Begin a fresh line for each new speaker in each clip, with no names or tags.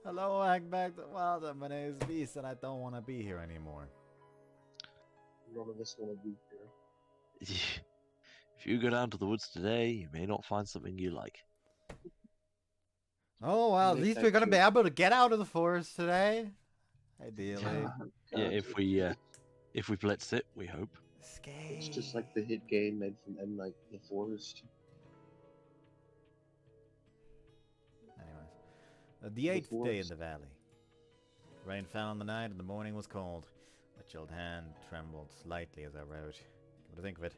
Hello, welcome back to Wild. My name is Beast, and I don't want to be here anymore.
None of us want to be here.
If you go down to the woods today, you may not find something you like.
Oh well, at
Make
least
that
we're gonna be
joke.
able to get out of the forest today. Ideally.
Yeah, if we blitz it, we hope.
Escape.
It's just like the hit game made from M. Night the Forest.
Anyways, the 8th day in the valley. Rain fell in the night, and the morning was cold. My chilled hand trembled slightly as I wrote. Come to think of it,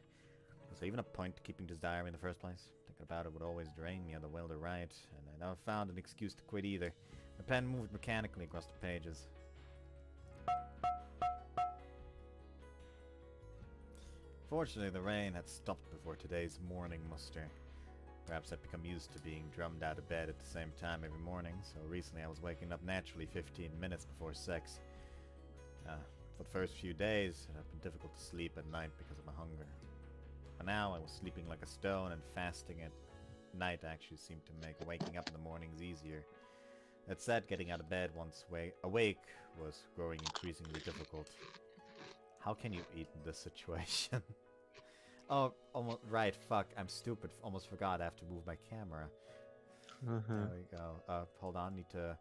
was there even a point to keeping this diary in the first place? Thinking about it would always drain me of the will to write, and I never found an excuse to quit either. My pen moved mechanically across the pages. Fortunately, the rain had stopped before today's morning muster. Perhaps I'd become used to being drummed out of bed at the same time every morning, so recently I was waking up naturally 15 minutes before 6. For the first few days, it had been difficult to sleep at night because of my hunger. But now I was sleeping like a stone, and fasting at night actually seemed to make waking up in the mornings easier. That said, getting out of bed once awake was growing increasingly difficult. How can you eat in this situation? Oh, almost right. Fuck, I'm stupid. Almost forgot. I have to move my camera. There we go. Hold on. Need to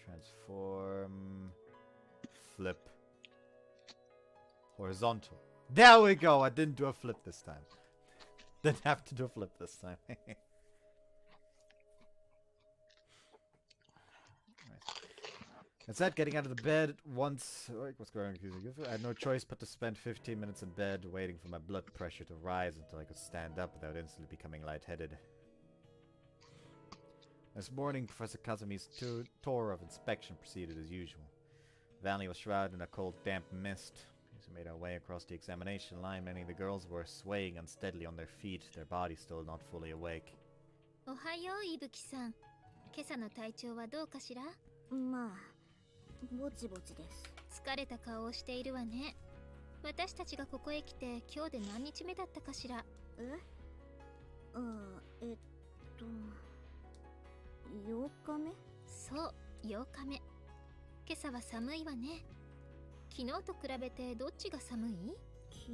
transform, flip, horizontal. There we go. I didn't do a flip this time. Didn't have to do a flip this time. Instead, getting out of the bed once... What's going on? I had no choice but to spend 15 minutes in bed waiting for my blood pressure to rise until I could stand up without instantly becoming lightheaded. This morning, Professor Kazumi's tour of inspection proceeded as usual. The valley was shrouded in a cold, damp mist. As we made our way across the examination line, many of the girls were swaying unsteadily on their feet, their bodies still not fully awake.
おはよう、いぶきさん。今朝の体調はどうかしら？
まあ、ぼちぼちです。
疲れた顔をしているわね。私たちがここへ来て今日で何日目だったかしら？
え？あ、8日目？
そう、8日目。今朝は寒いわね。昨日と比べてどっちが寒い？
昨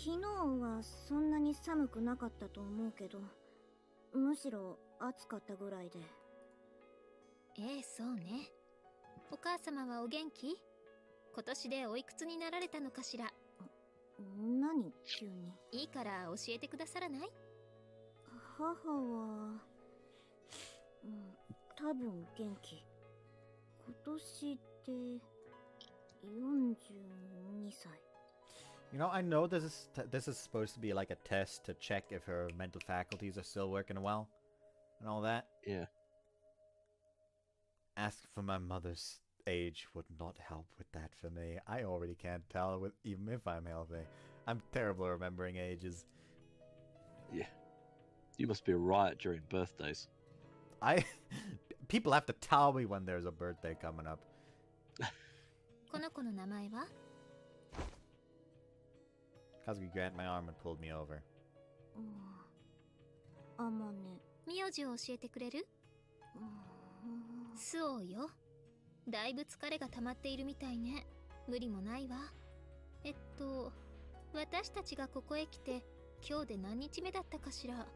日はそんなに寒くなかったと思うけど、むしろ暑かったぐらいで。
ええ、そうね。お母様はお元気？今年でおいくつになられたのかしら？
何急に？
いいから教えてくださらない？
母は、多分元気。今年で42歳。
You know, I know this is supposed to be like a test to check if her mental faculties are still working well and all that.
Yeah.
Asking for my mother's age would not help with that for me. I already can't tell even if I'm healthy. I'm terrible at remembering ages.
Yeah. You must be a riot during birthdays.
People have to tell me when there's a birthday coming up.
この子の名前は？
Kazuki grabbed my arm and pulled me over.
あまね。
名字を教えてくれる？スオーよ。だいぶ疲れが溜まっているみたいね。無理もないわ。私たちがここへ来て今日で何日目だったかしら？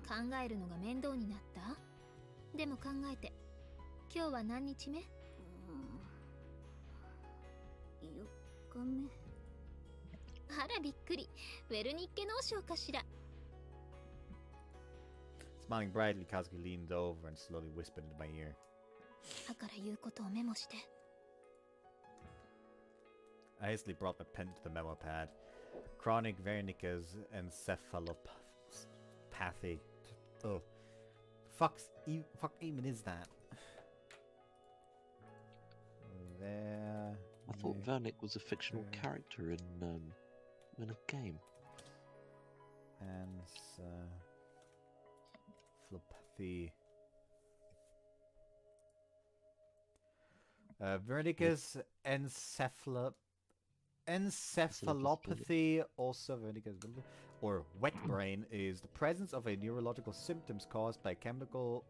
考えるのが面倒になった？でも考えて。今日は何日目？4
日目。
あらびっくり。ウェルニッケ脳症かしら？
Smiling brightly, Kazuki leaned over and slowly whispered into my ear.
だから言うことをメモして。
I hastily brought my pen to the memo pad. Chronic Wernicke's encephalopathy. Oh. Fuck even is that? There.
I thought Vernick was a fictional character in a game.
Encephalopathy. Wernicke's encephalopathy, also Wernicke's or wet brain, is the presence of a neurological symptoms caused by chemical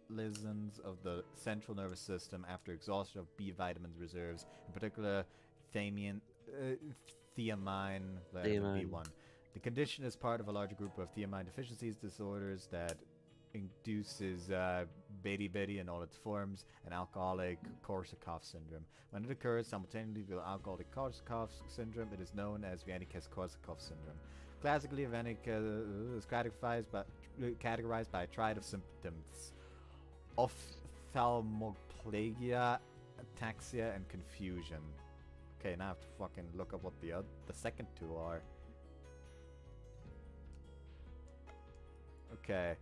lesions of the central nervous system after exhaustion of B vitamin reserves, in particular thiamine, vitamin B1. The condition is part of a larger group of thiamine deficiencies disorders that induces Betty in all its forms and alcoholic Korsakoff syndrome. When it occurs simultaneously with alcoholic Korsakoff syndrome, it is known as Wernicke-Korsakoff syndrome. Classically, Wernicke is categorized by a triad of symptoms: ophthalmoplegia, ataxia, and confusion. Okay, now I have to fucking look up what the second two are. Okay.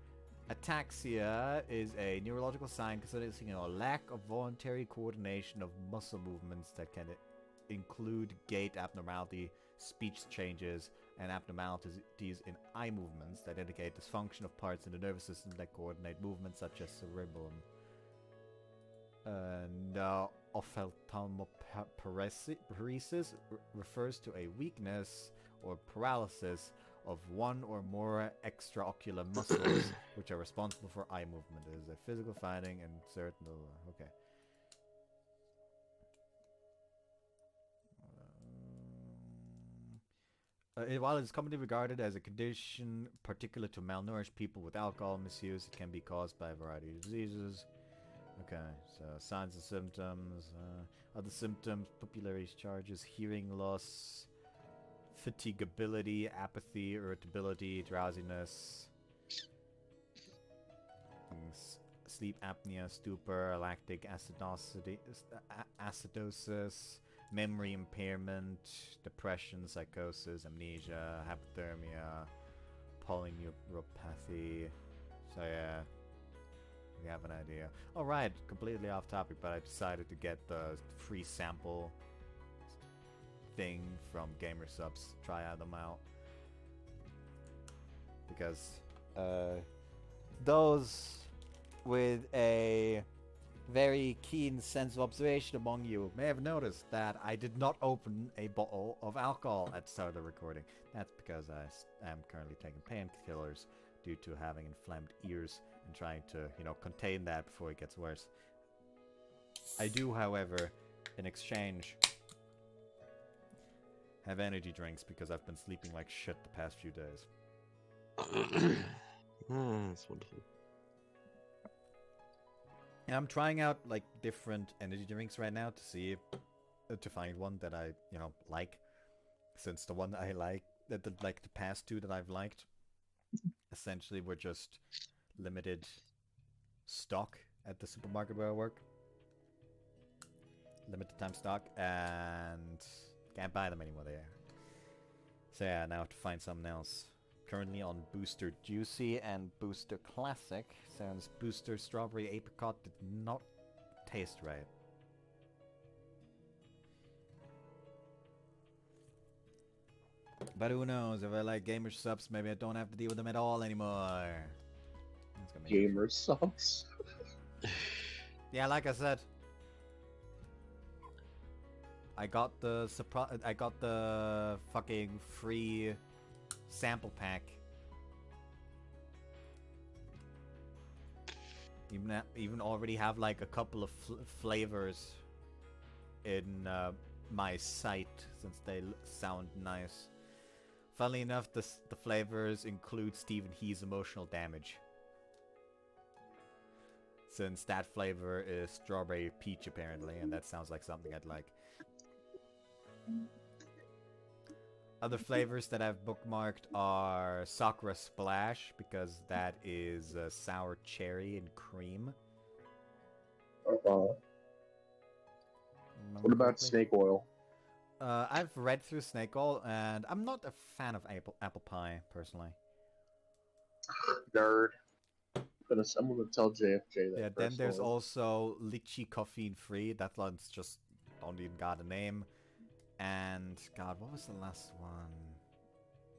Ataxia is a neurological sign consisting of a lack of voluntary coordination of muscle movements that can include gait abnormality, speech changes, and abnormalities in eye movements that indicate dysfunction of parts in the nervous system that coordinate movements such as cerebellum. And ophthalmoparesis refers to a weakness or paralysis of one or more extraocular muscles which are responsible for eye movement. It is a physical finding and certain... okay. While it is commonly regarded as a condition particular to malnourished people with alcohol misuse, it can be caused by a variety of diseases. Okay, so signs and symptoms. Other symptoms: pupillary charges, hearing loss, fatigability, apathy, irritability, drowsiness, sleep apnea, stupor, lactic acidosis, memory impairment, depression, psychosis, amnesia, hypothermia, polyneuropathy. So yeah, we have an idea. Alright, completely off topic, but I decided to get the free sample thing from GamerSubs, try them out, because those with a very keen sense of observation among you may have noticed that I did not open a bottle of alcohol at the start of the recording. That's because I am currently taking painkillers due to having inflamed ears and trying to, contain that before it gets worse. I do, however, in exchange, have energy drinks because I've been sleeping like shit the past few days.
That's wonderful.
And I'm trying out like different energy drinks right now to see to find one that I, like. Since the one that I like, the past two that I've liked, essentially were just limited stock at the supermarket where I work. Limited time stock, and can't buy them anymore there. So yeah, now I have to find something else. Currently on Booster Juicy and Booster Classic. Since Booster Strawberry Apricot did not taste right. But who knows, if I like gamer subs, maybe I don't have to deal with them at all anymore.
Gamer subs?
Yeah, like I said, I got the fucking free sample pack. Even already have like a couple of flavors in my sight, since they sound nice. Funnily enough, the flavors include Stephen He's Emotional Damage, since that flavor is strawberry peach apparently, and that sounds like something I'd like. Other flavors that I've bookmarked are Sakura Splash, because that is sour cherry and cream.
What about snake oil?
I've read through snake oil, and I'm not a fan of apple pie, personally.
Nerd. I'm gonna tell JFJ that.
Yeah, then there's also Lychee Caffeine Free. That one's just don't even got a name. And God, what was the last one?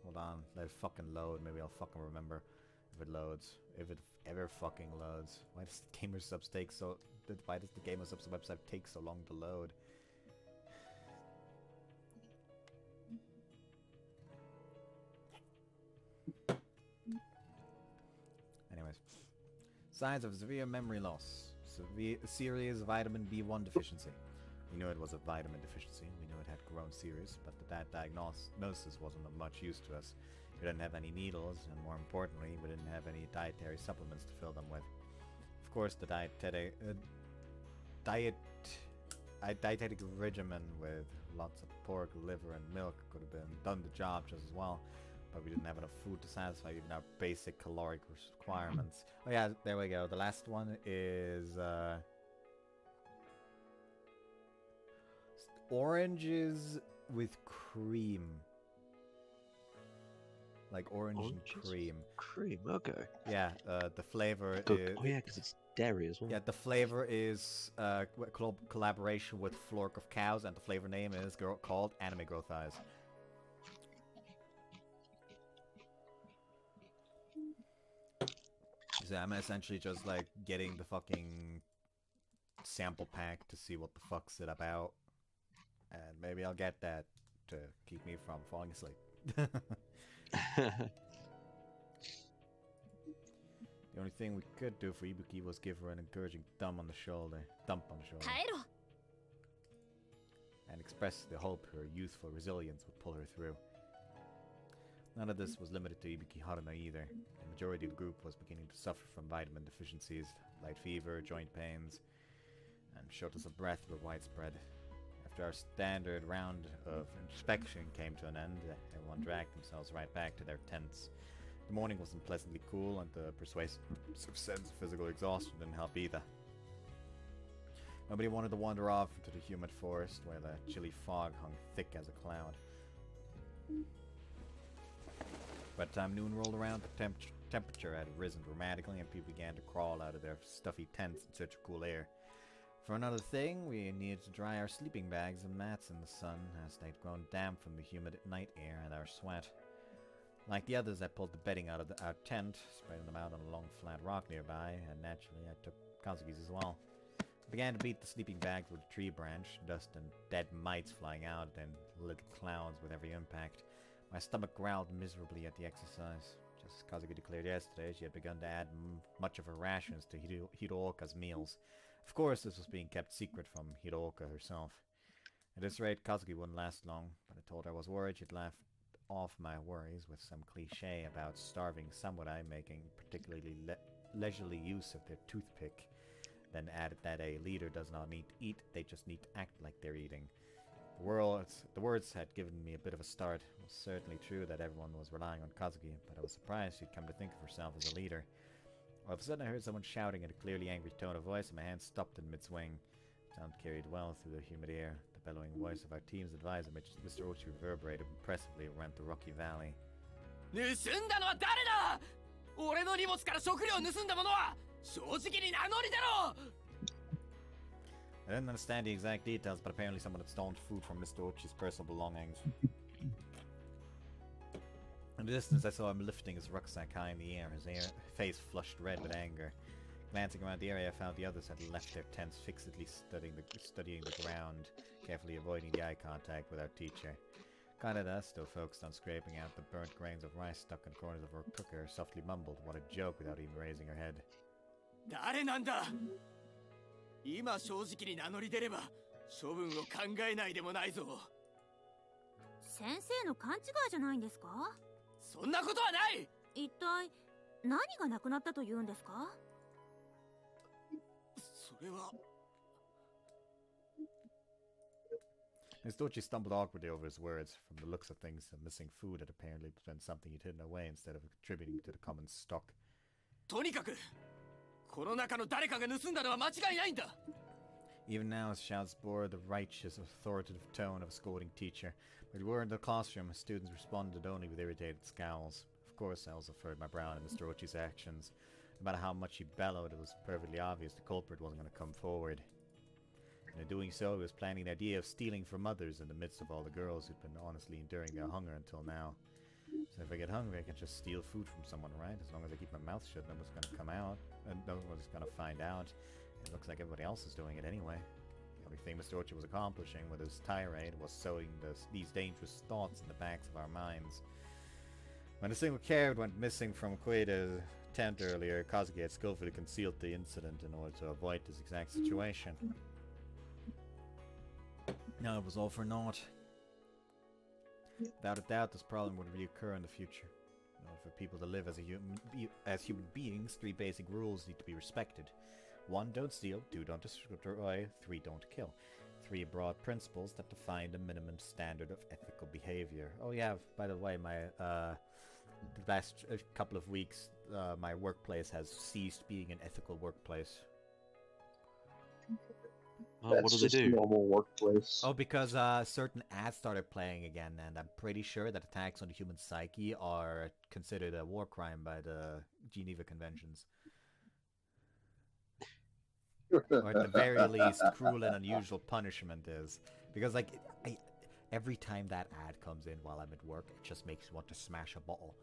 Hold on, let it fucking load. Maybe I'll fucking remember if it loads. If it ever fucking loads. Why does the GamerSubs take so? Why does the GamerSubs website take so long to load? Signs of severe memory loss. Serious vitamin B1 deficiency. We knew it was a vitamin deficiency. We knew it had grown serious, but that diagnosis wasn't of much use to us. We didn't have any needles, and more importantly, we didn't have any dietary supplements to fill them with. Of course, the dietetic regimen with lots of pork, liver, and milk could have done the job just as well, but we didn't have enough food to satisfy even our basic caloric requirements. Oh yeah, there we go. The last one is oranges with cream. Like orange and cream.
Cream, okay.
Yeah, the flavor
Good.
is...
Oh yeah, because it's dairy as well.
Yeah, the flavor is collaboration with Flork of Cows, and the flavor name is called Amane-Route. So I'm essentially just like getting the fucking sample pack to see what the fuck's it about. And maybe I'll get that to keep me from falling asleep. The only thing we could do for Ibuki was give her an encouraging thump on the shoulder, and express the hope her youthful resilience would pull her through. None of this was limited to Ibuki Haruna either. The majority of the group was beginning to suffer from vitamin deficiencies, light fever, joint pains, and shortness of breath were widespread. After our standard round of inspection came to an end, everyone dragged themselves right back to their tents. The morning was unpleasantly cool, and the persuasive sense of physical exhaustion didn't help either. Nobody wanted to wander off into the humid forest, where the chilly fog hung thick as a cloud. By the time noon rolled around, the temperature had risen dramatically, and people began to crawl out of their stuffy tents in search of cool air. For another thing, we needed to dry our sleeping bags and mats in the sun, as they'd grown damp from the humid night air and our sweat. Like the others, I pulled the bedding out of our tent, spreading them out on a long flat rock nearby, and naturally I took Kazuki's as well. I began to beat the sleeping bags with a tree branch, dust and dead mites flying out in little clouds with every impact. My stomach growled miserably at the exercise. Just as Kazuki declared yesterday, she had begun to add much of her rations to Hirooka's meals. Of course, this was being kept secret from Hirooka herself. At this rate, Kazuki wouldn't last long, but I told her I was worried she'd laugh off my worries with some cliché about starving samurai making particularly leisurely use of their toothpick, then added that a leader does not need to eat, they just need to act like they're eating. The words had given me a bit of a start. It was certainly true that everyone was relying on Kazuki, but I was surprised she'd come to think of herself as a leader. All of a sudden I heard someone shouting in a clearly angry tone of voice, and my hand stopped in mid-swing. The sound carried well through the humid air. The bellowing voice of our team's advisor, Mr. Ochi, reverberated impressively around the rocky valley. I didn't understand the exact details, but apparently someone had stolen food from Mr. Ochi's personal belongings. In the distance, I saw him lifting his rucksack high in the air, his face flushed red with anger. Glancing around the area, I found the others had left their tents fixedly studying the ground, carefully avoiding the eye contact with our teacher. Kaneda, still focused on scraping out the burnt grains of rice stuck in corners of her cooker, softly mumbled what a joke without even raising her head.
誰なんだ? 今正直に名乗り出れば処分を考えないでもないぞ。
先生の勘違いじゃないんですか？
そんなことはない。
一体何がなくなったと言うんですか？
それは。
Mr. Ochi stumbled awkwardly over his words. From the looks of things, the missing food had apparently been something he'd hidden away instead of contributing to the common stock.
とにかくこの中の誰かが盗んだのは間違いないんだ。
Even now, his shouts bore the righteous, authoritative tone of a scolding teacher. But we were in the classroom, students responded only with irritated scowls. Of course, I also furrowed my brow at Mr. Ochi's actions. No matter how much he bellowed, it was perfectly obvious the culprit wasn't going to come forward. And in doing so, he was planning the idea of stealing from others in the midst of all the girls who'd been honestly enduring their hunger until now. So if I get hungry, I can just steal food from someone, right? As long as I keep my mouth shut, no one's going to come out, and no one's going to find out. It looks like everybody else is doing it anyway. The only thing Mr. Ochi was accomplishing with his tirade was sowing these dangerous thoughts in the backs of our minds. When a single carrot went missing from Koida's tent earlier, Kazuki had skillfully concealed the incident in order to avoid this exact situation. No, it was all for naught. Without a doubt, this problem would reoccur in the future. In order for people to live as human beings, 3 basic rules need to be respected. 1, don't steal. 2, don't destroy. 3, don't kill. 3 broad principles that define the minimum standard of ethical behavior. Oh yeah, by the way, my the last couple of weeks, my workplace has ceased being an ethical workplace.
What do they do?
Normal workplace.
Oh, because certain ads started playing again, and I'm pretty sure that attacks on the human psyche are considered a war crime by the Geneva Conventions. Or at the very least, cruel and unusual punishment is. Because, like, every time that ad comes in while I'm at work, it just makes me want to smash a bottle.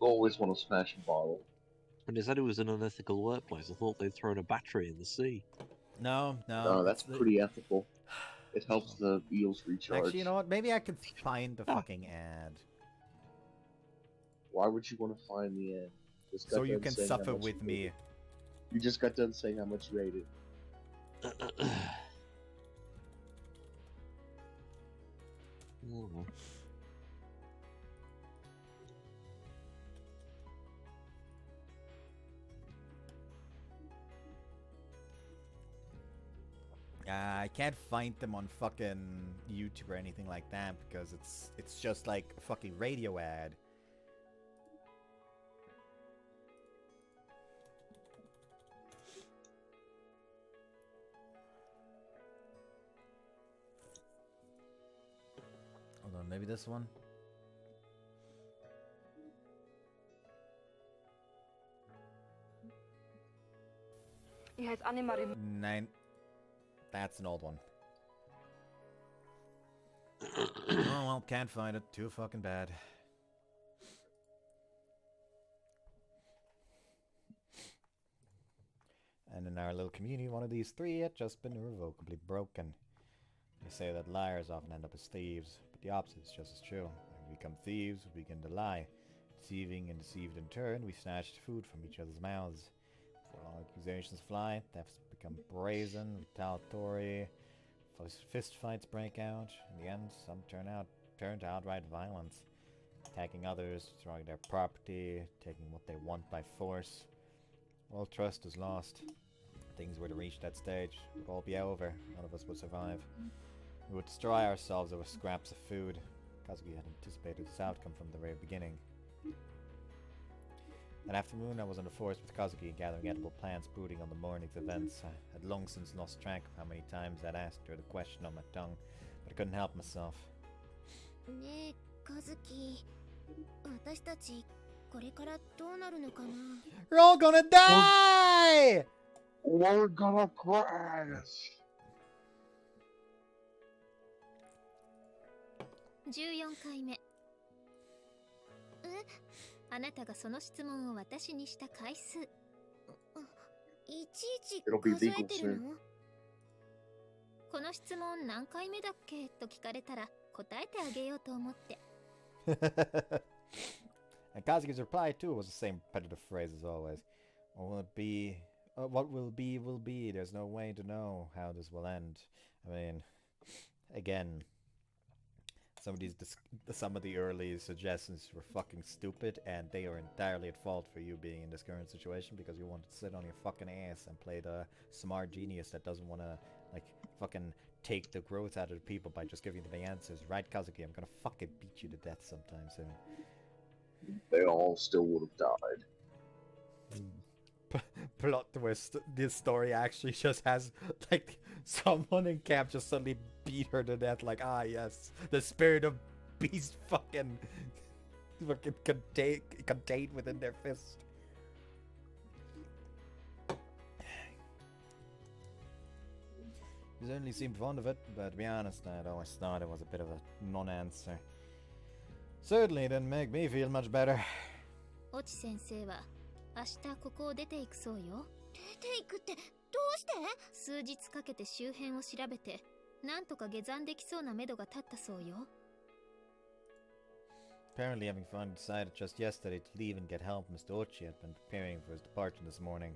Always want to smash a bottle.
When they said it was an unethical workplace, I thought they'd thrown a battery in the sea.
No.
No, that's pretty ethical. It helps the eels recharge.
Actually, you know what? Maybe I could find the fucking ad.
Why would you want to find the ad?
So you can suffer with me.
You just got done saying how much you hate it.
I can't find them on fucking YouTube or anything like that because it's just like a fucking radio ad. Hold on, maybe this one? Nine. That's an old one. Oh well, can't find it. Too fucking bad. And in our little community, one of these 3 had just been irrevocably broken. They say that liars often end up as thieves, but the opposite is just as true. When we become thieves, we begin to lie. Deceiving and deceived in turn, we snatched food from each other's mouths. Before long accusations fly, thefts become brazen, retaliatory, fist fights break out. In the end, some turn to outright violence, attacking others, destroying their property, taking what they want by force. All trust is lost. If things were to reach that stage, it would all be over. None of us would survive. We would destroy ourselves over scraps of food. Kazuki had anticipated this outcome from the very beginning. That afternoon, I was in the forest with Kazuki, gathering edible plants, brooding on the morning's events. I had long since lost track of how many times I'd asked her the question on my tongue, but I couldn't help myself. We're all gonna die!
We're gonna crash!
14回目。あなたがその質問を私にした回数。いちいち数えてるの？この質問何回目だっけと聞かれたら答えてあげようと思って。
And Kazuki's reply too was the same repetitive phrase as always. What will it be? What will be will be. There's no way to know how this will end. I mean, again, some of the early suggestions were fucking stupid, and they are entirely at fault for you being in this current situation because you wanted to sit on your fucking ass and play the smart genius that doesn't want to, like, fucking take the growth out of the people by just giving them the answers. Right, Kazuki? I'm gonna fucking beat you to death sometime soon.
They all still would have died.
Plot twist, this story actually just has, like, someone in camp just suddenly beat her to death, like, ah yes, the spirit of beast fucking contained within their fist. He certainly seemed fond of it, but to be honest, I'd always thought it was a bit of a non-answer. Certainly didn't make me feel much better.
オチ先生は明日ここを出ていくそうよ。
出ていくってどうして？
数日かけて周辺を調べて、なんとか下山できそうな目処が立ったそうよ。
Apparently, having finally decided just yesterday to leave and get help, Mr. Ochi had been preparing for his departure this morning.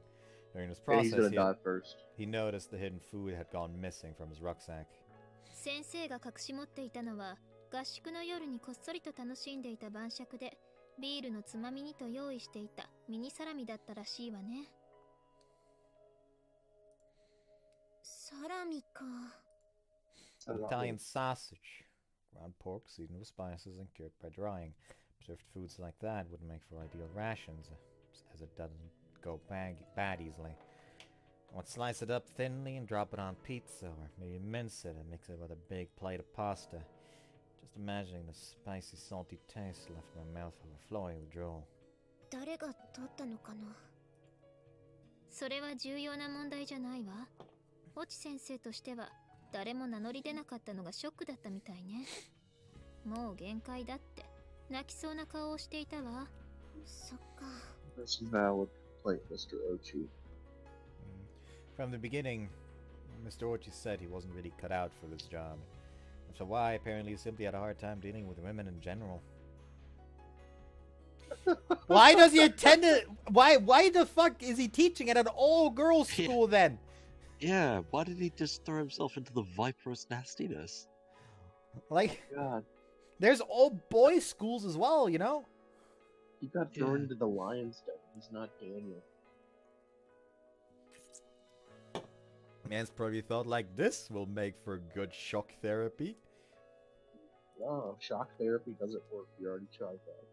During this
And he's
process,
gonna die first.
he noticed the hidden food had gone missing from his rucksack.
先生が隠し持っていたのは合宿の夜にこっそりと楽しんでいた晩酌でビールのつまみにと用意していたミニサラミだったらしいわね。
サラミか。
Italian sausage. Ground pork seasoned with spices and cured by drying. Preserved foods like that would make for ideal rations, as it doesn't go bad easily. I would slice it up thinly and drop it on pizza, or maybe mince it and mix it with a big plate of pasta. Just imagining the spicy, salty taste left my mouth overflowing with drool.
誰が取ったのかな。
それは重要な問題じゃないわ。オチ先生としては誰も名乗り出なかったのがショックだったみたいね。もう限界だって泣きそうな顔をしていたわ。
そっか。
That's a valid complaint, Mr. Ochi.
From the beginning, Mr. Ochi said he wasn't really cut out for this job. So why, apparently he simply had a hard time dealing with women in general. Why does he attend it? Why the fuck is he teaching at an all-girls school then?
Yeah, why did he just throw himself into the viperous nastiness?
Like,
God,
there's all-boys schools as well, you know?
he got thrown into the lion's den. He's not Daniel.
Man's probably thought like, this will make for good shock therapy.
No, shock therapy doesn't work. We already tried that.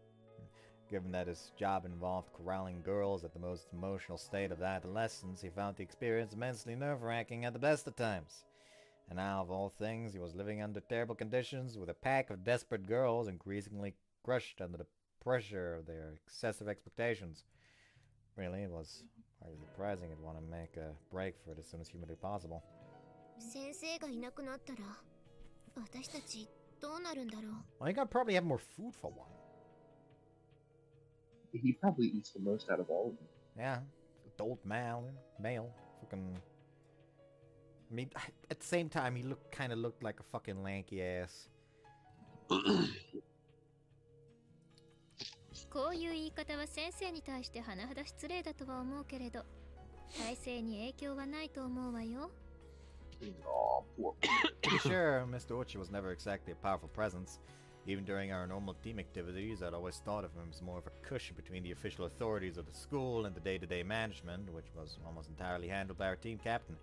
Given that his job involved corralling girls at the most emotional state of adolescence, he found the experience immensely nerve-wracking at the best of times. And now, of all things, he was living under terrible conditions with a pack of desperate girls increasingly crushed under the pressure of their excessive expectations. Really, it was hardly surprising he'd want to make a break for it as soon as humanly possible.
先生がいなくなったら、私たちどうなるんだろう。
Well, he could probably have more food for one.
He probably eats the most out of all of them.
Yeah, adult male, fucking. I mean, at the same time, he kind of looked like a fucking lanky ass.
こういう言い方は先生に対して甚だ失礼だとは思うけれど、体制に影響はないと思うわよ。
Oh, poor.
To be sure, Mr. Ochi was never exactly a powerful presence. Even during our normal team activities, I'd always thought of him as more of a cushion between the official authorities of the school and the day-to-day management, which was almost entirely handled by our team captain.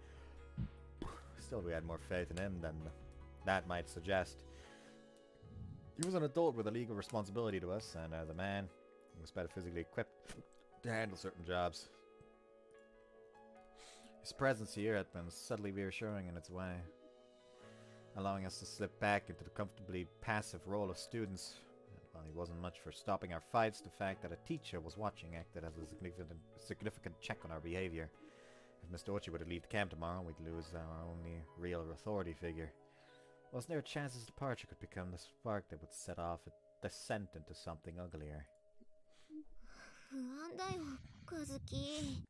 Still, we had more faith in him than that might suggest. He was an adult with a legal responsibility to us, and as a man, he was better physically equipped to handle certain jobs. His presence here had been subtly reassuring in its way, allowing us to slip back into the comfortably passive role of students. And while he wasn't much for stopping our fights, the fact that a teacher was watching acted as a significant check on our behavior. If Mr. Ochi were to leave the camp tomorrow, we'd lose our only real authority figure. Was there a chance his departure could become the spark that would set off a descent into something uglier?
不安だよ、カズキ。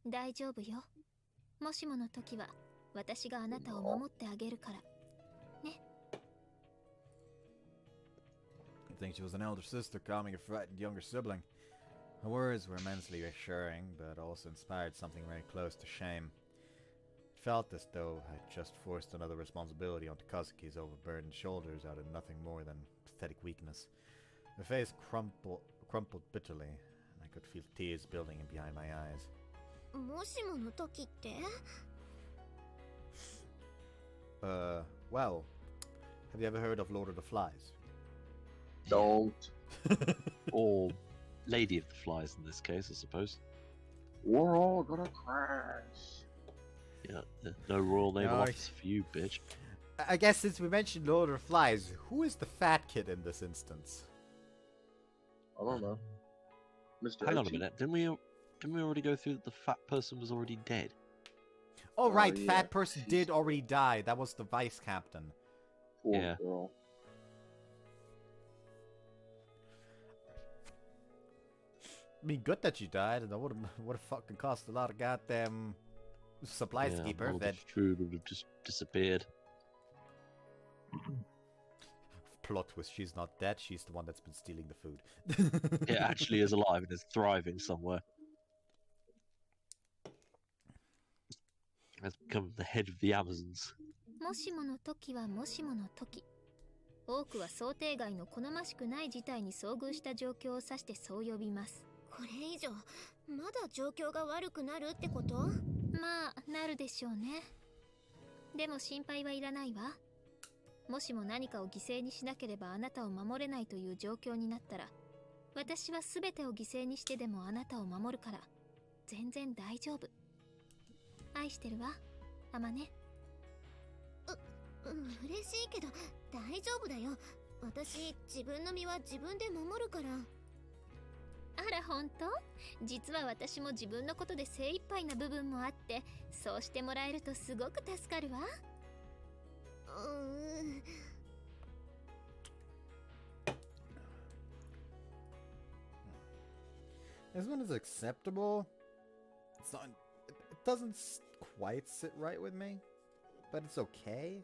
大丈夫よ。もしもの時は私があなたを守ってあげるから。ね。
You'd think she was an elder sister calming a frightened younger sibling. Her words were immensely reassuring, but also inspired something very close to shame. It felt as though I had just forced another responsibility onto Kazuki's overburdened shoulders out of nothing more than pathetic weakness. Her face crumpled bitterly, and I could feel tears building in behind my eyes.
もしもの時って？
Well, have you ever heard of Lord of the Flies?
Don't.
Or Lady of the Flies in this case, I suppose.
We're all gonna crash.
Yeah, no Royal Naval
No,
Office for you, bitch.
I guess since we mentioned Lord of the Flies, who is the fat kid in this instance?
I don't know. Mr.
Hang on a
Ochi?
minute, didn't we already go through that the fat person was already dead?
Oh, right,
yeah.
fat person did already die. That was the vice captain.
Poor
Yeah.
girl.
I mean, good that she died, and that would have fucking cost a lot of goddamn supplies to keep her
all
fed.
the food would have just disappeared.
plot twist, she's not dead, she's the one that's been stealing the food.
It actually is alive and is thriving somewhere. Has become the head of the Amazons.
もしもの時はもしもの時。多くは想定外の好ましくない事態に遭遇した状況を指してそう呼びます。
これ以上まだ状況が悪くなるってこと？
まあ、なるでしょうね。でも心配はいらないわ。もしも何かを犠牲にしなければあなたを守れないという状況になったら、私は全てを犠牲にしてでもあなたを守るから、全然大丈夫。愛してるわ、アマネ。
嬉しいけど大丈夫だよ。私自分の身は自分で守るから。
あら本当？実は私も自分のことで精一杯な部分もあって、そうしてもらえるとすごく助かるわ。
This one is acceptable. It's not. It doesn't quite sit right with me, but it's okay.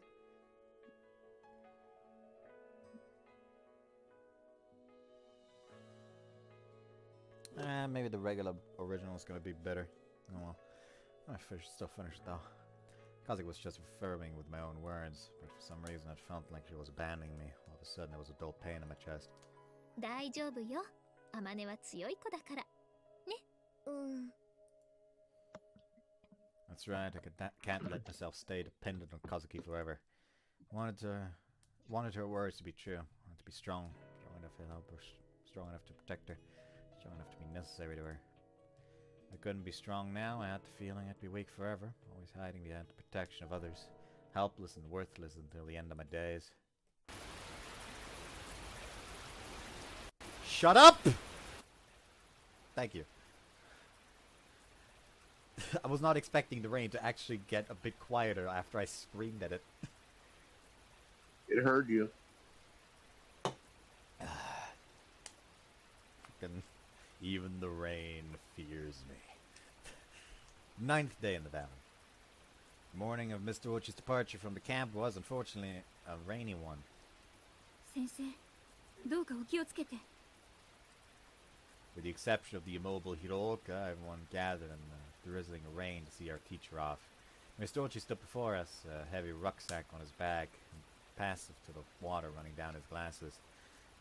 Maybe the regular original is gonna be better. Oh well. I still finished though. Kazik was just affirming with my own words, but for some reason it felt like she was abandoning me. All of a sudden there was a dull pain in my chest.
大丈夫よ。アマネは強い子だから。ね。
That's right, can't let myself stay dependent on Kazuki forever. Wanted her words to be true. Wanted to be strong enough to help her, strong enough to protect her, strong enough to be necessary to her. I couldn't be strong now. I had the feeling I'd be weak forever, always hiding behind the protection of others, helpless and worthless until the end of my days. Shut up! Thank you. I was not expecting the rain to actually get a bit quieter after I screamed at it.
It heard you.
Even the rain fears me. 9th day in the valley. The morning of Mr. Uchi's departure from the camp was unfortunately a rainy one.
先生、どうかお気をつけて。
With the exception of the immobile Hiroka, everyone gathered in the drizzling rain to see our teacher off. Mr. Uchi stood before us, a heavy rucksack on his back, passive to the water running down his glasses.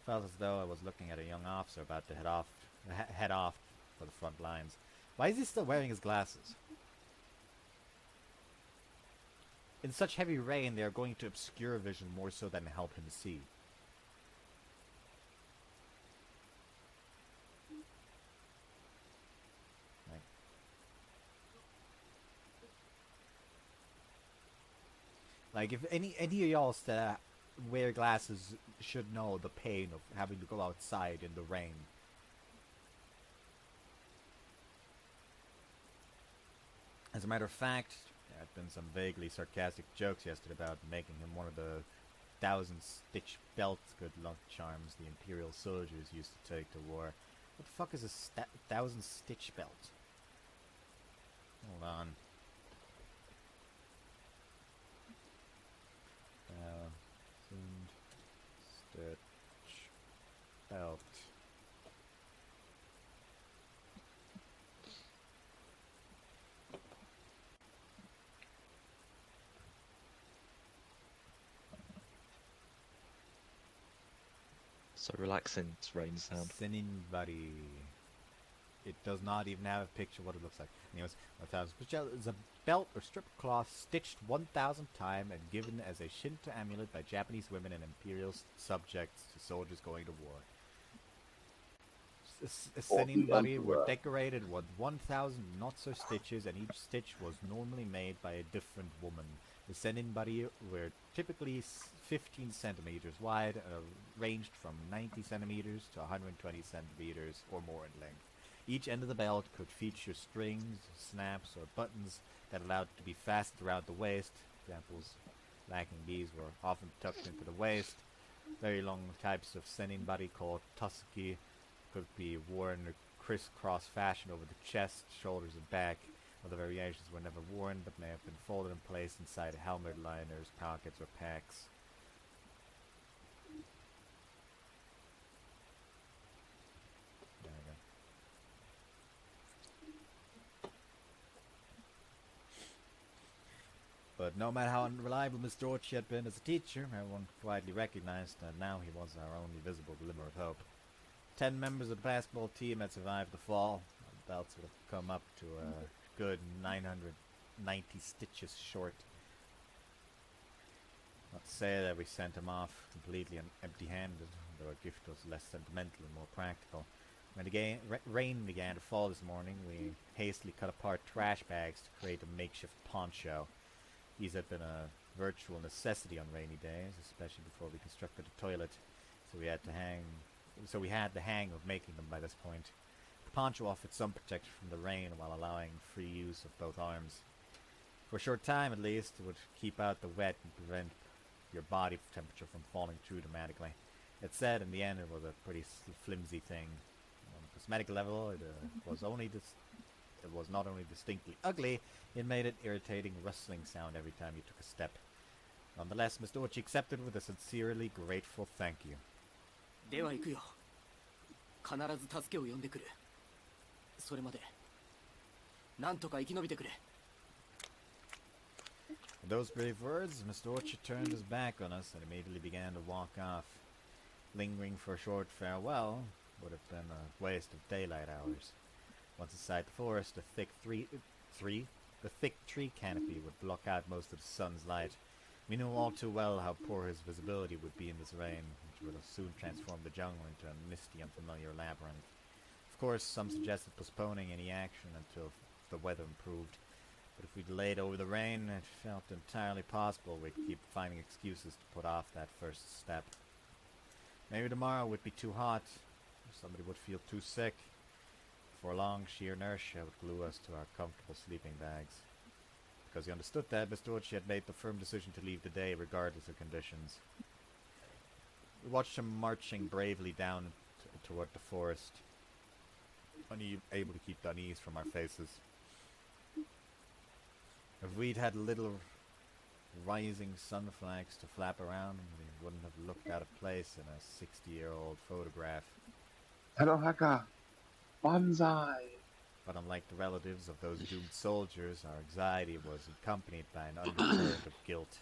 Felt as though I was looking at a young officer about to head off for the front lines. Why is he still wearing his glasses? In such heavy rain, they are going to obscure vision more so than help him see. Like if any of y'all that wear glasses should know the pain of having to go outside in the rain. As a matter of fact, there had been some vaguely sarcastic jokes yesterday about making him one of the 1,000-stitch belt good luck charms the Imperial soldiers used to take to war. What the fuck is a 1,000-stitch belt? Hold on. 1,000-stitch belt.
So relaxing, it's rain sound.
Seninbari. It does not even have a picture of what it looks like. Anyways, 1,000 is a belt or strip of cloth stitched 1,000 times and given as a Shinto amulet by Japanese women and imperial subjects to soldiers going to war. Seninbari were decorated with 1,000 knots or stitches, and each stitch was normally made by a different woman. The seninbari were typically 15 centimeters wide, ranged from 90 centimeters to 120 centimeters or more in length. Each end of the belt could feature strings, snaps, or buttons that allowed it to be fastened around the waist. Examples lacking these were often tucked into the waist. Very long types of seninbari called tasuki could be worn in a crisscross fashion over the chest, shoulders, and back. Other variations were never worn, but may have been folded and placed inside helmet liners, pockets, or packs. But no matter how unreliable Mr. Orchie had been as a teacher, everyone quietly recognized that now he was our only visible glimmer of hope. 10 members of the basketball team had survived the fall. Our belts would have come up to a good 990 stitches short. Not to say that we sent him off completely empty-handed, though our gift was less sentimental and more practical. When the rain began to fall this morning, we hastily cut apart trash bags to create a makeshift poncho. These had been a virtual necessity on rainy days, especially before we constructed a toilet, so we had the hang of making them by this point. The poncho offered some protection from the rain while allowing free use of both arms. For a short time at least, it would keep out the wet and prevent your body temperature from falling too dramatically. It said in the end it was a pretty flimsy thing. On a cosmetic level, it was not only distinctly ugly, it made an irritating rustling sound every time you took a step. Nonetheless, Mr. Orchie accepted with a sincerely grateful thank you.
では行くよ。必ず助けを呼んでくる。それまで、なんとか生き延びてくれ。
With those brave words, Mr. Orchie turned his back on us and immediately began to walk off. Lingering for a short farewell would have been a waste of daylight hours. Once inside the forest, the thick tree canopy would block out most of the sun's light. We knew all too well how poor his visibility would be in this rain, which would have soon transformed the jungle into a misty, unfamiliar labyrinth. Of course, some suggested postponing any action until the weather improved. But if we delayed over the rain, it felt entirely possible we'd keep finding excuses to put off that first step. Maybe tomorrow would be too hot, or somebody would feel too sick. Before long, sheer inertia would glue us to our comfortable sleeping bags. Because he understood that, Mr. Orchie had made the firm decision to leave the day regardless of conditions. We watched him marching bravely down toward the forest, unable to keep the unease from our faces. If we'd had little rising sun flags to flap around, we wouldn't have looked out of place in a 60-year-old photograph.
Tanohaka! Banzai!
But unlike the relatives of those doomed soldiers, our anxiety was accompanied by an undercurrent of guilt.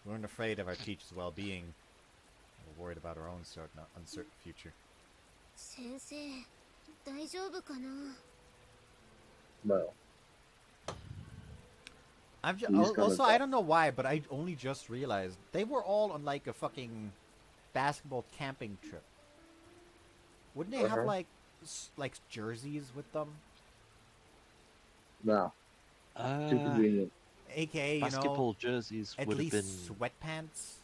We weren't afraid of our teacher's well-being. We were worried about our own uncertain future.
先生、大丈夫かな?
No.
Also, I don't know why, but I only just realized they were all on like a fucking basketball camping trip. Wouldn't they have like jerseys with them?
No. Too convenient.
AKA,
basketball jerseys
at
would
least
have been
sweatpants.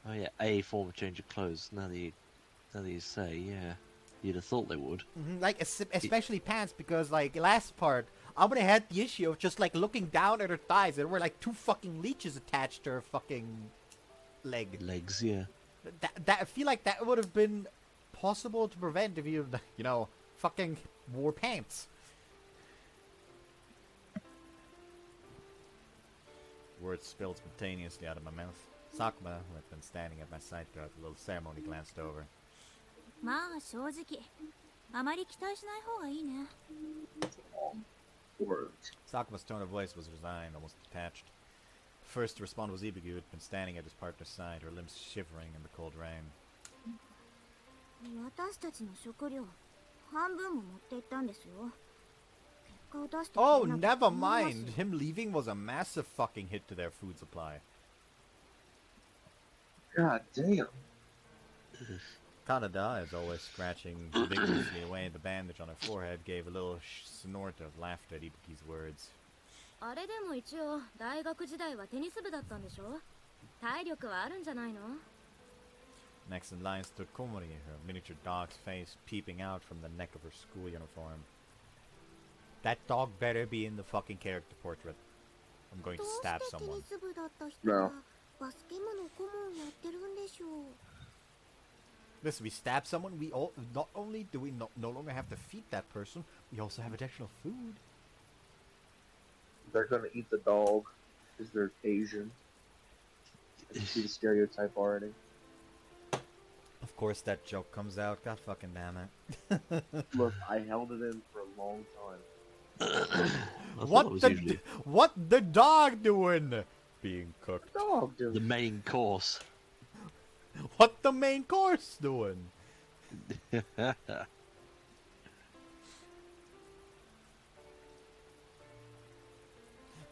Oh yeah, a form of change of clothes. Now that you say, yeah, you'd have thought they would.
Mm-hmm. Like especially pants, because like last part, Amane had the issue of just like looking down at her thighs. There were like 2 fucking leeches attached to her fucking
legs. Yeah.
That I feel like that would have been possible to prevent if you fucking wore pants. Words spilled spontaneously out of my mouth. Sakuma, who had been standing at my side throughout the little ceremony, glanced over.
まあ正直あまり期待しない方がいいね。
Words.
Sakuma's tone of voice was resigned, almost detached. First to respond was Ibuki, who had been standing at his partner's side, her limbs shivering in the cold rain.
私たちの食料半分も持って行ったんですよ。
Oh, never mind. Him leaving was a massive fucking hit to their food supply.
God damn.
Kanada, as always scratching vigorously away the bandage on her forehead, gave a little snort of laughter at Ibuki's words.
あれでも一応大学時代はテニス部だったんでしょ? 体力はあるんじゃないの?
Next in line stood Komori, her miniature dog's face peeping out from the neck of her school uniform. That dog better be in the fucking character portrait. I'm going to stab someone.
No.
Listen, we stab someone, we all not only do we no longer have to feed that person, we also have additional food.
They're gonna eat the dog because they're Asian. I see the stereotype already.
Of course that joke comes out, god fucking damn it.
Look, I held it in for a long time.
What the dog doing? Being cooked.
Dog, dude.
The main course.
What the main course doing?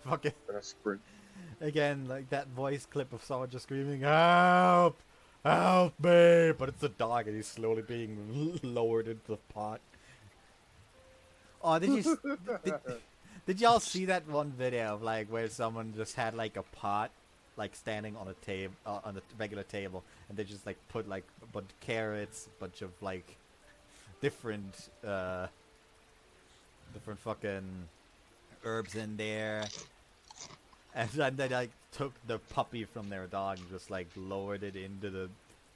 Fucking
And a sprint.
again, like that voice clip of someone just screaming, "Help! Help me!" But it's a dog, and he's slowly being lowered into the pot. Oh, did y'all see that one video of like where someone just had like a pot, like standing on a table, on a regular table, and they just like put like a bunch of carrots, a bunch of like different fucking herbs in there, and then they like took the puppy from their dog and just like lowered it into the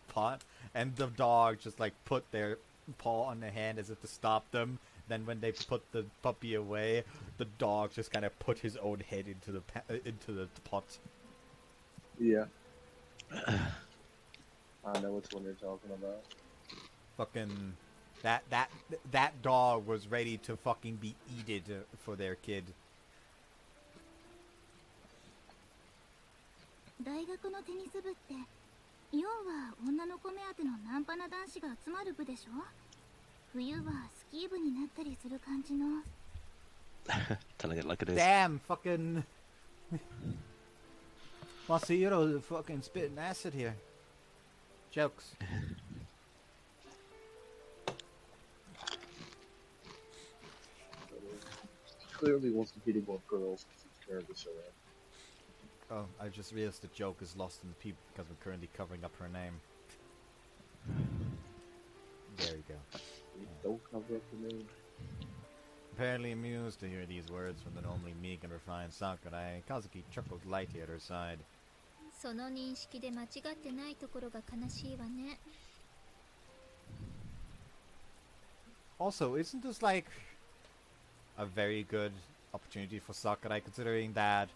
pot, and the dog just like put their paw on their hand as if to stop them. Then when they put the puppy away, the dog just kind of put his own head into the pot.
Yeah. I know which one you're talking about.
Fucking that dog was ready to fucking be eaten for their kid.
大学のテニス部って要は女の子目当てのナンパな男子が集まる部でしょ。冬はスキー部になったりする感じの。
Telling it like it is.
Damn, fucking Masahiro fucking spitting acid here. Jokes.
Clearly wants to beat more girls because he's nervous around.
Oh, I just realized the joke is lost in the people because we're currently covering up her name. There you go.
Don't cover up the name.
Apparently amused to hear these words from the normally meek and refined Sakurai, Kazuki chuckled lightly at her side.
その認識で間違ってないところが悲しいわね。
Also, isn't this like a very good opportunity for Sakurai, considering that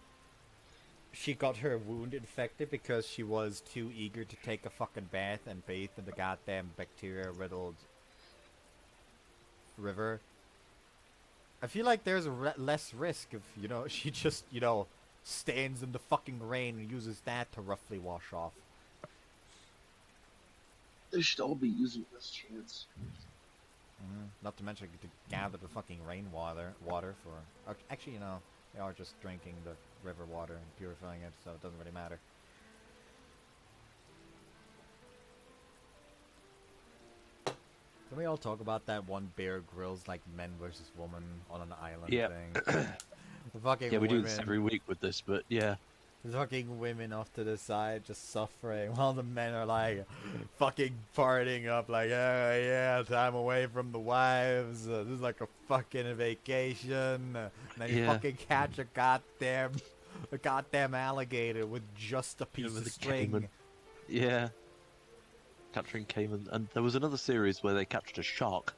she got her wound infected because she was too eager to take a fucking bath and bathe in the goddamn bacteria-riddled river? I feel like there's less risk if, you know, she just, you know, stands in the fucking rain and uses that to roughly wash off.
They should all be using this chance.
Not to mention to gather the fucking rainwater for... Actually, you know, they are just drinking the river water and purifying it, so it doesn't really matter. Can we all talk about that one Bear Grylls like men versus woman on an island thing? The fucking
yeah, we
women,
do this every week with this, but yeah.
the fucking women off to the side just suffering while the men are like fucking partying up like, oh yeah, time away from the wives. This is like a fucking vacation. And then you fucking catch a goddamn alligator with just a piece of string.
Caiman. Yeah. Capturing caiman. And there was another series where they captured a shark.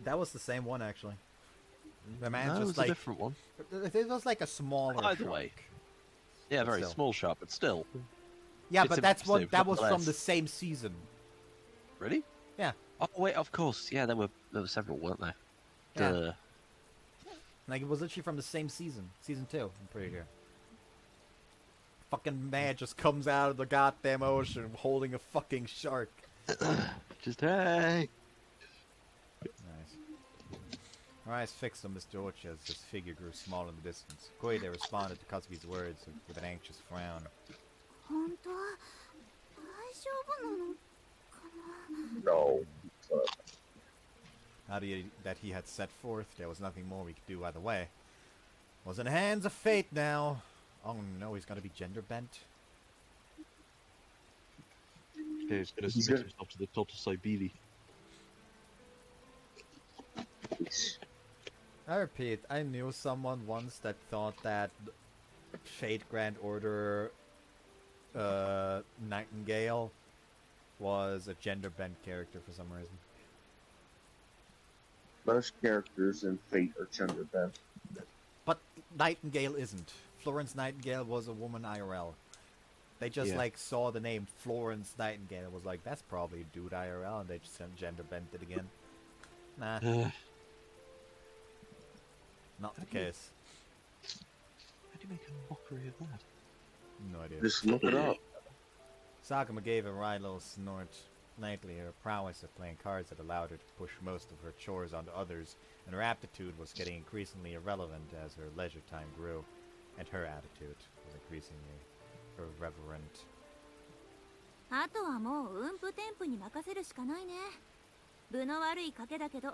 That was the same one actually. The man
No, it
just
was
like
a different one.
it was like a smaller
Either
shark.
way. Yeah, very
still.
small shark, but still.
Yeah,
It's
but that's what
impressive,
that was from
nonetheless.
the same season.
Really?
Yeah.
Oh wait, of course. Yeah, there were several, weren't there?
Yeah.
Duh.
Like it was literally from the same season. Season 2, I'm pretty sure. Fucking man just comes out of the goddamn ocean holding a fucking shark.
Just hey.
Nice. Her eyes fixed on Mr. Ochi as his figure grew small in the distance. Koide responded to Kazuki's words with an anxious frown.
本当大丈夫なのかな。
No.
Now that he had set forth, there was nothing more we could do either way. Was in the hands of fate now. Oh no, he's gonna be gender bent.
Yeah, he's gonna
He's
stick
good.
himself to the top of Siberia.
I repeat, I knew someone once that thought that Fate Grand Order Nightingale was a gender bent character for some reason.
Most characters in Fate are gender bent.
But Nightingale isn't. Florence Nightingale was a woman IRL. They just like saw the name Florence Nightingale and was like, that's probably a dude IRL, and they just gender bent it again. Nah. Not the case.
How do you make a mockery of that?
No idea.
Just look it up.
Sakuma gave a wry little snort. Lately, her prowess at playing cards had allowed her to push most of her chores onto others, and her aptitude was getting increasingly irrelevant as her leisure time grew, and her attitude was increasingly irreverent.
あとはもう運布天賦に任せるしかないね。分の悪い賭けだけど、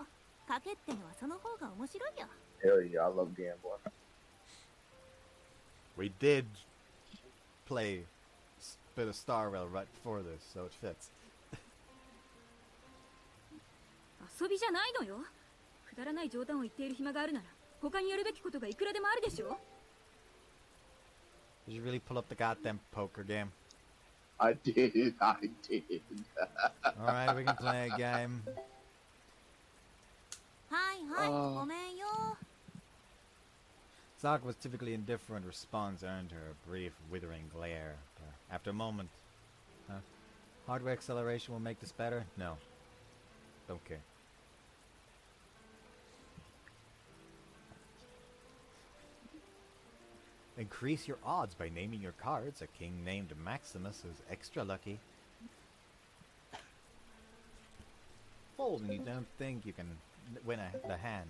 賭けってのはその方が面白いよ。
Hell yeah, I love gambling.
We did play a bit of Star Rail right before this, so it fits.
遊びじゃないのよ。くだらない冗談を言っている暇があるなら、他にやるべきことがいくらでもあるでしょ。
Did you really pull up the goddamn poker game?
I did.
Alright, we can play a game.
はいはい、ごめんよ。
Sakuma's typically indifferent response earned her a brief, withering glare. After a moment, hardware acceleration will make this better? No. Don't care. Increase your odds by naming your cards. A king named Maximus is extra lucky. Fold and you don't think you can win the hand.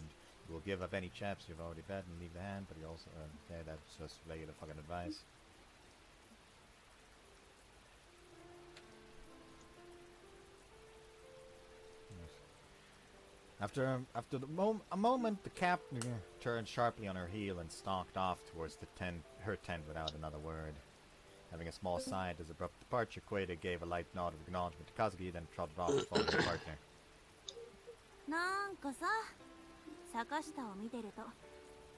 You will give up any chaps you've already bet and leave the hand, but you also... okay, that's just regular fucking advice. After a moment, the captain turned sharply on her heel and stalked off towards her tent without another word. Having a small sigh at his abrupt departure, Quaida gave a light nod of acknowledgement to Kazuki, then trotted off to follow her partner.
なんかさ、坂下を見てると、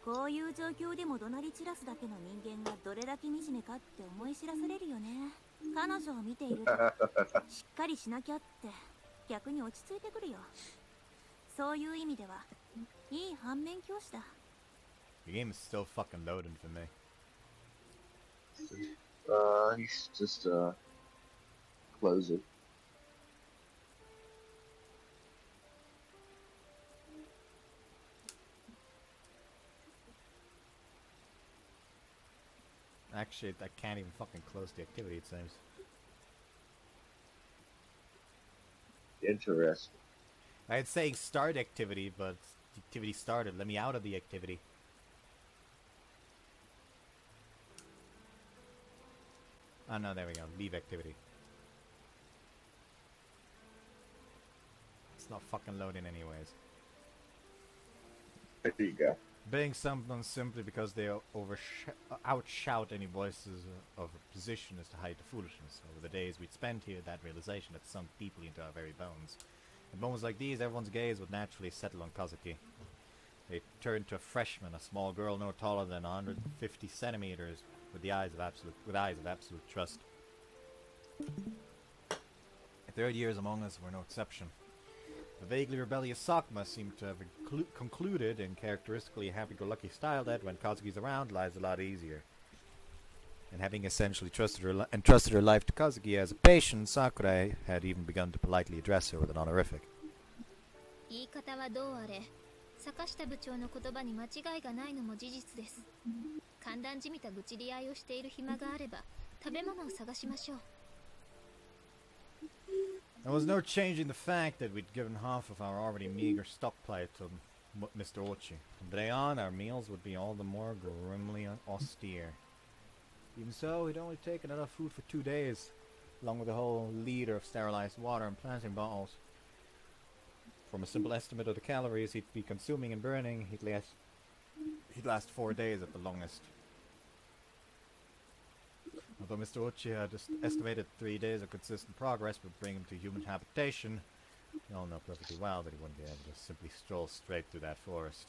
こういう状況でも怒鳴り散らすだけの人間がどれだけ惨めかって思い知らされるよね。彼女を見ていると、しっかりしなきゃって逆に落ち着いてくるよ。そういう意味では、いい反面教師だ。
The game is still fucking loading for me.
You should just, close it.
Actually, I can't even fucking close the activity, it seems.
Interesting.
I'd say start activity, but the activity started. Let me out of the activity. Oh no, there we go. Leave activity. It's not fucking loading anyways.
There you go.
Being someone simply because they outshout any voices of opposition is to hide the foolishness. Over the days we'd spent here, that realization had sunk deeply into our very bones. In moments like these, everyone's gaze would naturally settle on Kazuki. They turned to a freshman, a small girl no taller than 150 centimeters, with eyes of absolute trust. The third years among us were no exception. The vaguely rebellious Sakuma seemed to have concluded in characteristically happy-go-lucky style that when Kazuki's around, life's a lot easier. And having essentially trusted her life to Kazuki as a patient, Sakurai had even begun to politely address her with an honorific.
言い方はどうあれ、坂下部長の言葉に間違いがないのも事実です。寒暖じみた愚痴り合いをしている暇があれば、食べ物を探しましょう。
There was no changing the fact that we'd given half of our already meager stockpile to Mr. Ochi. From today on, our meals would be all the more grimly austere. Even so, we'd only taken enough food for 2 days, along with a whole liter of sterilized water and planting bottles. From a simple estimate of the calories he'd be consuming and burning, he'd last 4 days at the longest. Although Mr. Ochi had estimated 3 days of consistent progress would bring him to human habitation, we all know perfectly well that he wouldn't be able to simply stroll straight through that forest.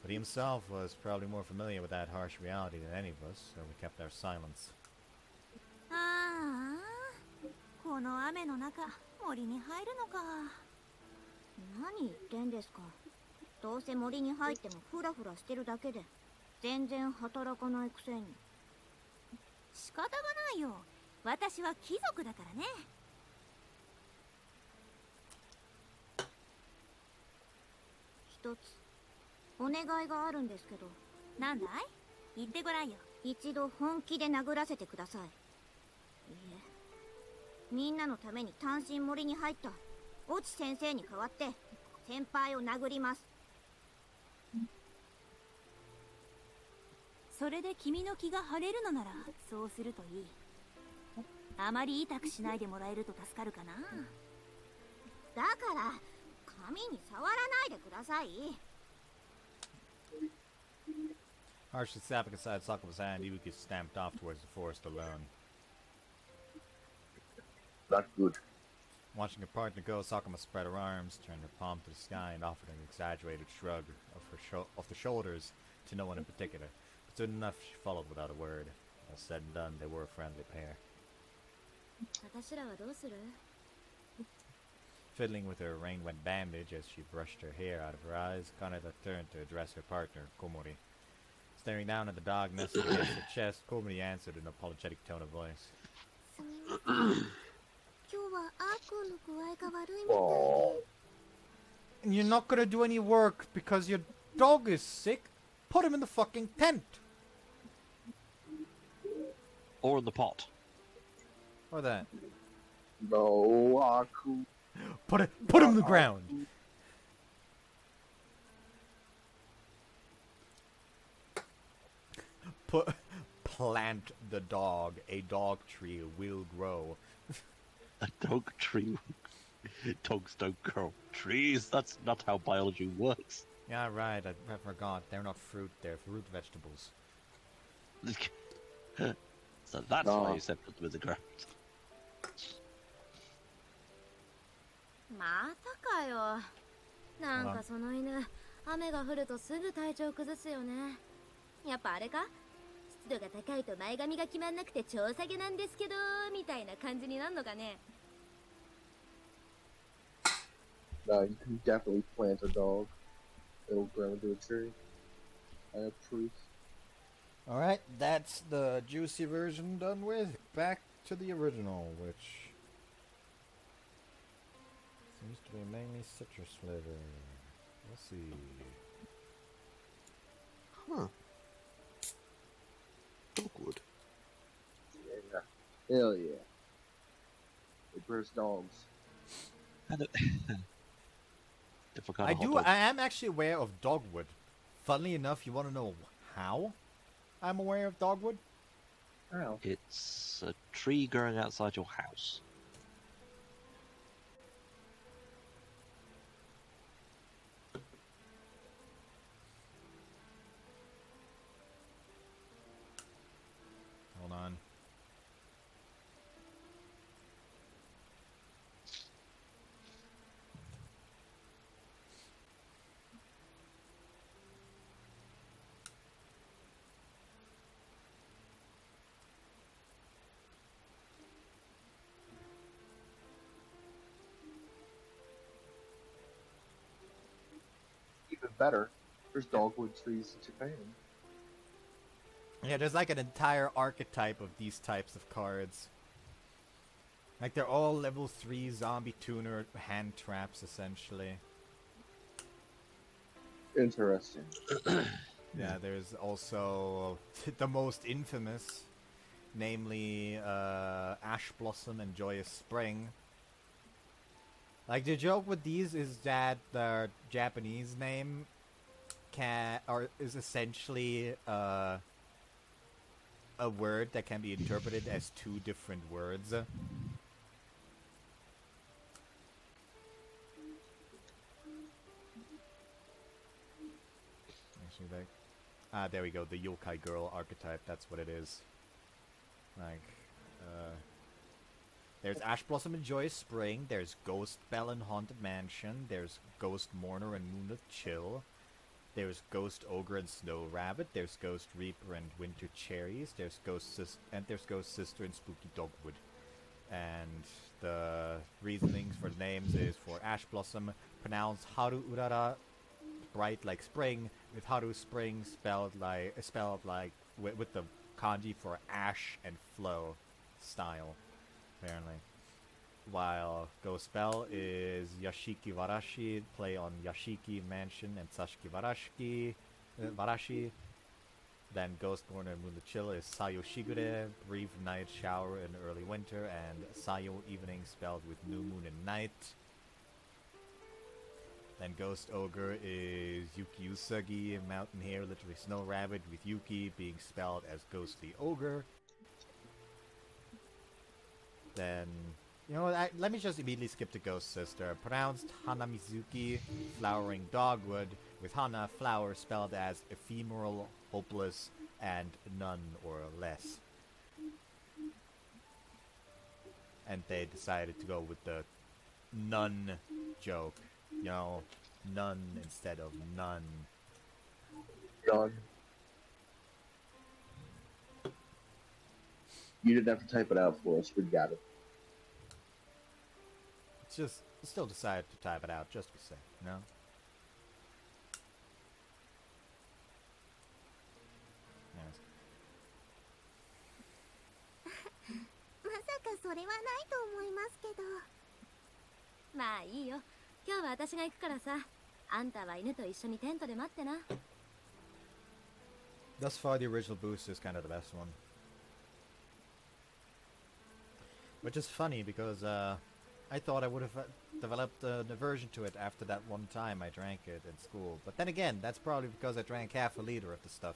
But he himself was probably more familiar with that harsh reality than any of us, so we kept our silence.
ああ、この雨の中、森に入るのか。何言ってんですか。どうせ森に入ってもフラフラしてるだけで、全然働かないくせに。仕方がないよ。私は貴族だからね。一つお願いがあるんですけど。なんだい？言ってごらんよ。一度本気で殴らせてください。いいえ、みんなのために単身森に入った越智先生に代わって先輩を殴ります。それで君の気が晴れるのならそうするといい。あまり痛くしないでもらえると助かるかな。だから髪に触らないでください。
Harshly snapping aside Sakuma's hand, Ibuki stamped off towards the forest alone.
Not good.
Watching her partner go, Sakuma spread her arms, turned her palm to the sky, and offered an exaggerated shrug of the shoulders to no one in particular. But soon enough, she followed without a word. All said and done, they were a friendly pair. Fiddling with her rain-wet bandage as she brushed her hair out of her eyes, Kaneda turned to address her partner, Komori. Staring down at the dog nestled against her chest, Komori answered in an apologetic tone of voice. And you're not gonna do any work because your dog is sick? Put him in the fucking tent!
Or in the pot.
Or that.
No, Aku.
Put him in the ground! Plant the dog. A dog tree will grow.
A dog tree. Dogs don't grow trees. That's not how biology works.
Yeah, right. I forgot. They're not fruit. They're fruit vegetables.
So that's why you said put them in the ground.
またかよ。なんかその犬、雨が降るとすぐ体調崩すよね。やっぱあれか？湿度が高いと前髪が決まんなくて超下げなんですけどみたいな感じになるのかね。
No, you can definitely plant a dog. It'll grow into a tree. I have proof.
Alright, that's the juicy version done with. Back to the original, which seems to be mainly citrus flavor. Let's see.
Huh. Dogwood.
Yeah. Hell yeah. It grows dogs.
I am actually aware of dogwood. Funnily enough, you want to know how I'm aware of dogwood?
How?
It's a tree growing outside your house.
Hold on.
Even better, there's dogwood trees in Japan.
Yeah, there's like an entire archetype of these types of cards. Like they're all level 3 zombie tuner hand traps, essentially.
Interesting.
Yeah, there's also the most infamous, namely Ash Blossom and Joyous Spring. Like the joke with these is that the Japanese name is essentially a word that can be interpreted as two different words. There we go, the yokai girl archetype, that's what it is. Like, there's Ash Blossom and Joyous Spring, there's Ghost Bell and Haunted Mansion, there's Ghost Mourner and Moonlit Chill, there's Ghost Ogre and Snow Rabbit, there's Ghost Reaper and Winter Cherries, there's Ghost Sister and Spooky Dogwood. And the reasonings for the names is for Ash Blossom, pronounced Haru Urara, bright like spring, with Haru Spring spelled like with the kanji for ash and flow style, apparently. while Ghost Spell is Yashiki Warashi, play on Yashiki Mansion and Sashiki Warashi. Then Ghostborn and Moon the Chill is Sayo Shigure, Brief Night Shower in early winter, and Sayo Evening spelled with New Moon and Night. Then Ghost Ogre is Yuki Usagi, Mountain Hare, literally Snow Rabbit, with Yuki being spelled as Ghostly Ogre. Then, you know what, let me just immediately skip to Ghost Sister. Pronounced Hanamizuki, Flowering Dogwood, with Hana, flower, spelled as ephemeral, hopeless, and none or less. And they decided to go with the none joke. You know, none instead of none.
Done. You didn't have to type it out for us. We got it.
It's just, still decided to type it out just to say, you know?
まさかそれはないと思いますけど。まあいいよ。今日は私が行くからさ。あんたは犬と一緒にテントで待ってな。
Thus far, the original boost is kind of the best one. Which is funny because I thought I would have developed an aversion to it after that one time I drank it in school. But then again, that's probably because I drank half a liter of the stuff.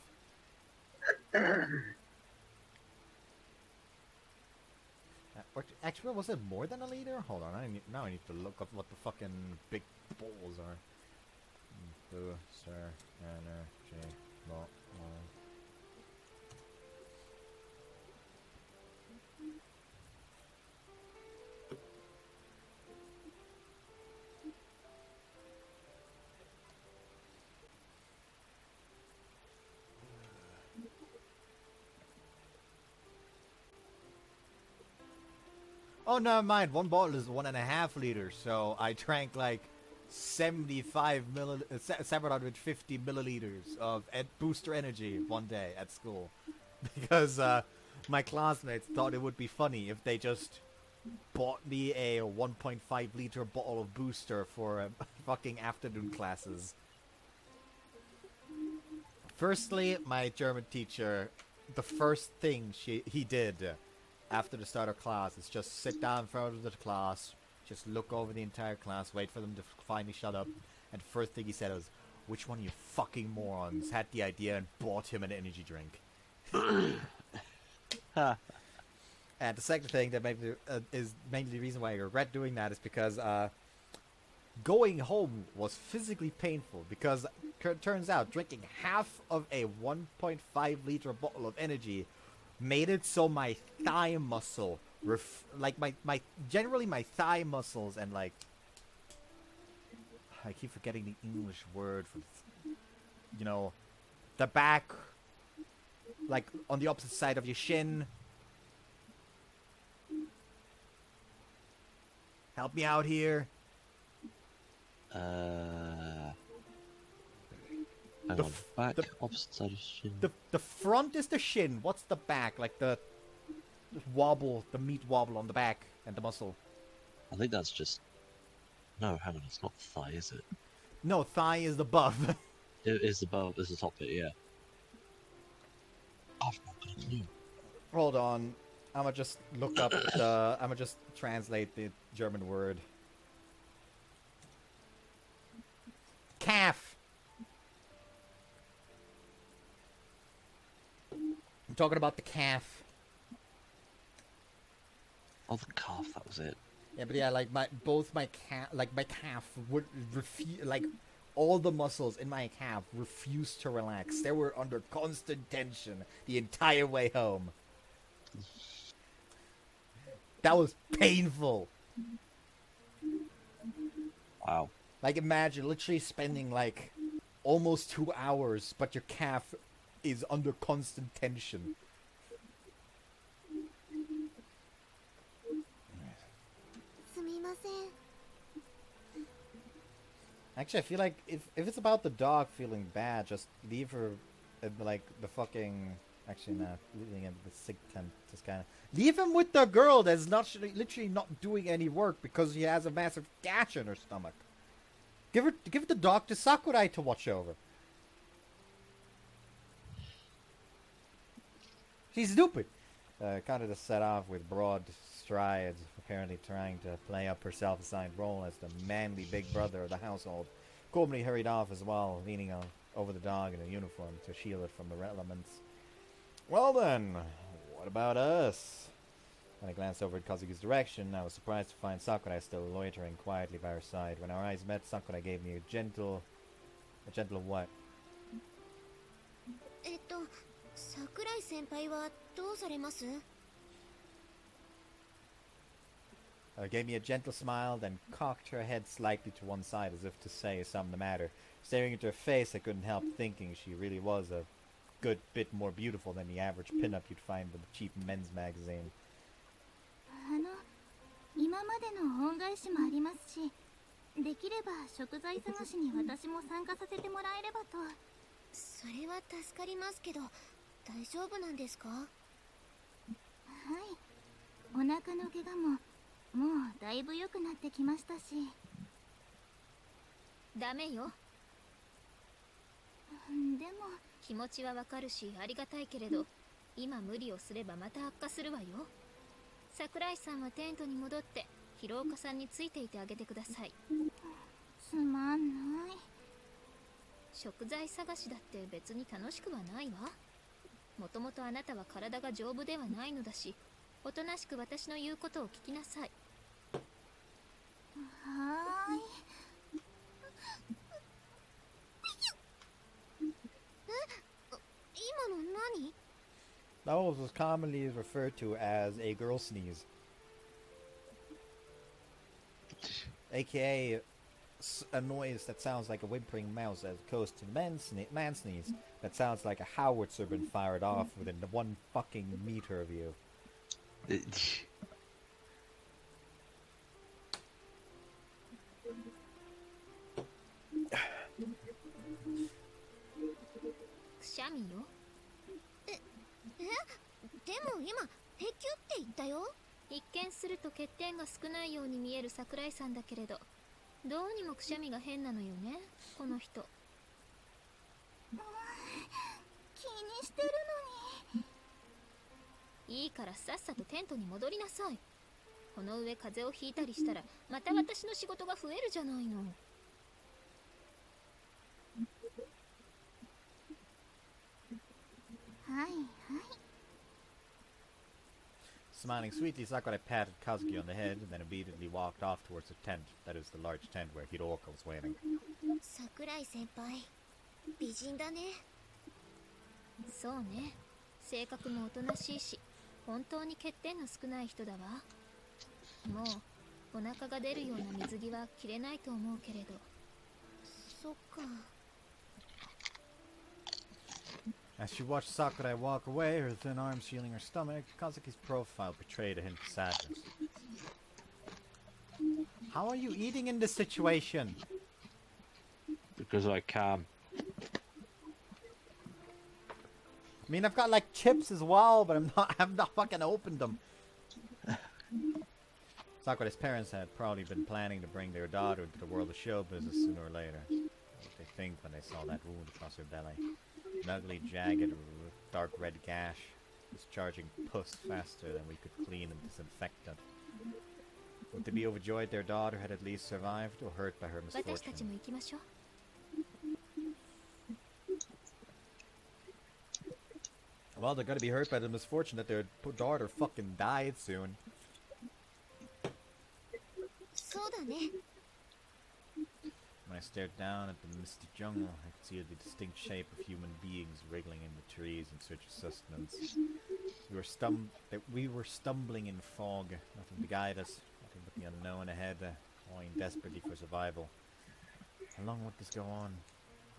Actually, was it more than a liter? Hold on, now I need to look up what the fucking big balls are. Booster energy ball. Oh, never mind. One bottle is 1.5 liters, so I drank like 750 milliliters of booster energy one day at school, because my classmates thought it would be funny if they just bought me a 1.5 liter bottle of booster for fucking afternoon classes. Firstly, my German teacher, the first thing he did after the start of class is just sit down in front of the class, just look over the entire class, wait for them to finally shut up, and first thing he said was, "Which one of you fucking morons had the idea and bought him an energy drink?" And the second thing that is mainly the reason why I regret doing that is because going home was physically painful, because it turns out drinking half of a 1.5 liter bottle of energy made it so my thigh muscle, like generally my thigh muscles and like, I keep forgetting the English word for, you know, the back, like on the opposite side of your shin. Help me out here.
Hang on. Back, opposite side of shin.
The front is the shin. What's the back? Like the wobble, the meat wobble on the back and the muscle.
I think that's just... No, hang on, it's not thigh, is it?
No, thigh is the buff.
It is the bow, it's the top bit, yeah. I've not got a clue.
Hold on. I'ma just look up the... I'ma just translate the German word. Calf. I'm talking about the calf.
Oh, the calf, that was it.
Yeah, but yeah, like my calf would like all the muscles in my calf refused to relax. They were under constant tension the entire way home. That was painful.
Wow.
Like imagine literally spending like almost 2 hours, but your calf is under constant tension. Actually, I feel like if it's about the dog feeling bad, just leave her in like the fucking Actually, not leaving him with the sick tent. Just kind of leave him with the girl that's literally not doing any work because she has a massive gash in her stomach. Give the dog to Sakurai to watch over. She's stupid. Kind of just set off with broad strides, apparently trying to play up her self-assigned role as the manly big brother of the household. Calmly hurried off as well, leaning over the dog in a uniform to shield it from the elements. Well then, what about us? When I glanced over at Kazuki's direction, I was surprised to find Sakurai still loitering quietly by her side. When our eyes met, Sakurai gave me a gentle what?
桜井先輩はどうされます？
Gave me a gentle smile, then cocked her head slightly to one side as if to say something the matter. Staring into her face, I couldn't help thinking she really was a good bit more beautiful than the average pinup you'd find in a cheap men's magazine.
今までの恩返しもありますし、できれば食材探しに私も参加させてもらえればと。
それは助かりますけど、大丈夫なんですか？はい。
お腹の怪我ももうだいぶ良くなってきましたし。
ダメよ。
でも
気持ちはわかるしありがたいけれど、今無理をすればまた悪化するわよ。桜井さんはテントに戻って広岡さんについていてあげてください。
つまんない。
食材探しだって別に楽しくはないわ。もともとあなたは体が丈夫ではないのだし、おとなしく私の言うことを聞きなさい。
はーい。
今の何？
That was commonly referred to as a girl sneeze. AKA a noise that sounds like a whimpering mouse as opposed to the man sneeze that sounds like a howitzer been fired off within 1 fucking meter of you.
くしゃみよ。でも今ペキュって言ったよ。一見すると欠点が少ないように見える桜井さんだけれど、どうにもくしゃみが変なのよね、この人。
気にしてるのに。
いいからさっさとテントに戻りなさい。この上風邪をひいたりしたらまた私の仕事が増えるじゃないの。
はいはい。
Smiling sweetly, Sakurai patted Kazuki on the head and then immediately walked off towards the tent. That is the large tent where Hiroka was waiting.
桜井先輩、美人だね。そうね。性格もおとなしいし、本当に欠点の少ない人だわ。もうお腹が出るような水着は着れないと思うけれど。そっか。
As she watched Sakurai walk away, her thin arms shielding her stomach, Kazuki's profile betrayed a hint of sadness. How are you eating in this situation?
Because I can.
I mean, I've got like chips as well, but I've not fucking opened them. Sakurai's parents had probably been planning to bring their daughter into the world of show business sooner or later. What did they think when they saw that wound across her belly? An ugly, jagged, dark red gash, discharging pus faster than we could clean and disinfect it. Would they be overjoyed their daughter had at least survived, or hurt by her misfortune? Well, they're gonna be hurt by the misfortune that their daughter fucking died soon. When I stared down at the misty jungle, I could see the distinct shape of human beings wriggling in the trees in search of sustenance. We were stumbling in fog, nothing to guide us, nothing but the unknown ahead, clawing desperately for survival. How long would this go on?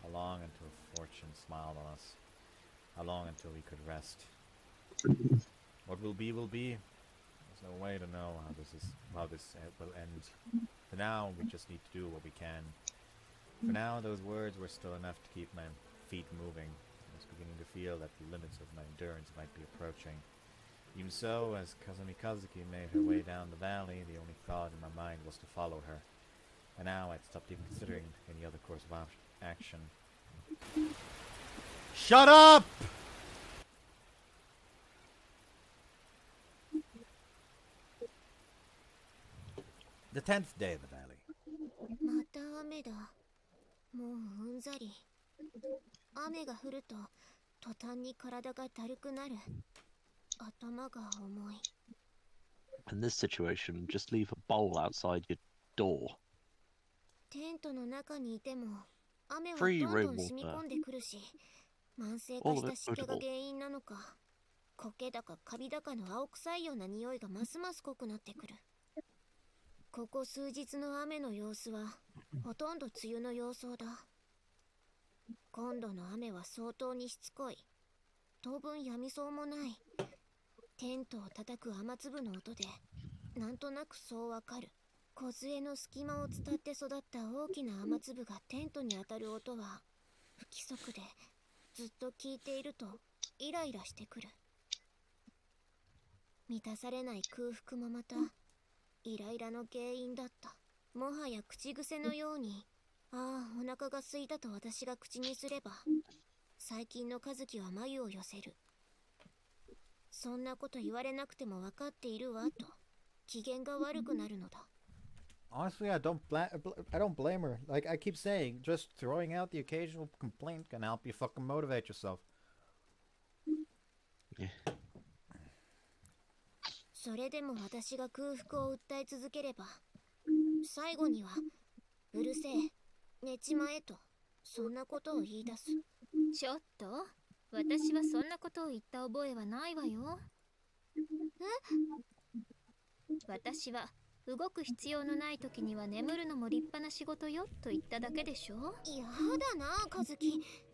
How long until fortune smiled on us? How long until we could rest? What will be, will be. There's no way to know how this will end. For now, we just need to do what we can. For now, those words were still enough to keep my feet moving. I was beginning to feel that the limits of my endurance might be approaching. Even so, as Kazumi Kazuki made her way down the valley, the only thought in my mind was to follow her. And now I'd stopped even considering any other course of action. Shut up! The 10th day of the valley.
また雨だ。もううんざり。雨が降ると途端に体がだるくなる。頭が重い。
In this situation, just leave a bowl outside your door.
テントの中にいても雨は
Free
どんど
rainwater.
ん染み込んでくるし、慢性化した湿気が原因なのか、苔だかカビだかの青臭いような匂いがますます濃くなってくる。ここ数日の雨の様子はほとんど梅雨の様相だ。今度の雨は相当にしつこい。当分やみそうもない。テントを叩く雨粒の音でなんとなくそうわかる。梢の隙間を伝って育った大きな雨粒がテントに当たる音は不規則で、ずっと聞いているとイライラしてくる。満たされない空腹もまたイライラの原因だった。もはや口癖のように、ああお腹が空いたと私が口にすれば、最近の和樹は眉を寄せる。そんなこと言われなくても分かっているわと機嫌が悪くなるのだ。
Honestly, I don't blame her. Like I keep saying, just throwing out the occasional complaint can help you fucking motivate yourself.
Yeah.
それでも私が空腹を訴え続ければ、最後にはうるせえ、寝ちまえとそんなことを言い出す。ちょっと、私はそんなことを言った覚えはないわよ。私は動く必要のない時には眠るのも立派な仕事よと言っただけでしょ。やだな、和樹。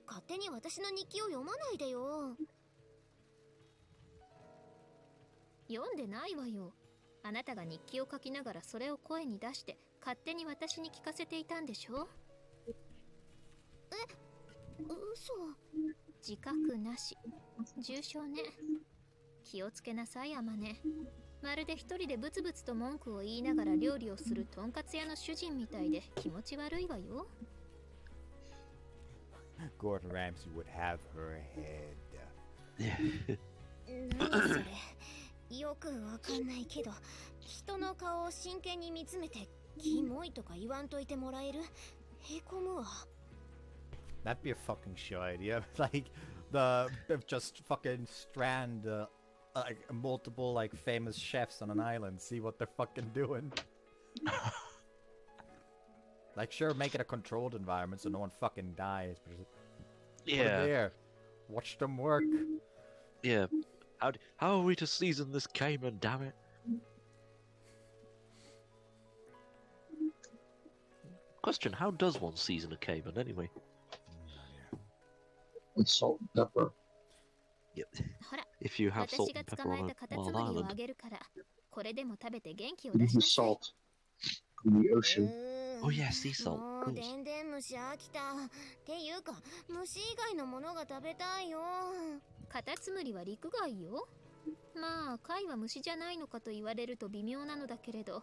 勝手に私の日記を読まないでよ。読んでないわよ。あなたが日記を書きながらそれを声に出して勝手に私に聞かせていたんでしょ。嘘。自覚なし。重症ね。気をつけなさい、あまね。まるで一人でブツブツと文句を言いながら料理をするとんかつ屋の主人みたいで気持ち悪いわよ。
Gordon Ramsay would have her head.
何それ。よくわかんないけど、人の顔を真剣に見つめてキモいとか言わんといてもらえる？へこむわ。
That'd be a fucking show idea. Like the just fucking strand like multiple like famous chefs on an island, see what they're fucking doing. Like sure, make it a controlled environment so no one fucking dies. But just, put them there, watch them work.
Yeah. How are we to season this caiman, damn it? Question, how does one season a caiman anyway?
With salt and pepper.
Yep. If you have salt and pepper on an island.
Use salt from the ocean.
Oh yeah, sea salt.
もうでんでん虫飽きた。っていうか、虫以外のものが食べたいよ。カタツムリは陸外よ。まあ、貝は虫じゃないのかと言われると微妙なのだけれど。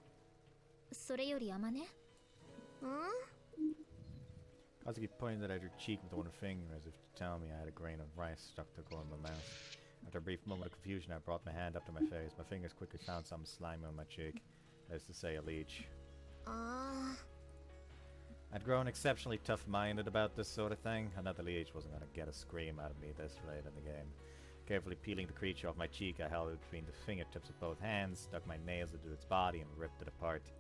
それよりあまね。
Kazuki pointed at her cheek with one finger as if to tell me I had a grain of rice stuck to the corner of my mouth. After a brief moment of confusion, I brought my hand up to my face. My fingers quickly found some slime on my cheek. That is to say, a leech. I'd grown exceptionally tough-minded about this sort of thing. Another leech wasn't going to get a scream out of me this late in the game. Carefully peeling the creature off my cheek, I held it between the fingertips of both hands, stuck my nails into its body, and ripped it apart.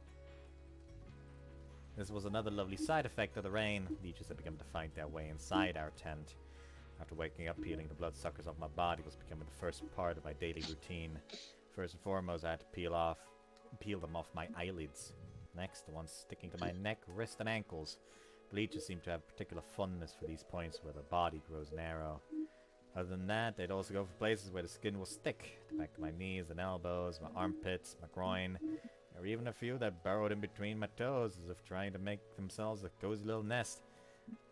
This was another lovely side effect of the rain. Leeches had begun to find their way inside our tent. After waking up, peeling the bloodsuckers off my body was becoming the first part of my daily routine. First and foremost, I had to peel them off my eyelids. Next, the ones sticking to my neck, wrist, and ankles. Leeches seem to have particular fondness for these points where the body grows narrow. Other than that, they'd also go for places where the skin was thick. The back of my knees and elbows, my armpits, my groin. There were even a few that burrowed in between my toes as if trying to make themselves a cozy little nest.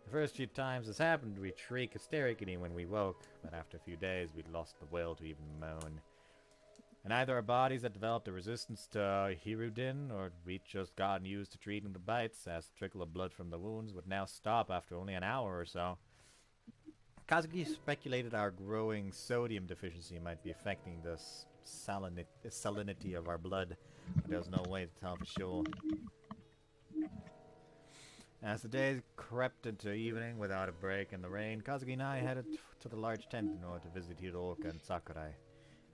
The first few times this happened, we'd shriek hysterically when we woke, but after a few days we'd lost the will to even moan. And either our bodies had developed a resistance to hirudin, or we'd just gotten used to treating the bites, as the trickle of blood from the wounds would now stop after only an hour or so. Kazuki speculated our growing sodium deficiency might be affecting the salinity of our blood, but there was no way to tell for sure. As the days crept into evening without a break in the rain, Kazuki and I headed to the large tent in order to visit Hiroka and Sakurai.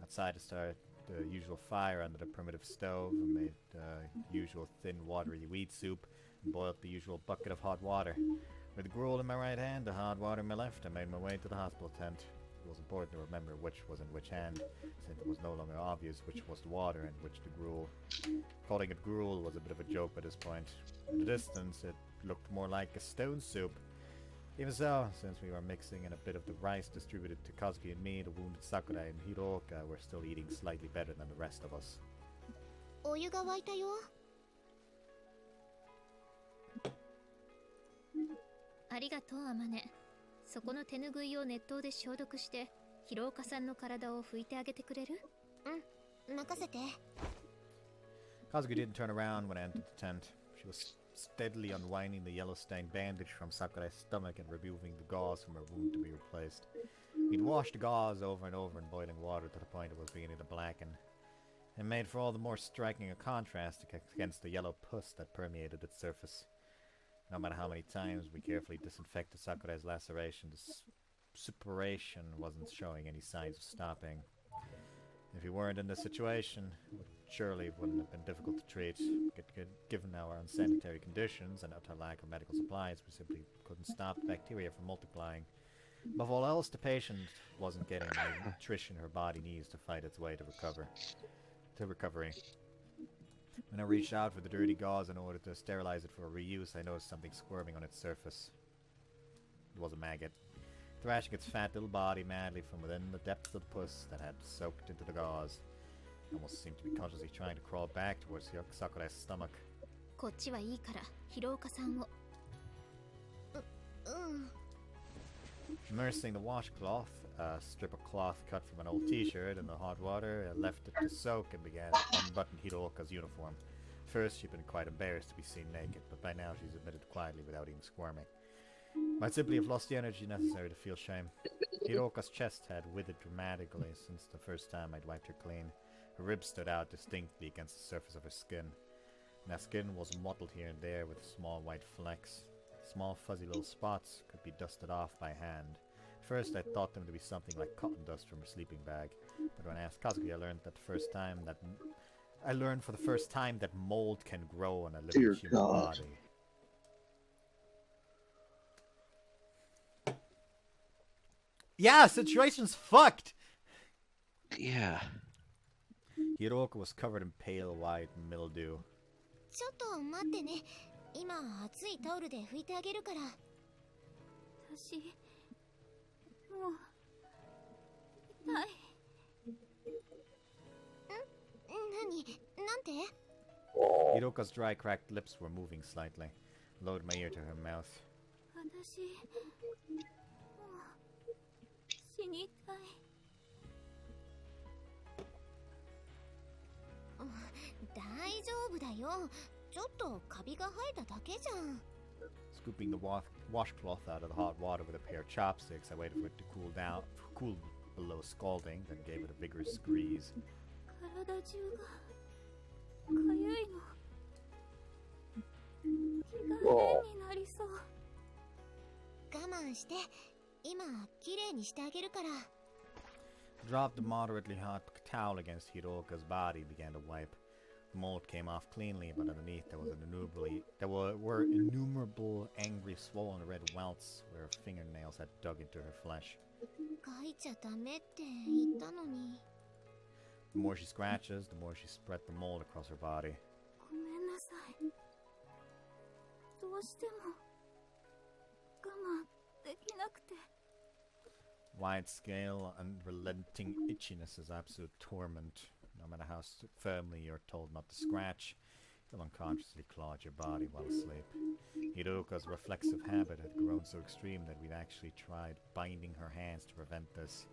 Outside, to start the usual fire under the primitive stove, and made the usual thin, watery wheat soup, and boiled the usual bucket of hot water. With the gruel in my right hand, the hot water in my left, I made my way to the hospital tent. It was important to remember which was in which hand, since it was no longer obvious which was the water and which the gruel. Calling it gruel was a bit of a joke by this point. In the distance, it looked more like a stone soup. Even so, since we were mixing in a bit of the rice distributed to Kazuki and me, the wounded Sakurai and Hiroka were still eating slightly better than the rest of us.
お湯が沸いたよ。ありがとう、アマネ。そこの手ぬぐいを熱湯で消毒して、広岡さんの体を拭いてあげてくれる？うん、任せて。
Kazuki didn't turn around when I entered the tent. She was steadily unwinding the yellow-stained bandage from Sakurai's stomach and removing the gauze from her wound to be replaced. We'd washed the gauze over and over in boiling water to the point it was beginning to blacken. It made for all the more striking a contrast against the yellow pus that permeated its surface. No matter how many times we carefully disinfected Sakurai's laceration, the suppuration wasn't showing any signs of stopping. If we weren't in this situation, it surely wouldn't have been difficult to treat. Given our unsanitary conditions and utter lack of medical supplies, we simply couldn't stop the bacteria from multiplying. Above all else, the patient wasn't getting the nutrition her body needs to fight its way to recovery. When I reached out for the dirty gauze in order to sterilize it for reuse, I noticed something squirming on its surface. It was a maggot, thrashing its fat little body madly from within the depths of the pus that had soaked into the gauze. It almost seemed to be consciously trying to crawl back towards Sakurai's stomach.
こっちはいいから、広岡さんを。
Immersing the washcloth, a strip of cloth cut from an old t-shirt, in the hot water, I left it to soak and began to unbutton Hiroka's uniform. First, she'd been quite embarrassed to be seen naked, but by now she's admitted quietly without even squirming. Might simply have lost the energy necessary to feel shame. Hiroka's chest had withered dramatically since the first time I'd wiped her clean. Her ribs stood out distinctly against the surface of her skin. And that skin was mottled here and there with small white flecks. Small fuzzy little spots could be dusted off by hand. At first I thought them to be something like cotton dust from her sleeping bag, but when I asked Kazuki, I learned for the first time that mold can grow on a living human body. Yeah, situation's fucked!
Yeah.
Hiroka was covered in pale white mildew.
ちょっと待ってね。今熱いタオルで拭いてあげるから。
私もう痛い。
何？なんて？
Hiroka's dry, cracked lips were moving slightly. I lowered my ear to her mouth.
私もう死にたい。
大丈夫だよ。ちょっとカビが生えただけじゃん。
Scooping the washcloth out of the hot water with a pair of chopsticks, I waited for it to cool below scalding, then gave it a vigorous squeeze.
体中がかゆいの。気が変になりそう。
我慢して。今きれいにしてあげるから。
Dropped the moderately hot towel against Hiroka's body, began to wipe. The mold came off cleanly, but underneath there were innumerable angry, swollen red welts where her fingernails had dug into her flesh.
書いちゃダメって言ったのに。
The more she scratches, the more she spread the mold across her body.
ごめんなさい。どうしても我慢できなくて。
Wide-scale, unrelenting itchiness is absolute torment. No matter how firmly you're told not to scratch, still unconsciously clawed your body while asleep. Hiroka's reflexive habit had grown so extreme that we'd actually tried binding her hands to prevent this.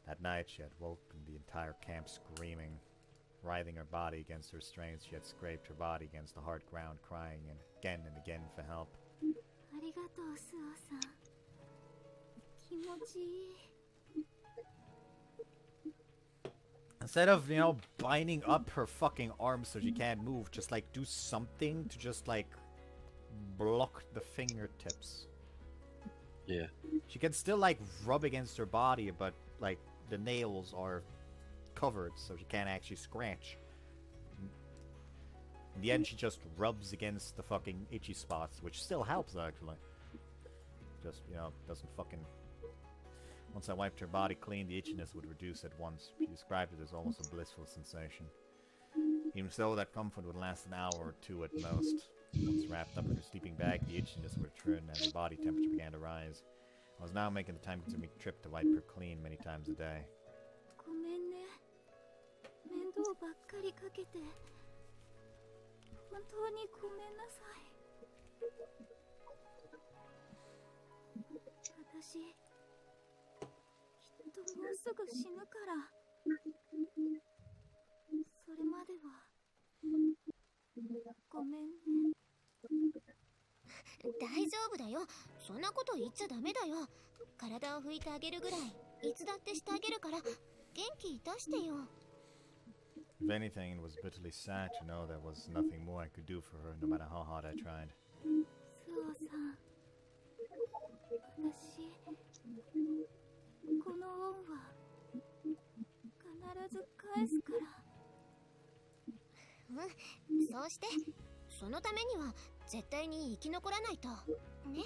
That night she had woken the entire camp screaming. Writhing her body against her restraints, she had scraped her body against the hard ground, crying and again for help.
ありがとうスオさん。気持ちいい。
Instead of, you know, binding up her fucking arms so she can't move, just like do something to just like block the fingertips.
Yeah.
She can still like rub against her body, but like the nails are covered so she can't actually scratch. In the end, she just rubs against the fucking itchy spots, which still helps actually. Just, you know, doesn't fucking... Once I wiped her body clean, the itchiness would reduce at once. She described it as almost a blissful sensation. Even so, that comfort would last an hour or two at most. Once wrapped up in her sleeping bag, the itchiness would return as her body temperature began to rise. I was now making the time-consuming trip to wipe her clean many times a day.
ごめんね。面倒ばっかりかけて。本当にごめんなさい。私。 もうすぐ死ぬから。それまではごめんね。
大丈夫だよ。そんなこと言っちゃダメだよ。体を拭いてあげるぐらいいつだってしてあげるから元気出してよ。
If anything, it was bitterly sad to know there was nothing more I could do for her, no matter how hard I tried.
スオさん、私。 この恩は必ず返すから。
うん、そうして。そのためには絶対に生き残らないとね。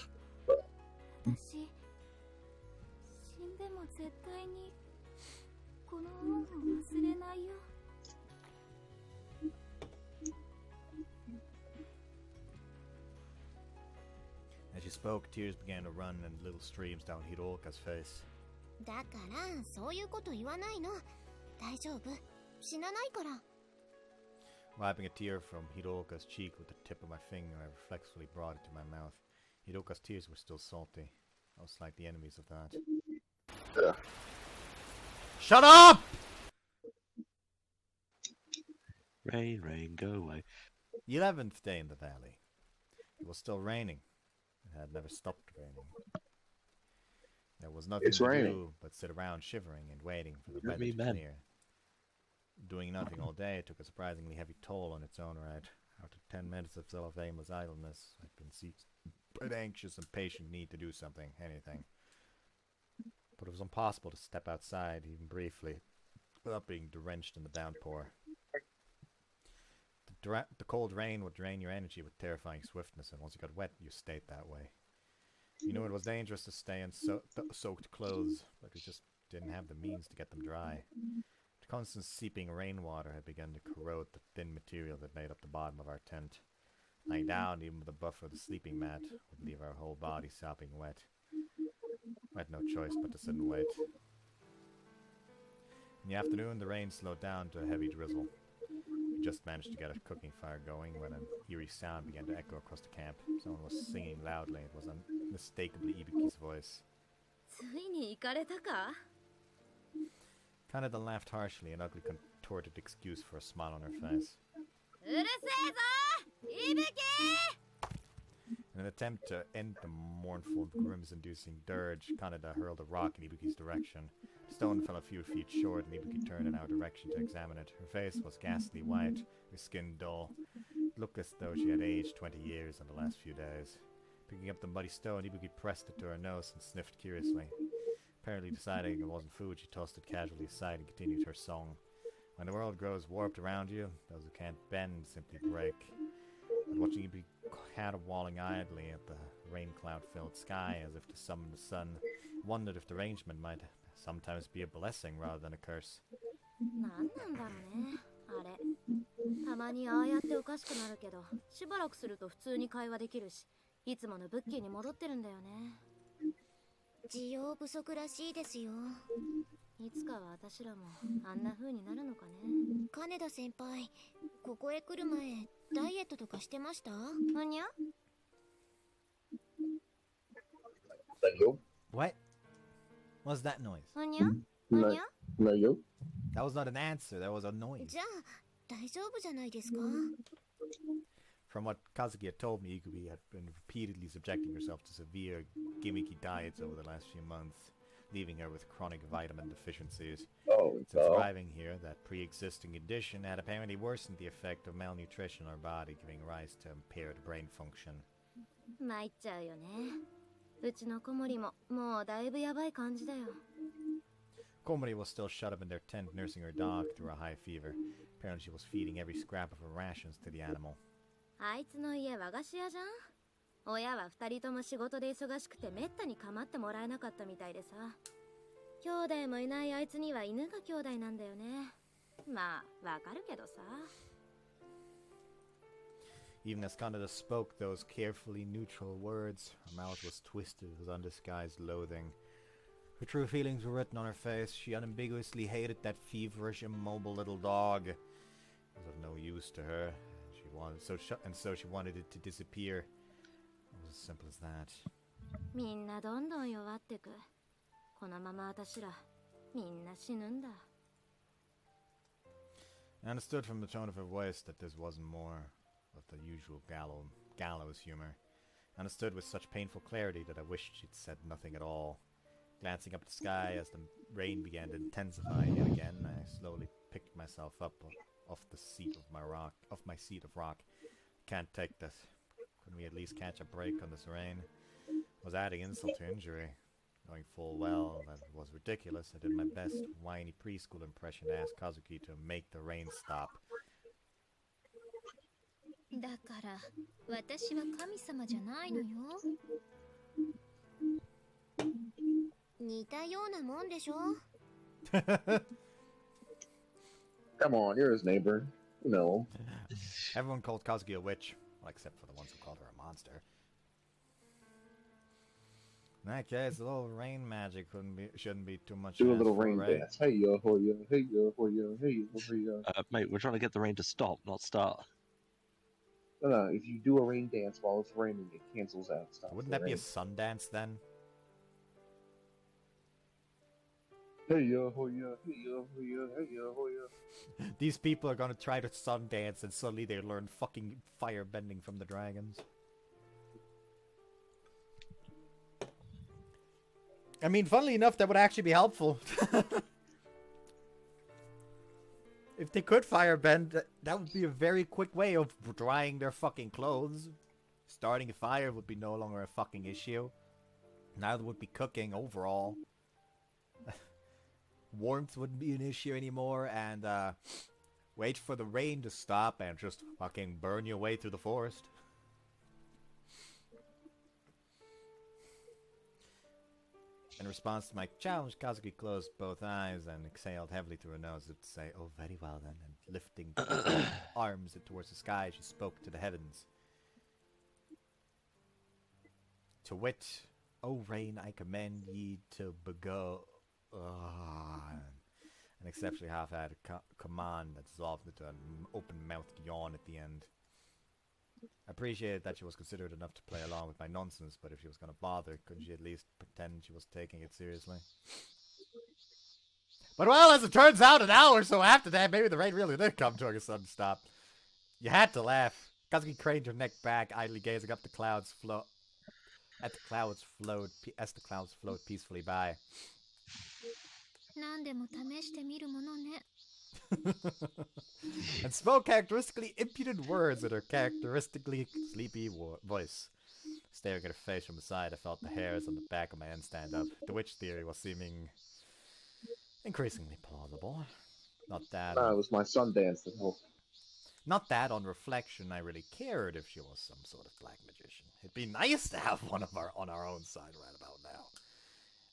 私死んでも絶対にこの恩を忘れないよ。
As she spoke, tears began to run in little streams down Hiroka's face.
だからそういうこと言わないの。大丈夫。死なないから。
Wiping a tear from Hiroka's cheek with the tip of my finger, I reflexively brought it to my mouth. Hiroka's tears were still salty. I was like the enemies of that. Shut up!
Rain, rain, go away.
The 11th day in the valley. It was still raining. It had never stopped raining. There was nothing to do but sit around shivering and waiting for the weather to clear. Doing nothing all day took a surprisingly heavy toll on its own right. After 10 minutes of aimless idleness, I'd been seized by an anxious and patient need to do something, anything. But it was impossible to step outside, even briefly, without being drenched in the downpour. The cold rain would drain your energy with terrifying swiftness, and once you got wet, you stayed that way. You knew it was dangerous to stay in soaked clothes, but we just didn't have the means to get them dry. The constant seeping rainwater had begun to corrode the thin material that made up the bottom of our tent. Lying down, even with the buffer of the sleeping mat, would leave our whole body sopping wet. I had no choice but to sit and wait. In the afternoon, the rain slowed down to a heavy drizzle. We just managed to get a cooking fire going when an eerie sound began to echo across the camp. Someone was singing loudly. It was unmistakably Ibuki's voice.
ついに行かれたか?
Kaneda laughed harshly, an ugly contorted excuse for a smile on her face.
うるせえぞ! Ibuki!
In an attempt to end the mournful, grimace-inducing dirge, Kaneda hurled a rock in Ibuki's direction. The stone fell a few feet short, and Ibuki turned in our direction to examine it. Her face was ghastly white, her skin dull. It looked as though she had aged 20 years in the last few days. Picking up the muddy stone, Ibuki pressed it to her nose and sniffed curiously. Apparently deciding it wasn't food, she tossed it casually aside and continued her song. When the world grows warped around you, those who can't bend simply break. And watching Ibuki caterwauling idly at the rain cloud-filled sky as if to summon the sun, wondered if the arrangement might sometimes be a blessing rather than a curse.
なんなんだろうね、あれ。たまにああやっておかしくなるけど、しばらくすると普通に会話できるし、いつものブッキーに戻ってるんだよね。
需要不足らしいですよ。
いつかは私らもあんな風になるのかね。
金田先輩、ここへ来る前ダイエットとかしてました？
ふにゃ？
Lego?
What? What's that noise?
ふにゃ？ふにゃ？
Lego?
That was not an answer, that was a noise.
じゃあ大丈夫じゃないですか？
From what Kazuki had told me, Ikubi had been repeatedly subjecting herself to severe, gimmicky diets over the last few months, leaving her with chronic vitamin deficiencies.
Oh,
Since arriving here, that pre-existing condition had apparently worsened the effect of malnutrition on her body, giving rise to impaired brain function.
参っちゃうよね。うちの子守ももうだいぶやばい感じだよ。
Komori was still shut up in their tent nursing her dog through a high fever. Apparently she was feeding every scrap of her rations to the animal.
あいつの家和菓子屋じゃん。親は二人とも仕事で忙しくてめったに構ってもらえなかったみたいでさ。兄弟もいないあいつには犬が兄弟なんだよね。まあ、わかるけどさ。
Even as Kaneda spoke those carefully neutral words, her mouth was twisted with undisguised loathing. Her true feelings were written on her face. She unambiguously hated that feverish, immobile little dog. It was of no use to her. So she wanted it to disappear. It was as simple as that.
みんなどんどん弱ってく。このまま私らみんな死ぬんだ。
I understood from the tone of her voice that this wasn't more of the usual gallows humor. I understood with such painful clarity that I wished she'd said nothing at all. Glancing up at the sky as the rain began to intensify yet again, I slowly picked myself up off my seat of rock. Can't take this. Couldn't we at least catch a break on this rain? I was adding insult to injury. Knowing full well that it was ridiculous, I did my best whiny preschool impression to ask Kazuki to make the rain stop.
だから私は神様じゃないのよ。似たようなもんでしょ。
Come on, you're his neighbor. You know.
Everyone called Kazuki a witch, well, except for the ones who called her a monster. In that case, a little rain magic shouldn't be too much.
Do a little
for,
rain
right?
dance. Hey yo, ho yo, hey yo, ho yo, hey yo, ho yo.
Mate, we're trying to get the rain to stop, not start.
No, if you do a rain dance while it's raining, it cancels out.
Wouldn't that be a sun dance then?
Hey yo, ho yo, hey yo, ho yo, hey yo, ho yo.
These people are gonna try to sun dance and suddenly they learn fucking fire bending from the dragons. I mean, funnily enough, that would actually be helpful. If they could firebend, that would be a very quick way of drying their fucking clothes. Starting a fire would be no longer a fucking issue. Neither would be cooking overall. Warmth wouldn't be an issue anymore, and wait for the rain to stop and just fucking burn your way through the forest. In response to my challenge, Kazuki closed both eyes and exhaled heavily through her nose to say, "Oh, very well then," and lifting arms towards the sky, she spoke to the heavens. To wit, "O rain, I commend ye to begone." An exceptionally half-added command that dissolved into an open-mouthed yawn at the end. I appreciated that she was considerate enough to play along with my nonsense, but if she was going to bother, couldn't she at least pretend she was taking it seriously? But well, as it turns out, an hour or so after that, maybe the rain really did come to a sudden stop. You had to laugh. Kazuki craned her neck back, idly gazing up the clouds as the clouds flowed peacefully by.
何でも試してみるものね。
And spoke characteristically impudent words in her characteristically sleepy voice. Staring at her face from the side, I felt the hairs on the back of my head stand up. The witch theory was seeming increasingly plausible. Not that.
It was my sun dance that helped.
Not that, on reflection, I really cared if she was some sort of black magician. It'd be nice to have one of our on our own side right about now.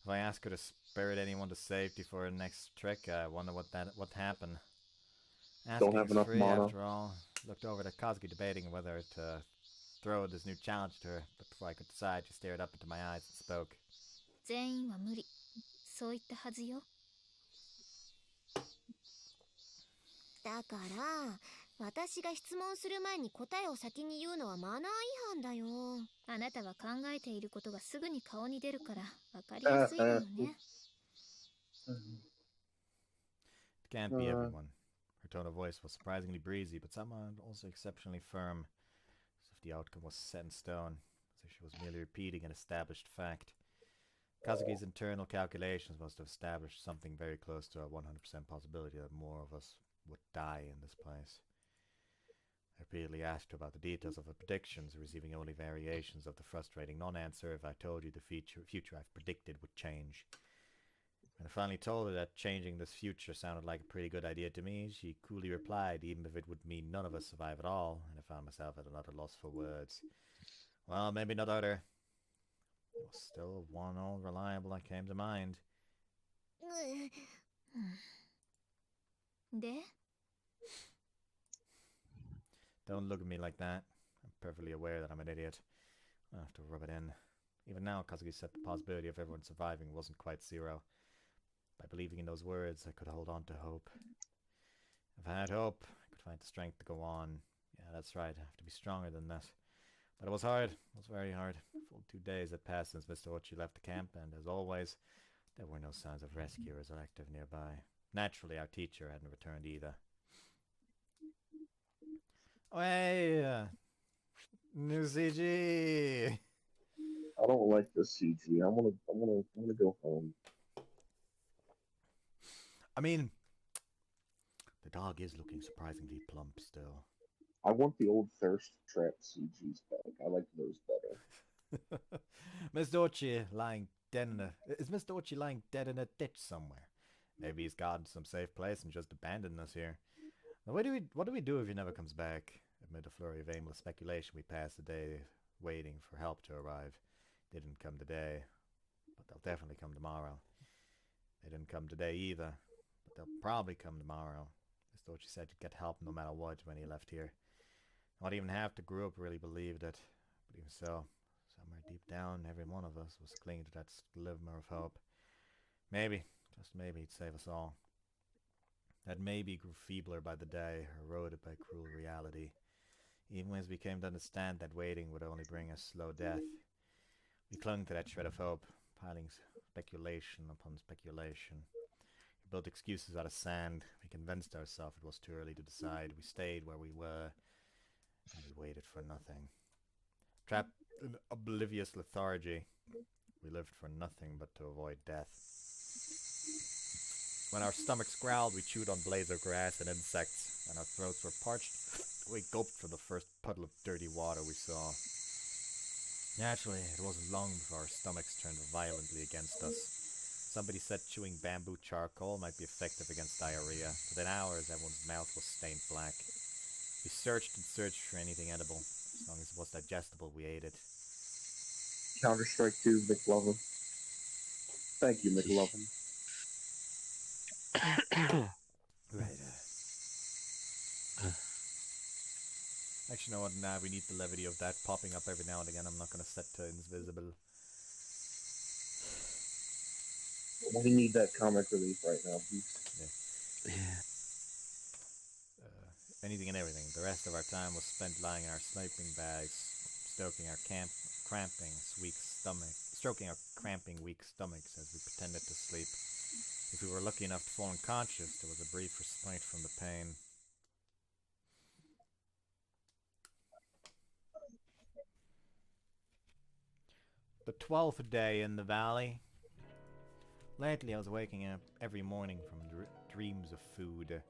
If I ask her to spirit anyone to safety for her next trick, I wonder what happened.
Don't have enough mana.
After all, looked over at Kazuki debating whether to throw this new challenge to her, but before I could decide, she stared up into my eyes and spoke.
全員は無理。そう言ったはずよ。だから、私が質問する前に答えを先に言うのはマナー違反だよ。あなたは考えていることがすぐに顔に出るから分かりやすいのよね。
It can't be everyone. Her tone of voice was surprisingly breezy, but somehow also exceptionally firm, as if the outcome was set in stone, as if she was merely repeating an established fact. Kazuki's internal calculations must have established something very close to a 100% possibility that more of us would die in this place. I repeatedly asked her about the details of her predictions, receiving only variations of the frustrating non-answer if I told you the future I've predicted would change. When I finally told her that changing this future sounded like a pretty good idea to me, she coolly replied, even if it would mean none of us survive at all, and I found myself at another loss for words. Well, maybe not other. It was still one all reliable that came to mind.
で
Don't look at me like that. I'm perfectly aware that I'm an idiot. I have to rub it in. Even now, Kazuki said the possibility of everyone surviving wasn't quite zero. By believing in those words, I could hold on to hope. If I had hope, I could find the strength to go on. Yeah, that's right, I have to be stronger than that. But it was hard. It was very hard. A full 2 days had passed since Mr. Ochi left the camp, and as always, there were no signs of rescuers active nearby. Naturally, our teacher hadn't returned either. Oh, hey! New CG!
I don't like this CG. I wanna go home.
I mean, the dog is looking surprisingly plump still.
I want the old thirst trap CGs back. I like those better.
Mr. Ochi lying dead in a... Is Mr. Ochi lying dead in a ditch somewhere? Maybe he's gotten some safe place and just abandoned us here. Now, what do we do if he never comes back? Amid a flurry of aimless speculation, we passed the day waiting for help to arrive. They didn't come today, but they'll definitely come tomorrow. They didn't come today either, but they'll probably come tomorrow. Mr. Ochi said you'd get help no matter what when he left here. Not even half the group really believed it, but even so, somewhere deep down, every one of us was clinging to that glimmer of hope. Maybe, just maybe, he'd save us all. That maybe grew feebler by the day, eroded by cruel reality. Even as we came to understand that waiting would only bring us slow death, we clung to that shred of hope, piling speculation upon speculation. We built excuses out of sand. We convinced ourselves it was too early to decide. We stayed where we were, and we waited for nothing. Trapped in oblivious lethargy, we lived for nothing but to avoid death. When our stomachs growled, we chewed on blades of grass and insects, and our throats were parched. We gulped from the first puddle of dirty water we saw. Naturally, it wasn't long before our stomachs turned violently against us. Somebody said chewing bamboo charcoal might be effective against diarrhea. Within hours, everyone's mouth was stained black. We searched and searched for anything edible. As long as it was digestible, we ate it.
Counter-Strike 2, McLovin. Thank you, McLovin.
Right. Actually, you know what? Nah, we need the levity of that popping up every now and again. I'm not going to set to invisible.
We need that comic relief right now, please.
Yeah.
Anything and everything. The rest of our time was spent lying in our sleeping bags, stroking our cramping weak stomachs as we pretended to sleep. If we were lucky enough to fall unconscious, there was a brief respite from the pain. The 12th day in the valley. Lately I was waking up every morning from dreams of food.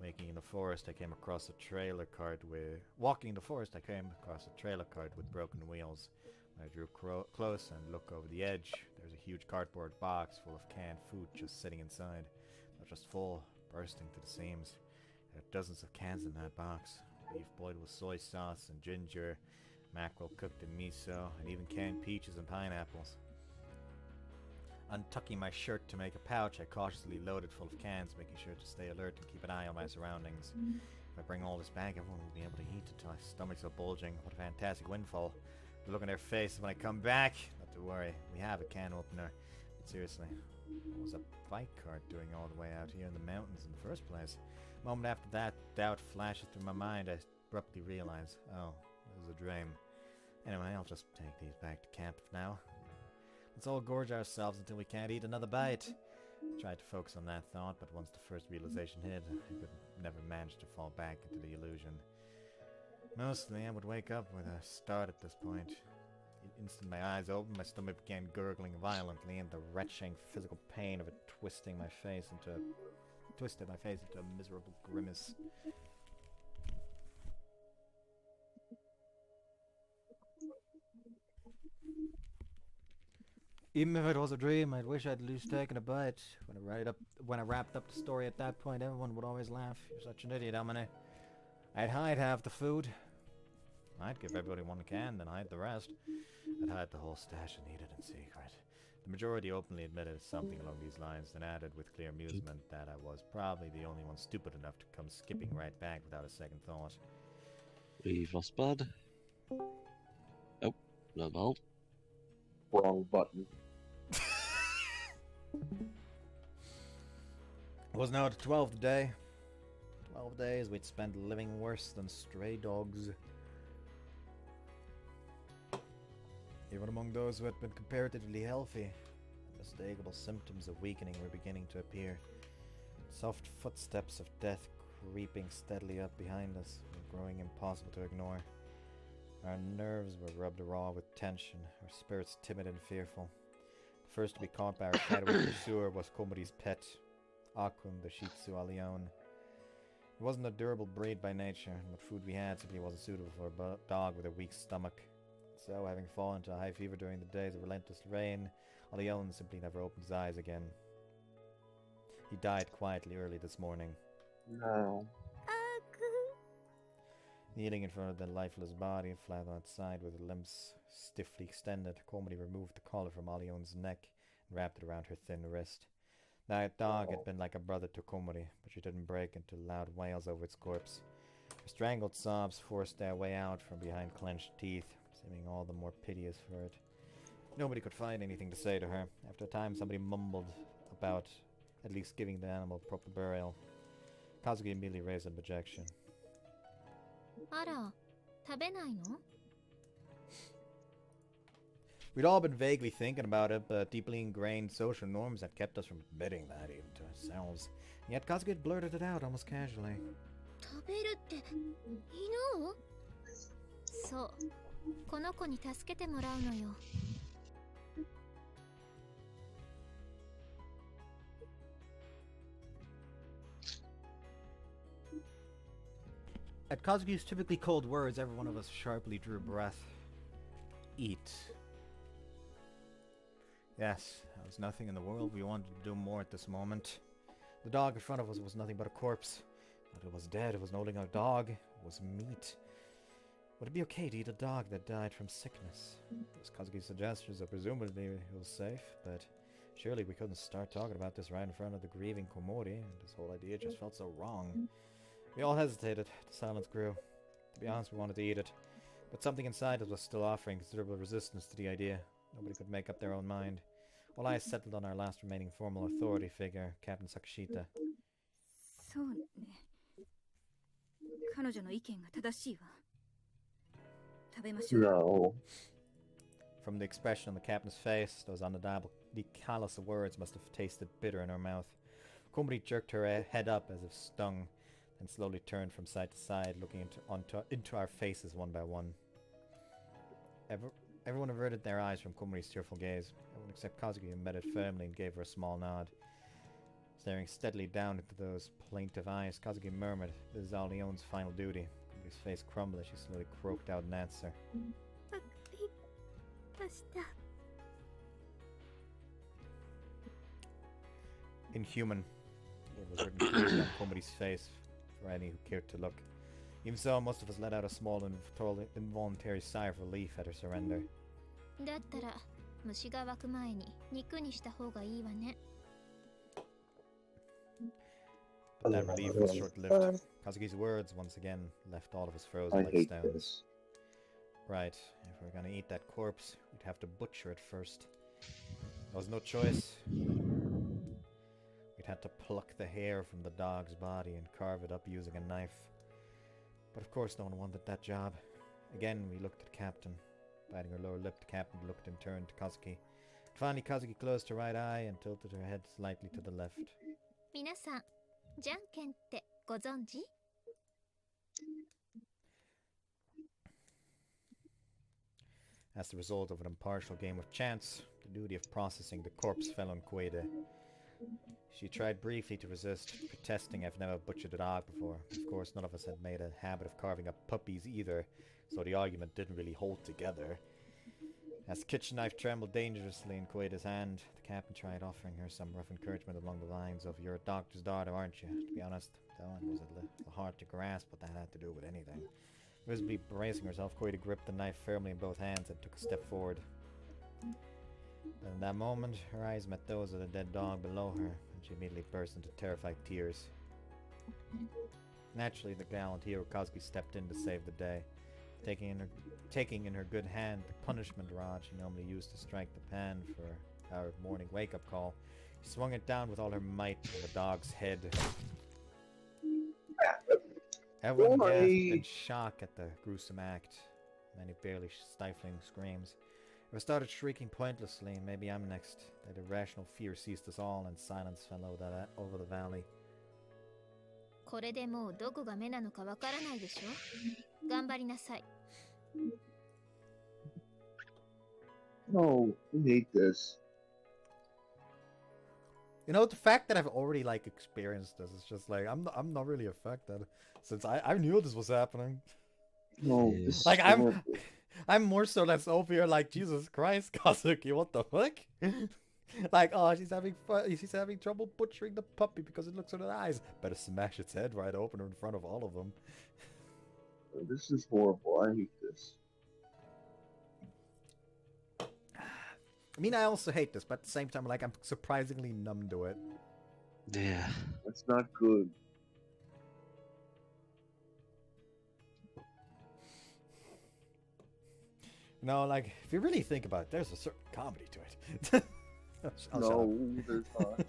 Walking in the forest, I came across a trailer cart with broken wheels. When I drew close and looked over the edge, there's a huge cardboard box full of canned food just sitting inside. Not just full, bursting to the seams. There are dozens of cans in that box. Beef boiled with soy sauce and ginger, mackerel cooked in miso, and even canned peaches and pineapples. Untucking my shirt to make a pouch, I cautiously loaded full of cans, making sure to stay alert and keep an eye on my surroundings. If I bring all this back, everyone will be able to eat until my stomachs are bulging. What a fantastic windfall. The look on their face when I come back. Not to worry, we have a can opener. But seriously, what was a bike cart doing all the way out here in the mountains in the first place? Moment after that, doubt flashes through my mind. I abruptly realize, oh, it was a dream. Anyway, I'll just take these back to camp for now. Let's all gorge ourselves until we can't eat another bite. I tried to focus on that thought, but once the first realization hit, I could never manage to fall back into the illusion. Mostly, I would wake up with a start at this point. The instant my eyes opened, my stomach began gurgling violently, and the retching physical pain of it twisted my face into a miserable grimace. Even if it was a dream, I'd wish I'd at least taken a bite. When I wrapped up the story at that point, everyone would always laugh. You're such an idiot, Amane. I'd hide half the food. I'd give everybody one can, then hide the rest. I'd hide the whole stash and eat it in secret. The majority openly admitted something along these lines, then added with clear amusement that I was probably the only one stupid enough to come skipping right back without a second thought.
We've lost Bud. Oh, no ball.
Wrong button.
It was now the 12th day. 12 days we'd spent living worse than stray dogs. Even among those who had been comparatively healthy, unmistakable symptoms of weakening were beginning to appear. Soft footsteps of death creeping steadily up behind us were growing impossible to ignore. Our nerves were rubbed raw with tension, our spirits timid and fearful. The first to be caught by our shadowy pursuer was Komori's pet, Akun the Shih Tzu Allione. He wasn't a durable breed by nature, and what food we had simply wasn't suitable for a dog with a weak stomach. So, having fallen into a high fever during the days of relentless rain, Allione simply never opened his eyes again. He died quietly early this morning.
No.
Kneeling in front of the lifeless body, flat on its side with her limbs stiffly extended, Komori removed the collar from Allione's neck and wrapped it around her thin wrist. That dog had been like a brother to Komori, but she didn't break into loud wails over its corpse. Her strangled sobs forced their way out from behind clenched teeth, seeming all the more piteous for it. Nobody could find anything to say to her. After a time, somebody mumbled about at least giving the animal proper burial. Kazuki immediately raised an objection.
あら、食べないの?
We'd all been vaguely thinking about it, but deeply ingrained social norms had kept us from admitting that even to ourselves. And yet Kazuki had blurted it out almost casually.
食べるって犬？そう、この子に助けてもらうのよ。
At Kazuki's typically cold words, every one of us sharply drew breath. Eat. Yes, there was nothing in the world we wanted to do more at this moment. The dog in front of us was nothing but a corpse. But it was dead, it was no longer a dog, it was meat. Would it be okay to eat a dog that died from sickness? It was Kazuki's suggestion, so presumably it was safe, but surely we couldn't start talking about this right in front of the grieving Komori, and this whole idea just felt so wrong. We all hesitated. The silence grew. To be honest, we wanted to eat it, but something inside us was still offering considerable resistance to the idea. Nobody could make up their own mind. All eyes settled on our last remaining formal authority figure, Captain Sakashita.
そうね。彼女の意見が正しいわ。食べましょう。
No.
From the expression on the captain's face, those undeniably callous words must have tasted bitter in her mouth. Komori jerked her head up as if stung, and slowly turned from side to side, looking into our faces one by one. Everyone averted their eyes from Komori's tearful gaze. Everyone except Kazuki, who met it firmly and gave her a small nod. Staring steadily down into those plaintive eyes, Kazuki murmured, "This is Alione's final duty." Komori's face crumbled as she slowly croaked out an answer. Inhuman. It was written clearly on Komori's face, for any who cared to look. Even so, most of us let out a small and involuntary sigh of relief at her surrender.
だったら虫が湧く前に肉にした方がいいわね。
But that relief was short-lived. Kazuki's words once again left all of us frozen
I
like
hate
stones.
this.
Right, if we're gonna eat that corpse, we'd have to butcher it first. There was no choice. We'd had to pluck the hair from the dog's body and carve it up using a knife. But of course no one wanted that job. Again, we looked at Captain. Biting her lower lip, the Captain looked in turn to Kazuki. Finally, Kazuki closed her right eye and tilted her head slightly to the left.
皆さん、じゃんけんってご存知？
As the result of an impartial game of chance, the duty of processing the corpse fell on Koide. She tried briefly to resist, protesting I've never butchered a dog before. Of course, none of us had made a habit of carving up puppies either, so the argument didn't really hold together. As the kitchen knife trembled dangerously in Koide's hand, the captain tried offering her some rough encouragement along the lines of, "You're a doctor's daughter, aren't you?" To be honest, that one was a little hard to grasp what that had to do with anything. Visibly bracing herself, Koide gripped the knife firmly in both hands and took a step forward. And in that moment, her eyes met those of the dead dog below her, and she immediately burst into terrified tears. Naturally, the gallant hero Kazuki stepped in to save the day. Taking in her good hand the punishment rod she normally used to strike the pan for our morning wake-up call, she swung it down with all her might on the dog's head. Everyone gasped in shock at the gruesome act, many barely stifling screams. I started shrieking pointlessly, maybe I'm next. That irrational fear seized us all, and silence fell over the valley.
これでもうどこが目なのかわからないでしょ？頑張りなさい。
No, I hate this.
You know, the fact that I've already like experienced this is just like I'm not really affected since I knew this was happening.
No, this
Like
is
I'm more so that's over here like Jesus Christ, Kazuki, what the fuck? Like, oh, she's having trouble butchering the puppy because it looks at her eyes. Better smash its head right open in front of all of them.
This is horrible. I hate this.
I mean, I also hate this, but at the same time, like, I'm surprisingly numb to it.
Yeah.
That's not good.
You know, like, if you really think about it, there's a certain comedy to it.
No, there's not.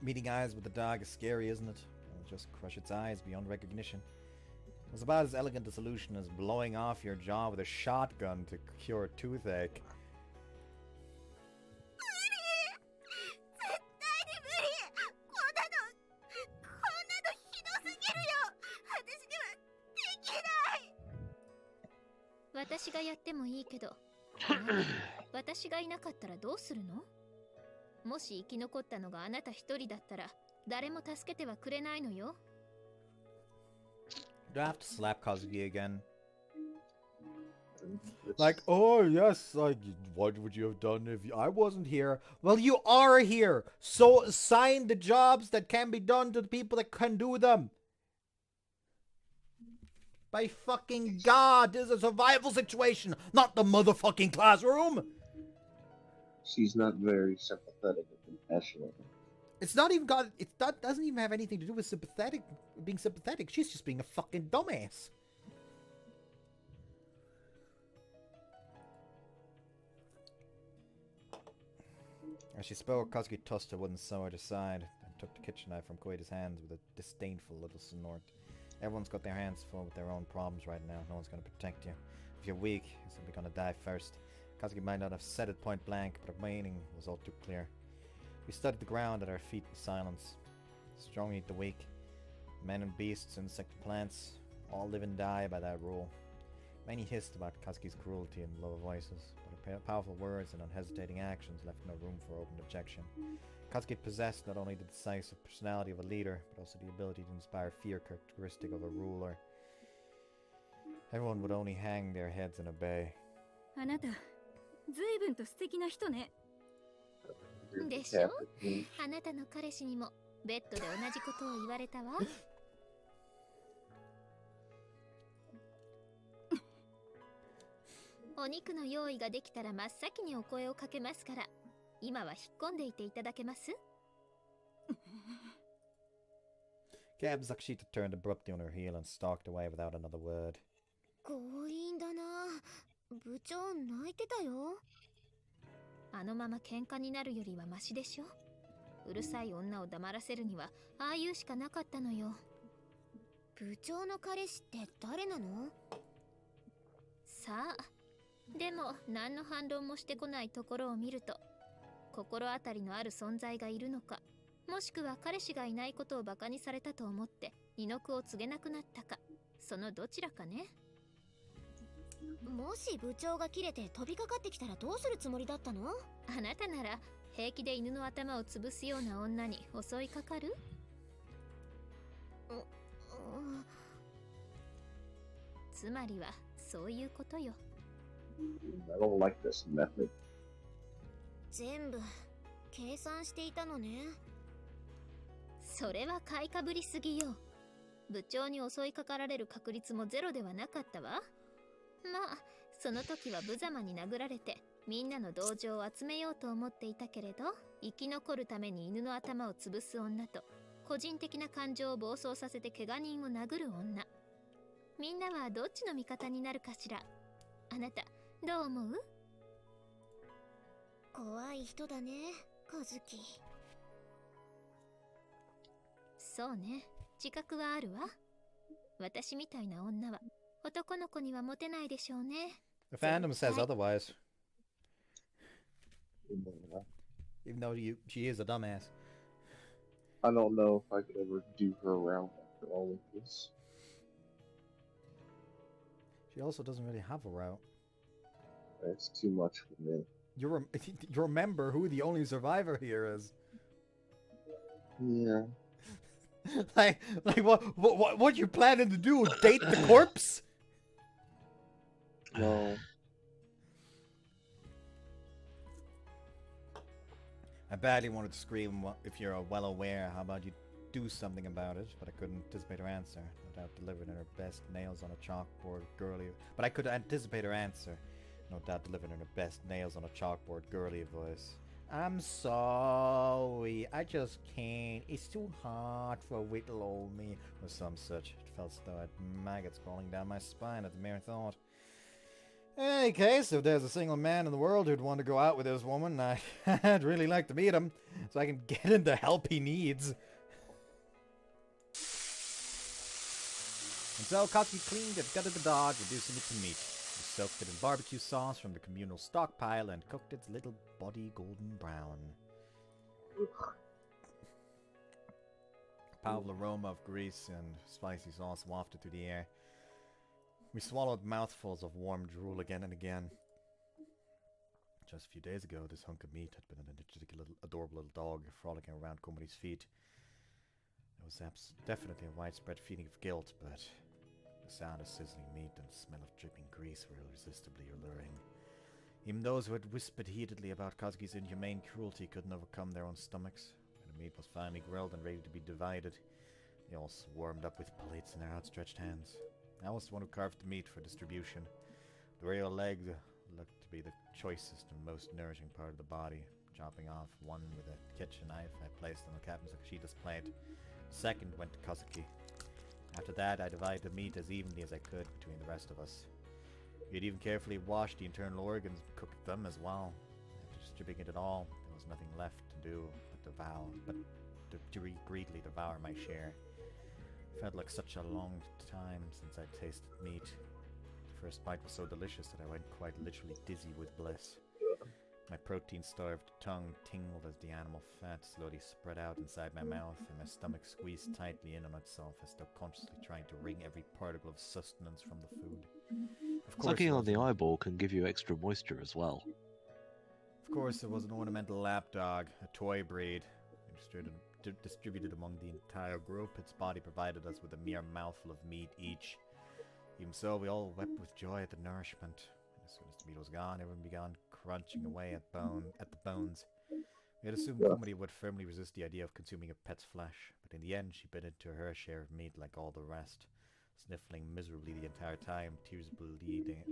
Meeting eyes with the dog is scary, isn't it? It'll just crush its eyes beyond recognition. It's about as elegant a solution as blowing off your jaw with a shotgun to cure a toothache.
私がやってもいいけど、私がいなかったらどうするの？もし生き残ったのがあなた一人だったら、誰も助けてはくれないのよ。
Do I have to slap Kazuki again? Like, oh yes, like, what would you have done if I wasn't here? Well, you are here, so assign the jobs that can be done to the people that can do them. By fucking God, this is a survival situation, not the motherfucking classroom.
She's not very sympathetic and compassionate.
It's not even got. Doesn't even have anything to do with being sympathetic. She's just being a fucking dumbass. As she spoke, Kazuki tossed her wooden sword aside and took the kitchen knife from Koide's hands with a disdainful little snort. Everyone's got their hands full with their own problems right now. No one's going to protect you. If you're weak, you're simply going to die first. Kazuki might not have said it point blank, but her meaning was all too clear. We studied the ground at our feet in silence. Strong eat the weak. Men and beasts, insect and plants, all live and die by that rule. Many hissed about Kazuki's cruelty in low voices, but her powerful words and unhesitating actions left no room for open objection. Kazuki possessed not only the decisive personality of a leader, but also the ability to inspire fear characteristic of a ruler. Everyone would only hang their heads and obey.
あなた、随分と素敵な人ね。
でしょ？あなたの彼氏にもベッドで同じことを言われたわ。お肉の用意ができたら真っ先にお声をかけますから、今は引っ込んでいていただけます？
Kazuki turned abruptly on her heel and stalked away without another word.
強引だな。部長泣いてたよ。あのまま喧嘩になるよりはマシでしょ。うるさい女を黙らせるにはああいうしかなかったのよ。部長の彼氏って誰なの？さあ、でも何の反論もしてこないところを見ると、心当たりのある存在がいるのか、もしくは彼氏がいないことをバカにされたと思って二の句を告げなくなったか、そのどちらかね。もし部長が切れて飛びかかってきたらどうするつもりだったの？あなたなら平気で犬の頭を潰すような女に襲いかかる？つまりはそういうことよ。
I don't like this method.
全部計算していたのね。それは買いかぶりすぎよ。部長に襲いかかられる確率もゼロではなかったわ。まあその時は無様に殴られてみんなの同情を集めようと思っていたけれど、生き残るために犬の頭を潰す女と個人的な感情を暴走させて怪我人を殴る女、みんなはどっちの味方になるかしら。あなたどう思う？怖い人だね、和樹。そうね、自覚はあるわ。私みたいな女は男の子にはモテないでしょうね。
The fandom says otherwise. Even though she is a dumbass.
I don't know if I could ever do her around after all of this.
She also doesn't really have a route.
That's too much for me.
You remember who the only survivor here is.
Yeah.
like what you planning to do? Date the corpse?
No.
I badly wanted to scream, if you're well aware, how about you do something about it? But I couldn't anticipate her answer. No doubt delivered in her best nails on a chalkboard, girly. But I could anticipate her answer. No doubt delivered in her best nails on a chalkboard, girly voice. I'm sorry, I just can't. It's too hard for little old me. Or some such. It felt as though I had maggots crawling down my spine at the mere thought. In any case, if there's a single man in the world who'd want to go out with this woman, I'd really like to meet him, so I can get him the help he needs. And so Katsuki cleaned and gutted the dog, reducing it to meat. He soaked it in barbecue sauce from the communal stockpile and cooked its little body golden brown. A powerful aroma of grease and spicy sauce wafted through the air. We swallowed mouthfuls of warm drool again and again. Just a few days ago, this hunk of meat had been an energetic, adorable little dog frolicking around Komori's feet. There was definitely a widespread feeling of guilt, but the sound of sizzling meat and the smell of dripping grease were irresistibly alluring. Even those who had whispered heatedly about Kazuki's inhumane cruelty couldn't overcome their own stomachs. When the meat was finally grilled and ready to be divided, they all swarmed up with plates in their outstretched hands. I was the one who carved the meat for distribution. The real leg looked to be the choicest and most nourishing part of the body. Chopping off one with a kitchen knife, I placed on the Captain Sakashida's plate. The second went to Kazuki. After that, I divided the meat as evenly as I could between the rest of us. We'd even carefully washed the internal organs and cooked them as well. After distributing it all, there was nothing left to do but to greedily devour my share. It felt like such a long time since I'd tasted meat. The first bite was so delicious that I went quite literally dizzy with bliss. My protein-starved tongue tingled as the animal fat slowly spread out inside my mouth, and my stomach squeezed tightly in on itself as though consciously trying to wring every particle of sustenance from the food.
Sucking on the eyeball can give you extra moisture as well.
Of course, it was an ornamental lapdog, a toy breed, distributed among the entire group. Its body provided us with a mere mouthful of meat each. Even so, we all wept with joy at the nourishment. And as soon as the meat was gone, everyone began crunching away at the bones. We had assumed Komori would firmly resist the idea of consuming a pet's flesh, but in the end she bit into her share of meat like all the rest, sniffling miserably the entire time, tears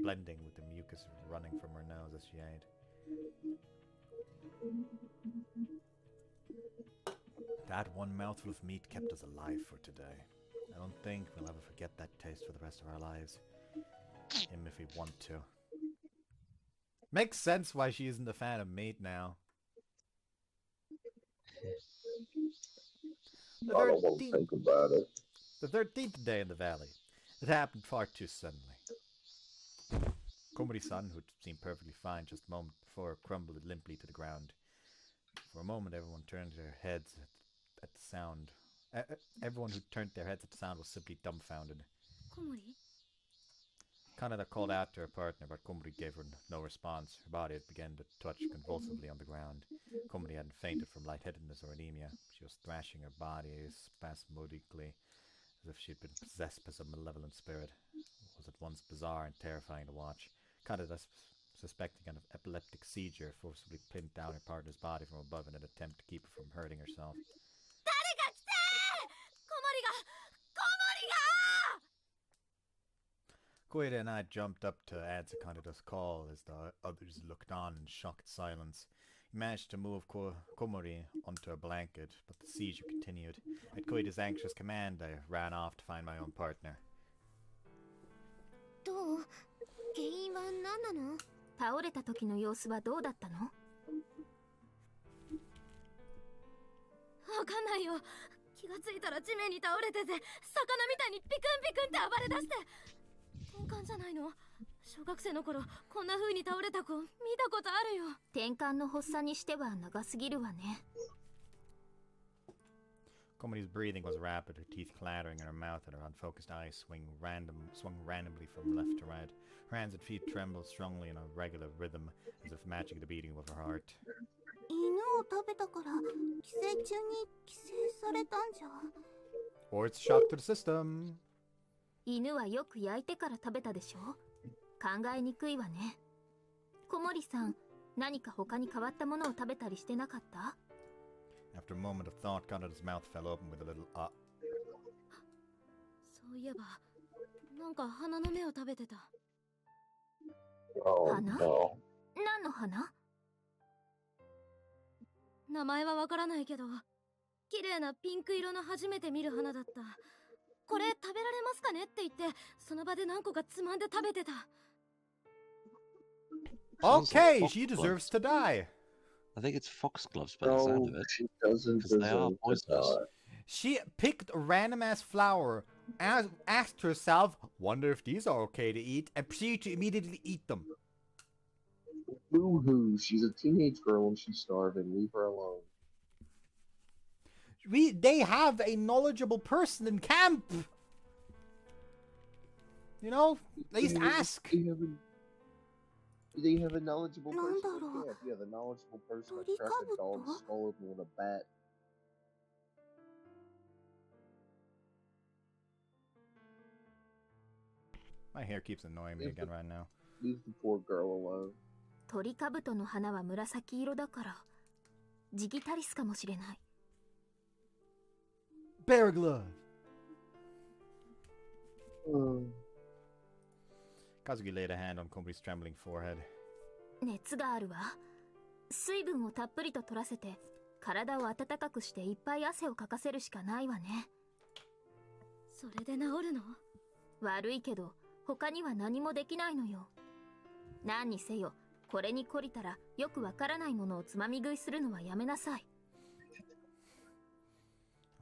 blending with the mucus running from her nose as she ate. That one mouthful of meat kept us alive for today. I don't think we'll ever forget that taste for the rest of our lives. him if we want to. Makes sense why she isn't a fan of meat now.
I don't want to think about it.
The 13th day in the valley. It happened far too suddenly. Komori-san, who seemed perfectly fine just a moment before, crumbled limply to the ground. For a moment, everyone turned their heads at the sound. Everyone who turned their heads at the sound was simply dumbfounded.
Komori?
Kaneda called out to her partner, but Komori gave her no response. Her body had begun to touch convulsively on the ground. Komori hadn't fainted from lightheadedness or anemia. She was thrashing her body spasmodically, as if she had been possessed by some malevolent spirit. It was at once bizarre and terrifying to watch. Kaneda, suspecting an epileptic seizure, forcibly pinned down her partner's body from above in an attempt to keep her from hurting herself. Koide and I jumped up to answer Kaneda's call as the others looked on in shocked silence. He managed to move Komori onto a blanket, but the seizure continued. At Koide's anxious command, I ran off to find my own partner.
どう？原因は何なの？倒れた時の様子はどうだったの？
わかんないよ。気がついたら地面に倒れてて、魚みたいにピクンピクンって暴れ出して。転換じゃないの？小学生の頃こんな風に倒れた子見たことあるよ。
転換の発作にしては長すぎるわね。
Komori's breathing was rapid, her teeth clattering in her mouth and her unfocused eyes swung randomly from left to right. Her hands and feet trembled strongly in a regular rhythm, as if matching the beating of her heart.
犬を食べたから寄生虫に寄生されたんじゃ。
Or it's shock to the system.
犬はよく焼いてから食べたでしょ？考えにくいわね。小森さん、何か他に変わったものを食べたりしてなかった？
After a moment of thought, Kaneda's mouth fell open with a little
そういえば、なんか花の芽を食べてた。
Oh
花？
no.
何の花？
名前はわからないけど、綺麗なピンク色の初めて見る花だった。これ食べられますかねって言って、その場で何個かつまんで食べてた。
Okay, she deserves to die.
I think it's foxgloves by the sound of it.
She doesn't
Because they are
deserve to
poisonous.
die.
She picked a random ass flower, asked herself, wonder if these are okay to eat, and proceeded to immediately eat them.
Boo-hoo, she's a teenage girl and she's starving. Leave her alone.
They have a knowledgeable person in camp. You know, at least ask.
They have a knowledgeable person in
なんだろう。
camp. Yeah, the knowledgeable person that
鳥
cracked
か
a
ぶと？
dog's skull open with a bat.
My hair keeps annoying me again right now.
Leave the poor girl alone.
トリカブトの花は紫色だから、ジギタリスかもしれない。
Bear glove. Kazuki laid a hand on Komori's trembling forehead.
熱があるわ。水分をたっぷりと取らせて、体を温かくしていっぱい汗をかかせるしかないわね。
それで治るの？
悪いけど、他には何もできないのよ。何にせよ、これに懲りたらよくわからないものをつまみ食いするのはやめなさい。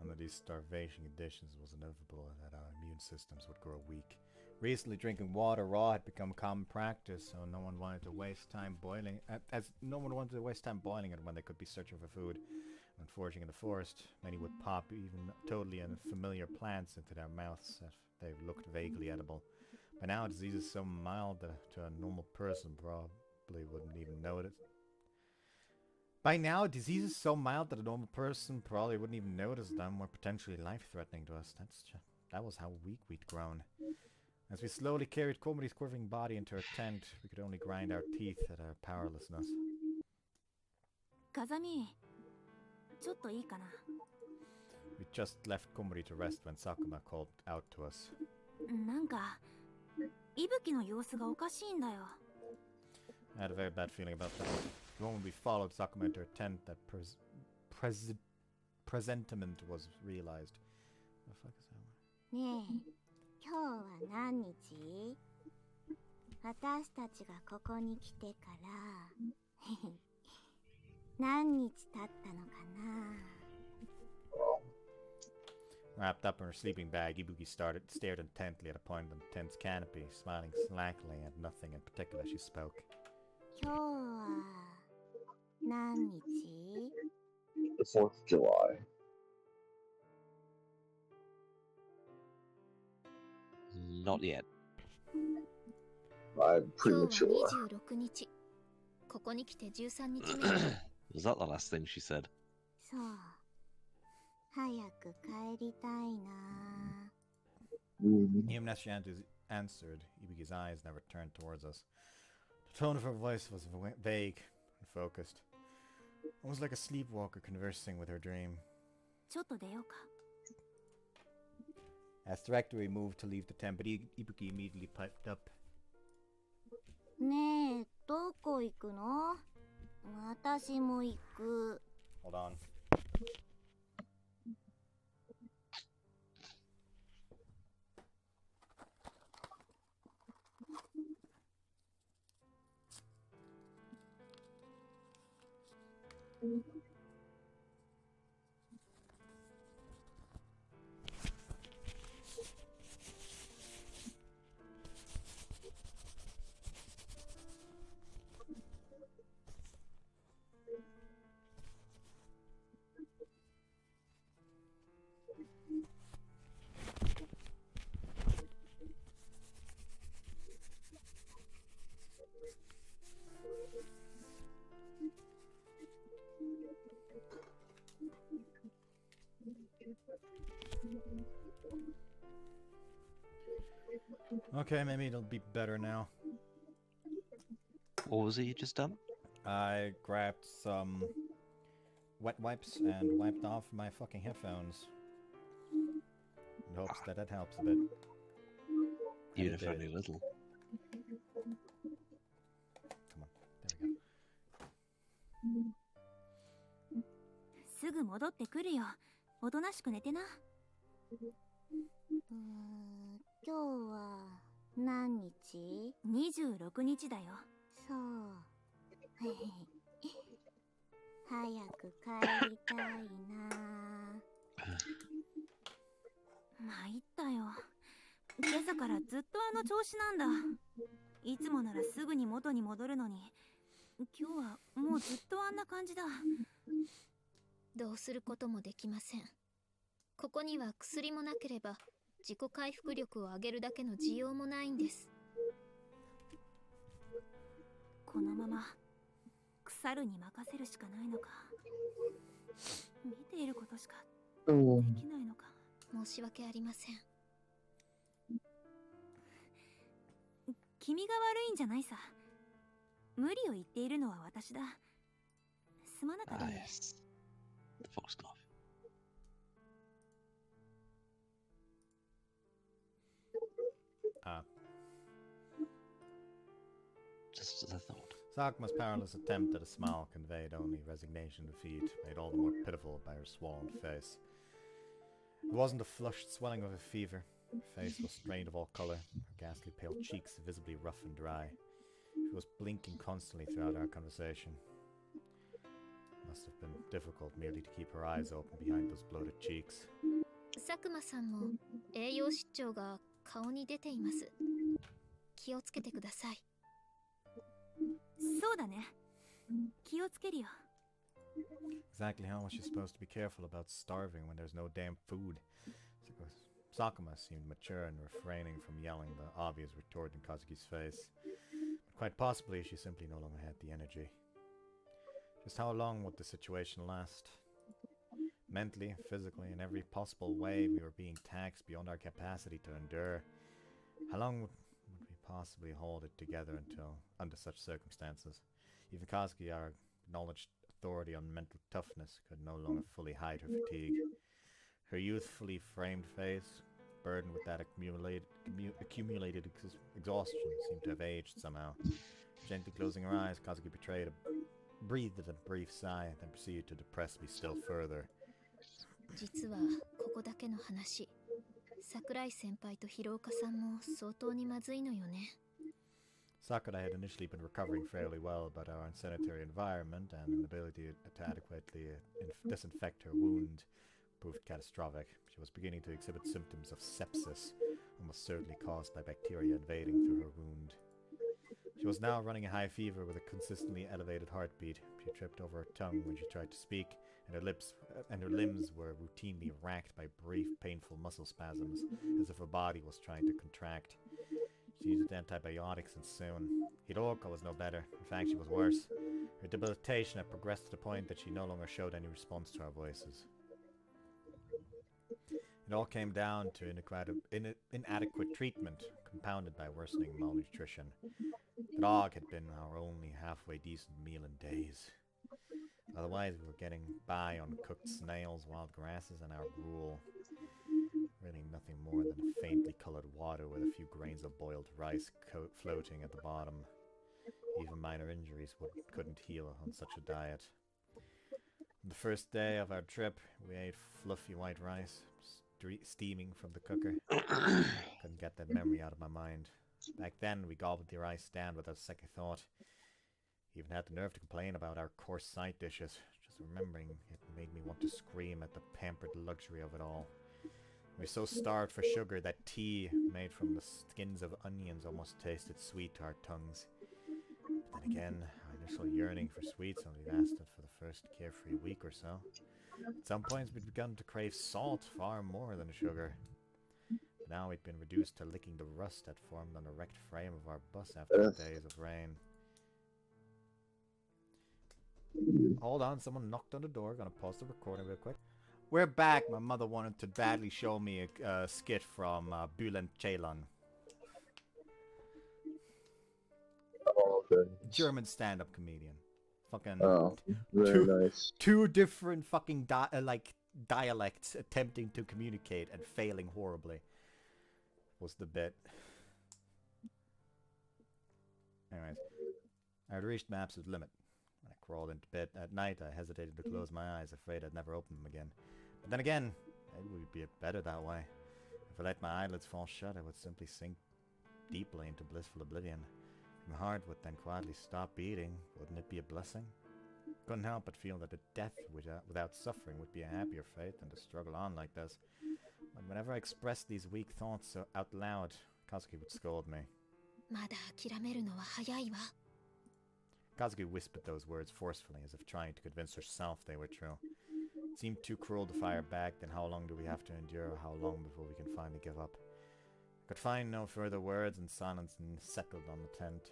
Under these starvation conditions, it was inevitable that our immune systems would grow weak. Recently, drinking water raw had become common practice, so no one wanted to waste time boiling it when they could be searching for food. When foraging in the forest, many would pop even totally unfamiliar plants into their mouths if they looked vaguely edible. By now, disease is so mild that to a normal person probably wouldn't even notice. By now, disease is so mild that a normal person probably wouldn't even notice them were potentially life-threatening to us. That was how weak we'd grown. As we slowly carried Komori's quivering body into her tent, we could only grind our teeth at our powerlessness.
風見、ちょっといいかな。
We just left Komori to rest when Sakuma called out to us.
なんか、息吹の様子がおかしいんだよ。
I had a very bad feeling about that. The moment we followed Sakuma into her tent, that presentiment was realized. What the fuck is that one?
ねえ、今日は何日？私たちがここに来てから何日経ったのかな。
Wrapped up in her sleeping bag, Ibuki stared intently at a point on the tent's canopy, smiling slackly at nothing in particular as she spoke.
今日は何日？
The 4th of July.
Not yet.
I'm
今日
premature.
は26日。ここに来て13日目。
Was that the last thing she said?
そう。早く帰りたいな。
Even as she answered, Ibuki's eyes never turned towards us. The tone of her voice was vague and focused. Almost like a sleepwalker conversing with her dream.
ちょっと出ようか。
As the rectory moved to leave the tent, but Ibuki immediately piped up.
ねえ、どこ行くの？私も行く。
Hold on. Okay, maybe it'll be better now.
What was it you just done?
I grabbed some wet wipes and wiped off my fucking headphones. In hopes that helps a bit.
Even
And
if
it
only
did.
a little.
Come on, there we go.
すぐ戻ってくるよ。おとなしく寝てな。今日は何日？ 26日だよ。そう。早く帰りたいな。参ったよ。今朝からずっとあの調子なんだ。いつもならすぐに元に戻るのに、今日はもうずっとあんな感じだ。
どうすることもできません。ここには薬もなければ自己回復力を上げるだけの需要もないんです。
このまま腐るに任せるしかないのか。見ていることしかできないのか。
申し訳ありません。
君が悪いんじゃないさ。無理を言っているのは私だ。すまなかったね。
Yes. The fuck stuff. Just as I thought.
Sakuma's powerless attempt at a smile conveyed only resignation and defeat, made all the more pitiful by her swollen face. It wasn't a flushed swelling of a fever. Her face was strained of all colour, her ghastly pale cheeks visibly rough and dry. She was blinking constantly throughout our conversation. It must have been difficult merely to keep her eyes open behind those bloated cheeks.
佐久間さんも栄養失調が顔に出ています。気をつけてください。
そうだね。気をつけるよ。
Exactly how was she supposed to be careful about starving when there's no damn food? Sakuma seemed mature and refraining from yelling the obvious retort in Kazuki's face. But quite possibly she simply no longer had the energy. Just how long would the situation last? Mentally, physically, in every possible way we were being taxed beyond our capacity to endure. How long would we possibly hold it together under such circumstances? Even Kazuki, our acknowledged authority on mental toughness, could no longer fully hide her fatigue. Her youthfully framed face, burdened with that accumulated exhaustion, seemed to have aged somehow. Gently closing her eyes, Kazuki breathed a brief sigh, then proceeded to depress me still further.
実はここだけの話、桜井先輩と広岡さんも相当にまずいのよね。
Sakura had initially been recovering fairly well, but our unsanitary environment and inability to adequately disinfect her wound proved catastrophic. She was beginning to exhibit symptoms of sepsis, almost certainly caused by bacteria invading through her wound. She was now running a high fever with a consistently elevated heartbeat. She tripped over her tongue when she tried to speak, and her limbs were routinely racked by brief, painful muscle spasms, as if her body was trying to contract. She needed antibiotics, and soon. Hiroko was no better. In fact, she was worse. Her debilitation had progressed to the point that she no longer showed any response to our voices. It all came down to inadequate treatment, compounded by worsening malnutrition. The dog had been our only halfway decent meal in days. Otherwise, we were getting by on cooked snails, wild grasses, and our gruel. Really nothing more than faintly colored water with a few grains of boiled rice floating at the bottom. Even minor injuries couldn't heal on such a diet. On the first day of our trip, we ate fluffy white rice, steaming from the cooker. Couldn't get that memory out of my mind. Back then, we gobbled the rice down without a second thought. Even had the nerve to complain about our coarse side dishes. Just remembering it made me want to scream at the pampered luxury of it all. We were so starved for sugar that tea made from the skins of onions almost tasted sweet to our tongues. But then again, our initial yearning for sweets only lasted for the first carefree week or so. At some points we'd begun to crave salt far more than sugar. But now we'd been reduced to licking the rust that formed on the wrecked frame of our bus after the days of rain. Hold on, someone knocked on the door. Gonna pause the recording real quick. We're back. My mother wanted to badly show me a skit from Bülent Ceylan.
Oh, okay.
German stand-up comedian. Fucking
very nice.
Two different fucking dialects attempting to communicate and failing horribly was the bit. Anyways, I had reached my absolute limit. When I crawled into bed at night, I hesitated to close my eyes, afraid I'd never open them again. But then again, it would be better that way. If I let my eyelids fall shut, I would simply sink deeply into blissful oblivion. My heart would then quietly stop beating. Wouldn't it be a blessing? Couldn't help but feel that a death without suffering would be a happier fate than to struggle on like this. But whenever I expressed these weak thoughts out loud, Kazuki would scold me. Kazuki whispered those words forcefully, as if trying to convince herself they were true. It seemed too cruel to fire back. Then how long do we have to endure? How long before we can finally give up? I could find no further words, and silence settled on the tent.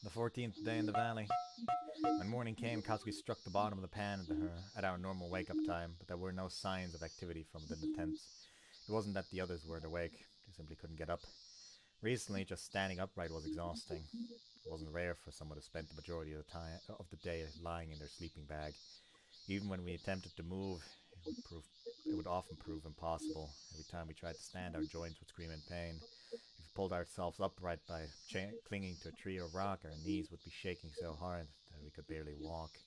The 14th day in the valley. When morning came, Kazuki struck the bottom of the pan at our normal wake-up time, but there were no signs of activity from within the tents. It wasn't that the others weren't awake, they simply couldn't get up. Recently, just standing upright was exhausting. It wasn't rare for someone to spend the majority of the day lying in their sleeping bag. Even when we attempted to move, it would often prove impossible. Every time we tried to stand, our joints would scream in pain. If we pulled ourselves upright by clinging to a tree or rock, our knees would be shaking so hard that we could barely walk.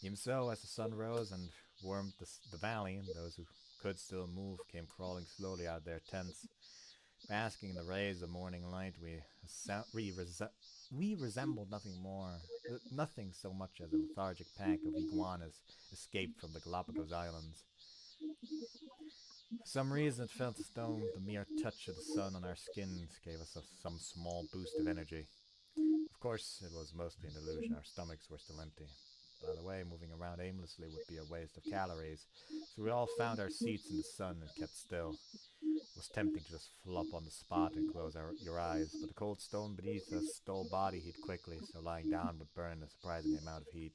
Even so, as the sun rose and warmed the valley, and those who could still move came crawling slowly out of their tents. Basking in the rays of morning light, we resembled nothing so much as a lethargic pack of iguanas escaped from the Galapagos Islands. For some reason, it felt as though the mere touch of the sun on our skins gave us some small boost of energy. Of course, it was mostly an illusion. Our stomachs were still empty. By the way, moving around aimlessly would be a waste of calories, so we all found our seats in the sun and kept still. It was tempting to just flop on the spot and close your eyes, but the cold stone beneath us stole body heat quickly, so lying down would burn a surprising amount of heat.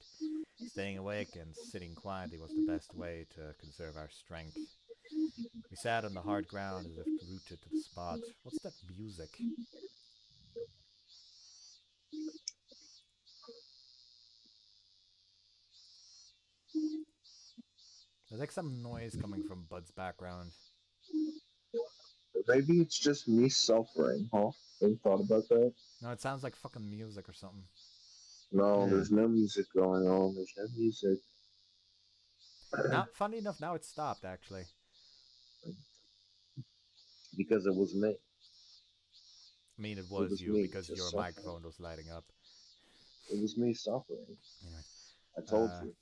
Staying awake and sitting quietly was the best way to conserve our strength. We sat on the hard ground as if rooted to the spot. What's that music? There's like some noise coming from Bud's background.
Maybe it's just me suffering, huh? Have you thought about that?
No, it sounds like fucking music or something.
No, there's no music going on. There's no music.
Now, funny enough, now it stopped, actually.
Because it was me.
I mean, it was you,
me
because your
suffering.
microphone was lighting up.
It was me suffering.
Anyway,
I told you.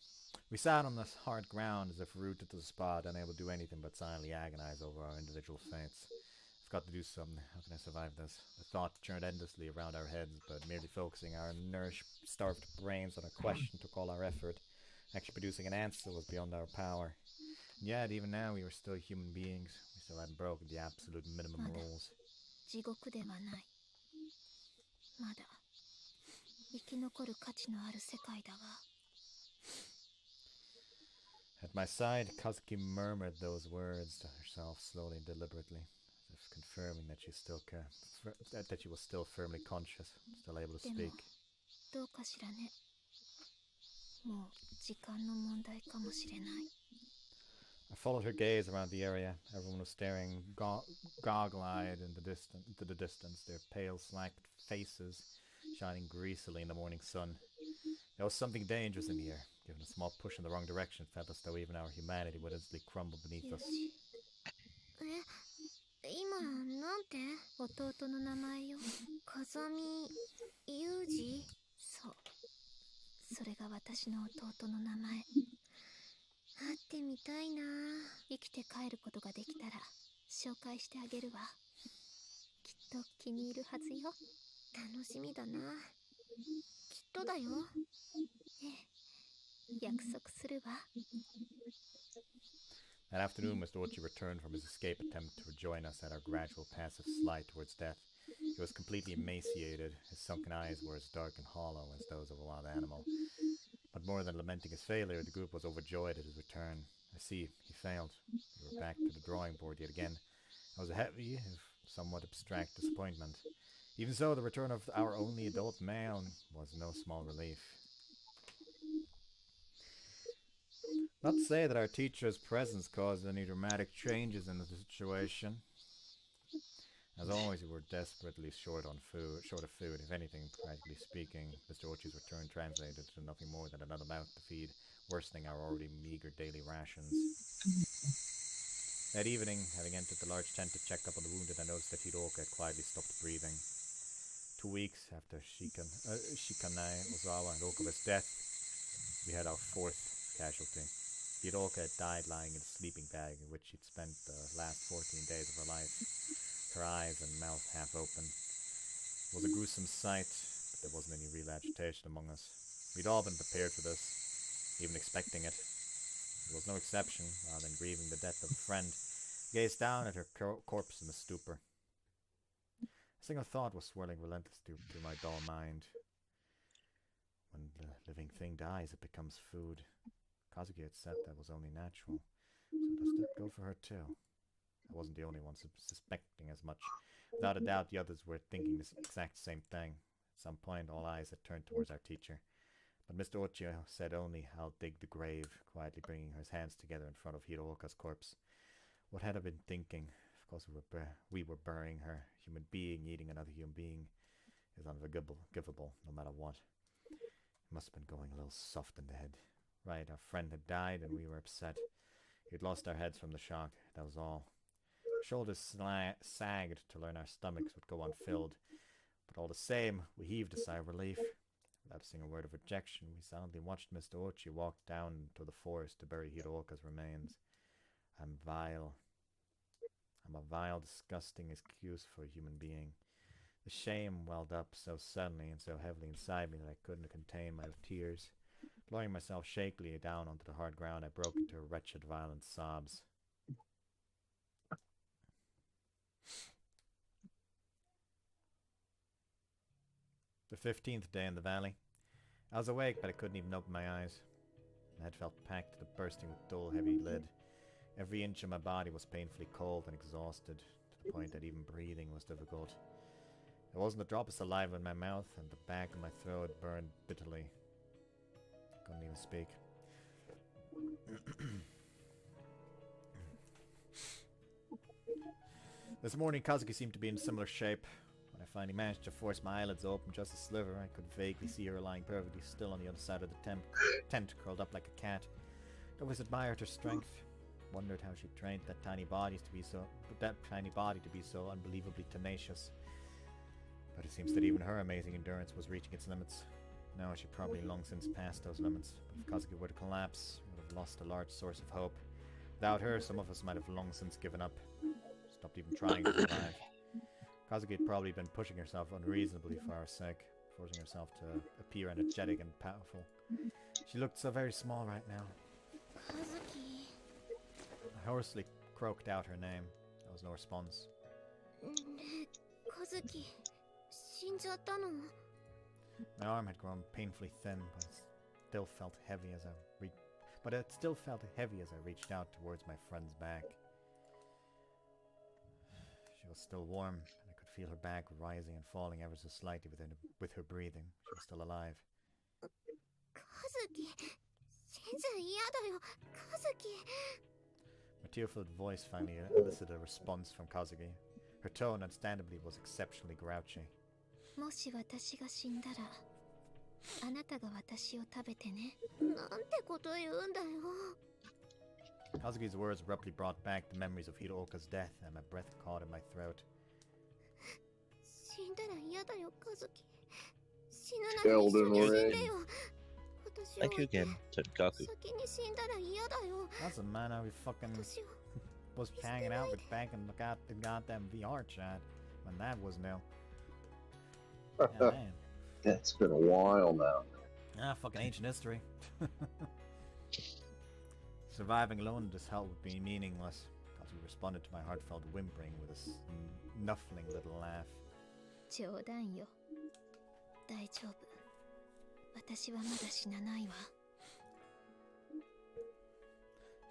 we sat on the hard ground as if rooted to the spot, unable to do anything but silently agonize over our individual fates. I've got to do something. How can I survive this? The thought churned endlessly around our heads, but merely focusing our nourished, starved brains on a question took all our effort. Actually producing an answer was beyond our power. And yet, even now, we were still human beings. We still hadn't broken the absolute minimum rules.
地獄ではない。まだ生き残る価値のある世界だわ。
At my side, Kazuki murmured those words to herself slowly and deliberately, as if confirming that that she was still firmly conscious, still able to speak.
どうかしらね。もう時間の問題かもしれない。
I followed her gaze around the area. Everyone was staring goggle-eyed into the distance, their pale, slack faces shining greasily in the morning sun. There was something dangerous in the air. Given a small push in the wrong direction, it felt as though even our humanity would instantly crumble beneath us.
今なんて？弟の名前よ。風見裕二。そう。それが私の弟の名前。会ってみたいな。生きて帰ることができたら紹介してあげるわ。きっと気に入るはずよ。楽しみだな。きっとだよ。ええ、約束するわ。
That afternoon, Mr. Ochi returned from his escape attempt to rejoin us at our gradual passive slide towards death. He was completely emaciated. His sunken eyes were as dark and hollow as those of a wild animal. But more than lamenting his failure, the group was overjoyed at his return. I see, he failed. We were back to the drawing board yet again. It was a heavy, if somewhat abstract disappointment. Even so, the return of our only adult male was no small relief. Not to say that our teacher's presence caused any dramatic changes in the situation. As always, we were desperately short of food. If anything, practically speaking, Mr. Ochi's return translated to nothing more than another mouth to feed, worsening our already meager daily rations. That evening, having entered the large tent to check up on the wounded, I noticed that Hiroka had quietly stopped breathing. 2 weeks after Shikanai Ozawa and Okaba's death, we had our fourth casualty. Hiroka had died lying in a sleeping bag in which she'd spent the last 14 days of her life, her eyes and mouth half open. It was a gruesome sight, but there wasn't any real agitation among us. We'd all been prepared for this, even expecting it. There was no exception. Rather than grieving the death of a friend, I gazed down at her corpse in a stupor. A single thought was swirling relentlessly through my dull mind. When the living thing dies, it becomes food. Kazuki had said that was only natural. So does that go for her too? I wasn't the only one suspecting as much. Without a doubt, the others were thinking this exact same thing. At some point, all eyes had turned towards our teacher. But Mr. Ochi said only, "I'll dig the grave," quietly bringing his hands together in front of Hiroka's corpse. What had I been thinking? Of course, we were burying her. Human being eating another human being is unforgivable, no matter what. It must have been going a little soft in the head. Right, our friend had died and we were upset. We'd lost our heads from the shock, that was all. Our shoulders sagged to learn our stomachs would go unfilled. But all the same, we heaved a sigh of relief. Without saying a word of rejection, we silently watched Mr. Ochi walk down into the forest to bury Hiroka's remains. I'm vile. I'm a vile, disgusting excuse for a human being. The shame welled up so suddenly and so heavily inside me that I couldn't contain my tears. Blowing myself shakily down onto the hard ground, I broke into wretched, violent sobs. The 15th day in the valley. I was awake, but I couldn't even open my eyes. My head felt packed to the bursting with dull, heavy lid. Every inch of my body was painfully cold and exhausted, to the point that even breathing was difficult. There wasn't a drop of saliva in my mouth, and the back of my throat burned bitterly. I couldn't even speak. This morning, Kazuki seemed to be in similar shape. When I finally managed to force my eyelids open just a sliver, I could vaguely see her lying perfectly still on the other side of the tent, curled up like a cat. I always admired her strength. Wondered how she trained that tiny body to be so unbelievably tenacious. But it seems that even her amazing endurance was reaching its limits. Now she probably long since passed those limits. But if Kazuki were to collapse, we would have lost a large source of hope. Without her, some of us might have long since given up. Stopped even trying to survive. Kazuki had probably been pushing herself unreasonably for our sake, forcing herself to appear energetic and powerful. She looked so very small right now.
Kazuki.
I hoarsely croaked out her name. There was no response.
Kazuki, 死んじゃったの?
My arm had grown painfully thin, but it still felt heavy as I reached out towards my friend's back. She was still warm, and I could feel her back rising and falling ever so slightly with her breathing. She was still alive.
Kazuki, 死んじゃ嫌だよ, Kazuki.
My tear-filled voice finally elicited a response from Kazuki. Her tone, understandably, was exceptionally grouchy.
もし私が死んだら、あなたが私を食べてね。なんてこと言うんだよ。
Kazuki's words abruptly brought back the memories of Hirooka's death, and my breath caught in my throat.
死んだら嫌だよ、Kazuki. 死ぬなら一緒に死んでよ。私を置いて、先に死んだら嫌だよ。
Doesn't matter, we fucking was hanging out with back in the goddamn VR chat when that was new. Yeah, man.
It's been a while now.
Ah, fucking ancient history. Surviving alone in this hell would be meaningless. Kazuki responded to my heartfelt whimpering with a snuffling little laugh.
冗談よ。大丈夫。私はまだ死なないわ。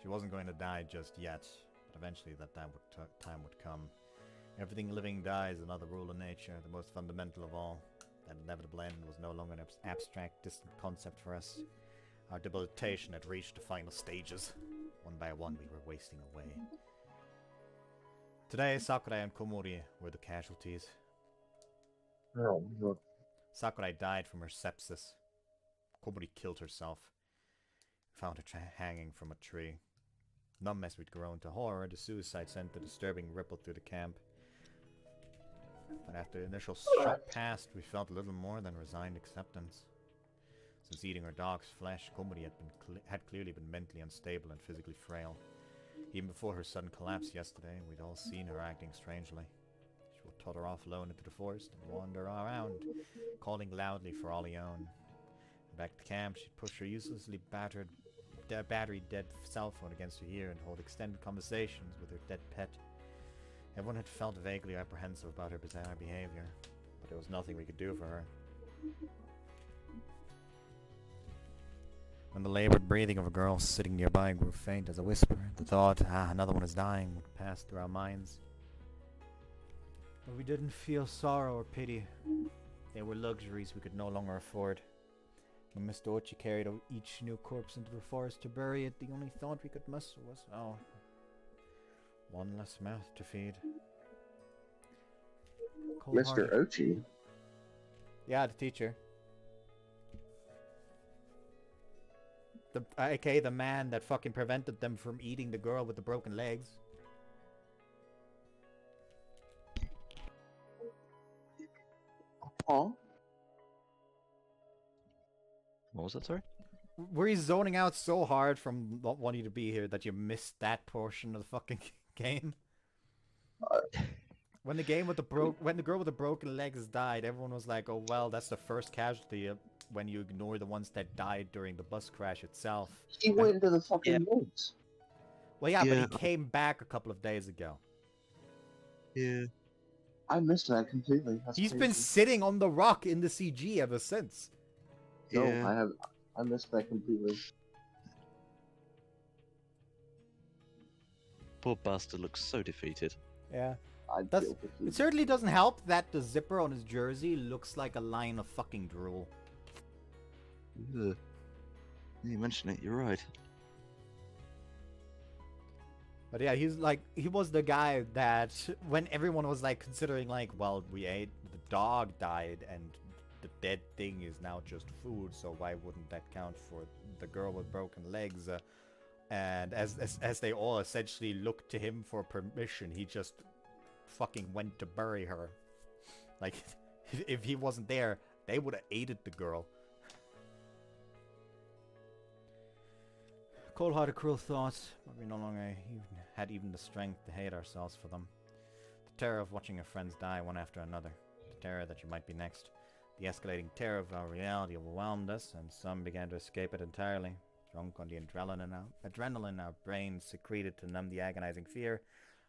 She wasn't going to die just yet, but eventually that time would come. Everything living dies, another rule of nature, the most fundamental of all. That inevitable end was no longer an abstract, distant concept for us. Our debilitation had reached the final stages. One by one, we were wasting away. Today, Sakurai and Komori were the casualties.
Oh, look.
Sakurai died from her sepsis. Komori killed herself. Found her hanging from a tree. Numb as we'd grown to horror, the suicide sent a disturbing ripple through the camp. But after the initial shock passed, we felt a little more than resigned acceptance. Since eating her dog's flesh, Komori had clearly been mentally unstable and physically frail. Even before her sudden collapse yesterday, we'd all seen her acting strangely. She would totter off alone into the forest and wander around, calling loudly for Oleone. Back to camp, she'd push her uselessly battery-dead cell phone against her ear and hold extended conversations with her dead pet. Everyone had felt vaguely apprehensive about her bizarre behavior, but there was nothing we could do for her. When the labored breathing of a girl sitting nearby grew faint as a whisper, the thought, another one is dying, would pass through our minds. But we didn't feel sorrow or pity. They were luxuries we could no longer afford. When Mr. Ochi carried each new corpse into the forest to bury it, the only thought we could muster was, one less mouth to feed.
Mr. Ochi?
Yeah, the teacher. AKA the man that fucking prevented them from eating the girl with the broken legs.
Huh?
What was that, sorry?
Were you zoning out so hard from not wanting to be here that you missed that portion of the fucking game? When the girl with the broken legs died, everyone was like, "Oh well, that's the first casualty." When you ignore the ones that died during the bus crash itself.
He went into the fucking woods.
Well, yeah, but he came back a couple of days ago.
Yeah.
I missed that completely.
He's been sitting on the rock in the CG ever since.
No, I missed that completely.
Poor bastard looks so defeated.
Yeah.
It
It certainly doesn't help that the zipper on his jersey looks like a line of fucking drool.
Ugh. You mention it, you're right.
But yeah, he was the guy that when everyone was like considering like, well, the dog died and the dead thing is now just food, so why wouldn't that count for the girl with broken legs? And as they all essentially looked to him for permission, he just fucking went to bury her. Like, if he wasn't there, they would have aided the girl. Cold-hearted, cruel thoughts, but we no longer had even the strength to hate ourselves for them. The terror of watching our friends die one after another. The terror that you might be next. The escalating terror of our reality overwhelmed us, and some began to escape it entirely. Drunk on the adrenaline our brains secreted to numb the agonizing fear,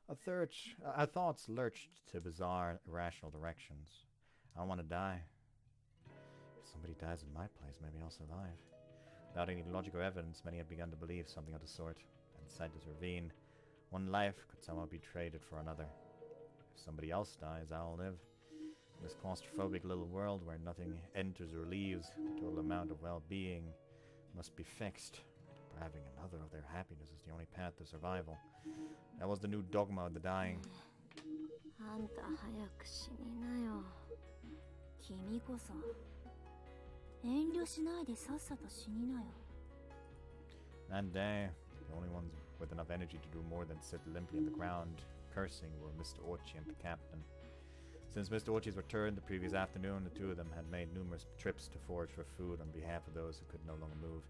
our thoughts lurched to bizarre, irrational directions. I want to die. If somebody dies in my place, maybe I'll survive. Without any logical evidence, many had begun to believe something of the sort. Inside this ravine, one life could somehow be traded for another. If somebody else dies, I'll live. In this claustrophobic little world where nothing enters or leaves, the total amount of well-being must be fixed. Depriving another of their happiness is the only path to survival. That was the new dogma of the dying. That day, the only ones with enough energy to do more than sit limply on the ground, cursing, were Mr. Ochi and the captain. Since Mr. Ochi's return the previous afternoon, the two of them had made numerous trips to forage for food on behalf of those who could no longer move.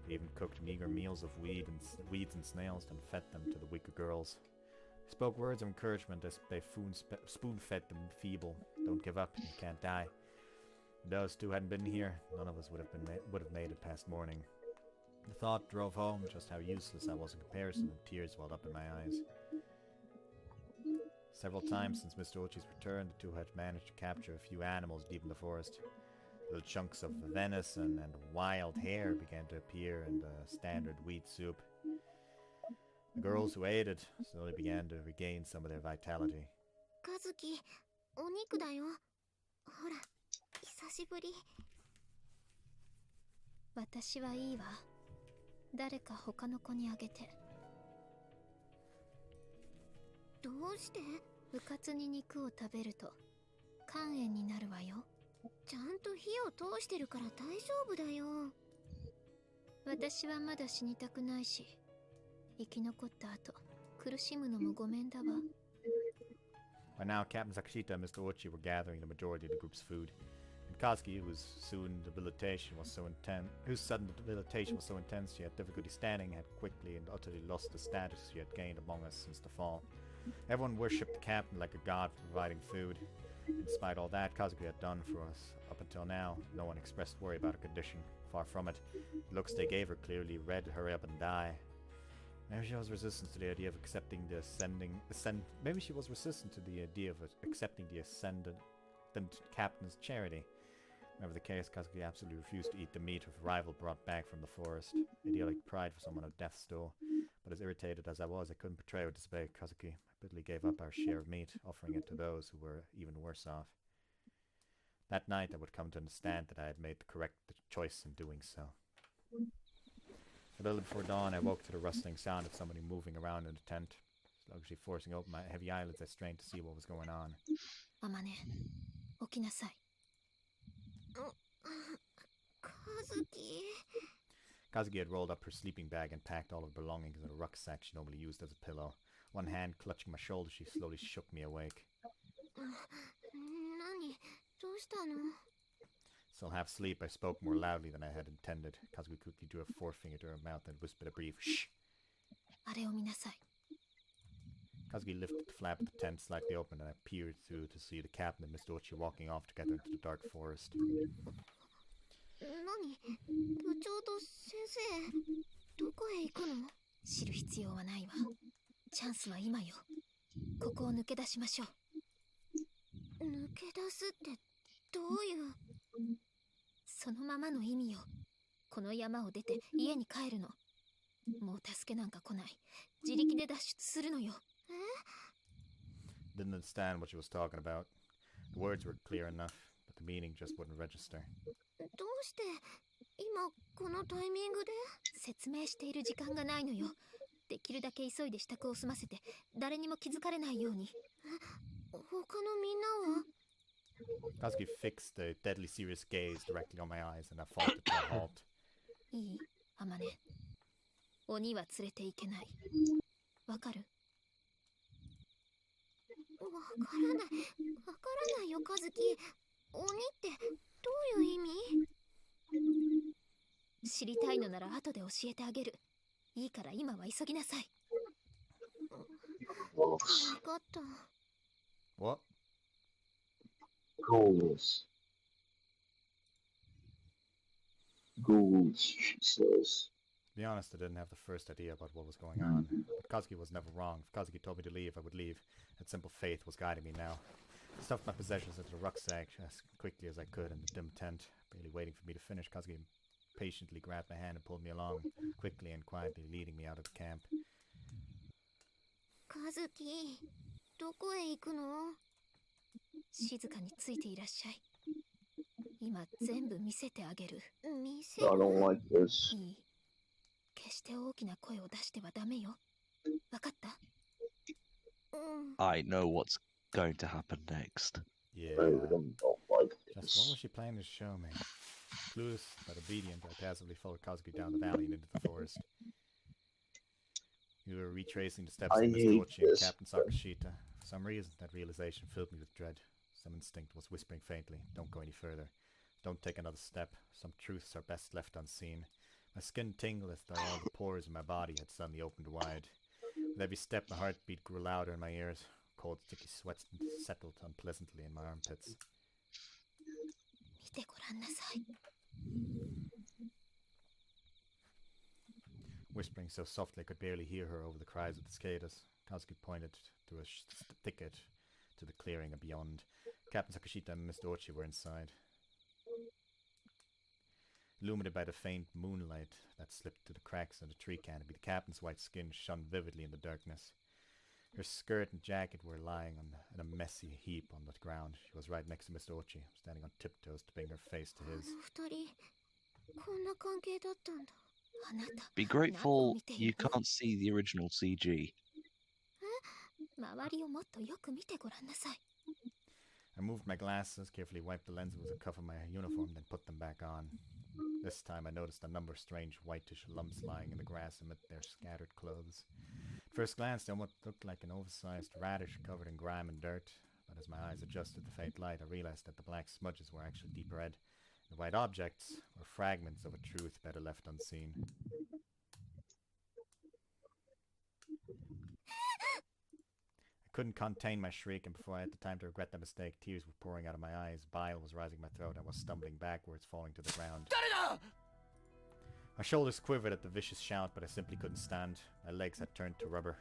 They even cooked meager meals of weeds and snails and fed them to the weaker girls. They spoke words of encouragement as they spoon-fed them feeble. Don't give up, you can't die. If those two hadn't been here, none of us would have made it past morning. The thought drove home just how useless I was in comparison, and tears welled up in my eyes. Several times since Mr. Ochi's return, the two had managed to capture a few animals deep in the forest. Little chunks of venison and wild hare began to appear in the standard wheat soup. The girls who ate it slowly began to regain some of their vitality.
Kazuki, お肉だよ。ほら、久しぶり。私はいいわ。誰か他の子にあげて。どうして？うかつに肉を食べると肝炎になるわよ。ちゃんと火を通してるから大丈夫だよ。私はまだ死にたくないし、生き残った後苦しむのもごめんだわ。
By now, Captain Sakashita and Mr. Ochi were gathering the majority of the group's food. And Kazuki, whose sudden debilitation was so intense she had difficulty standing, had quickly and utterly lost the status she had gained among us since the fall. Everyone worshipped the captain like a god for providing food. Despite all that Kazuki had done for us up until now, no one expressed worry about her condition. Far from it. The looks they gave her clearly read, hurry up and die. Maybe she was resistant to the idea of accepting the ascendant captain's charity. Whatever the case, Kazuki absolutely refused to eat the meat her rival brought back from the forest. Idiotic pride for someone of death's door. But as irritated as I was, I couldn't betray or disobey Kazuki. I bitterly gave up our share of meat, offering it to those who were even worse off. That night I would come to understand that I had made the correct choice in doing so. A little before dawn, I woke to the rustling sound of somebody moving around in the tent. Sluggishly forcing open my heavy eyelids, I strained to see what was going on.
Amane, 起きなさい。
Kazuki had rolled up her sleeping bag and packed all of her belongings in a rucksack she normally used as a pillow. One hand clutching my shoulder, she slowly shook me awake. Still half asleep, I spoke more loudly than I had intended. Kazuki quickly drew a forefinger to her mouth and whispered a brief shh. Kazuki lifted the flap of the tent slightly open, and I peered through to see the captain and Mr. Ochi walking off together into the dark forest.
何？部長と先生、どこへ行くの？知る必要はないわ。チャンスは今よ。ここを抜け出しましょう。抜け出すってどういう？そのままの意味よ。この山を出て家に帰るの。もう助けなんか来ない。自力で脱出するのよ。
Didn't understand what she was talking about. The words were clear enough, but the meaning just wouldn't register.
どうして今このタイミングで？説明している時間がないのよ。できるだけ急いで支度を済ませて誰にも気づかれないように。他のみんなは？
Kazuki fixed a deadly serious gaze directly on my eyes, and I faltered to a halt.
いい？あまね。鬼は連れて行けない。わかる？わからないよ、和樹。鬼ってどういう意味？知りたいのなら後で教えてあげる。いいから今は急ぎなさい。わかった。
What?
Ghouls. Ghouls, she says.
To be honest, I didn't have the first idea about what was going on. But Kazuki was never wrong. If Kazuki told me to leave, I would leave. That simple faith was guiding me now. I stuffed my possessions into the rucksack as quickly as I could in the dim tent. Barely waiting for me to finish, Kazuki patiently grabbed my hand and pulled me along, quickly and quietly leading me out of the camp.
和樹、どこへ行くの？静かについていらっしゃい。今全部見せてあげる。見せる？
I don't like this.
いい。決して大きな声を出してはダメよ。わかった？I
know what's going to happen next.
Yeah.
I really don't like
Just what was
this.
she planning to show me? Clueless but obedient, I passively followed Kazuki down the valley and into the forest. We were retracing the steps of
I
Mr.
hate
Ochi and
this.
Captain Sakashita. For some reason, that realization filled me with dread. Some instinct was whispering faintly, don't go any further. Don't take another step. Some truths are best left unseen. My skin tingled as though all the pores in my body had suddenly opened wide. With every step, my heartbeat grew louder in my ears. Cold, sticky sweat settled unpleasantly in my armpits.
見てごらんなさい。
Whispering so softly I could barely hear her over the cries of the cicadas, Kazuki pointed through a thicket to the clearing beyond. Captain Sakashita and Mr. Ochi were inside. Illuminated by the faint moonlight that slipped through the cracks of the tree canopy, the captain's white skin shone vividly in the darkness. Her skirt and jacket were lying in a messy heap on the ground. She was right next to Mr. Ochi, standing on tiptoes to bring her face to his.
二人、こんな関係だったんだ。あなた。
Be grateful you can't see the original CG.
周りをもっとよく見てごらんなさい。
I moved my glasses, carefully wiped the lenses with a cuff of my uniform, then put them back on. This time I noticed a number of strange whitish lumps lying in the grass amid their scattered clothes. At first glance, they almost looked like an oversized radish covered in grime and dirt, but as my eyes adjusted to the faint light, I realized that the black smudges were actually deep red. The white objects were fragments of a truth better left unseen. I couldn't contain my shriek, and before I had the time to regret the mistake, tears were pouring out of my eyes, bile was rising my throat, I was stumbling backwards, falling to the ground. My shoulders quivered at the vicious shout, but I simply couldn't stand. My legs had turned to rubber.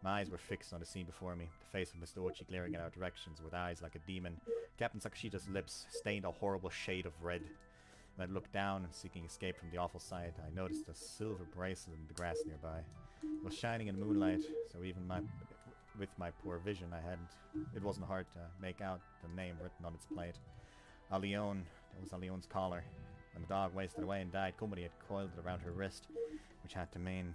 My eyes were fixed on the scene before me, the face of Mr. Ochi glaring in our directions with eyes like a demon. Captain Sakashita's lips stained a horrible shade of red. When I looked down, seeking escape from the awful sight, I noticed a silver bracelet in the grass nearby. It was shining in moonlight, so even with my poor vision, it wasn't hard to make out the name written on its plate. Alion, that was Alion's collar. When the dog wasted away and died, Kumari had coiled it around her wrist, which had to mean...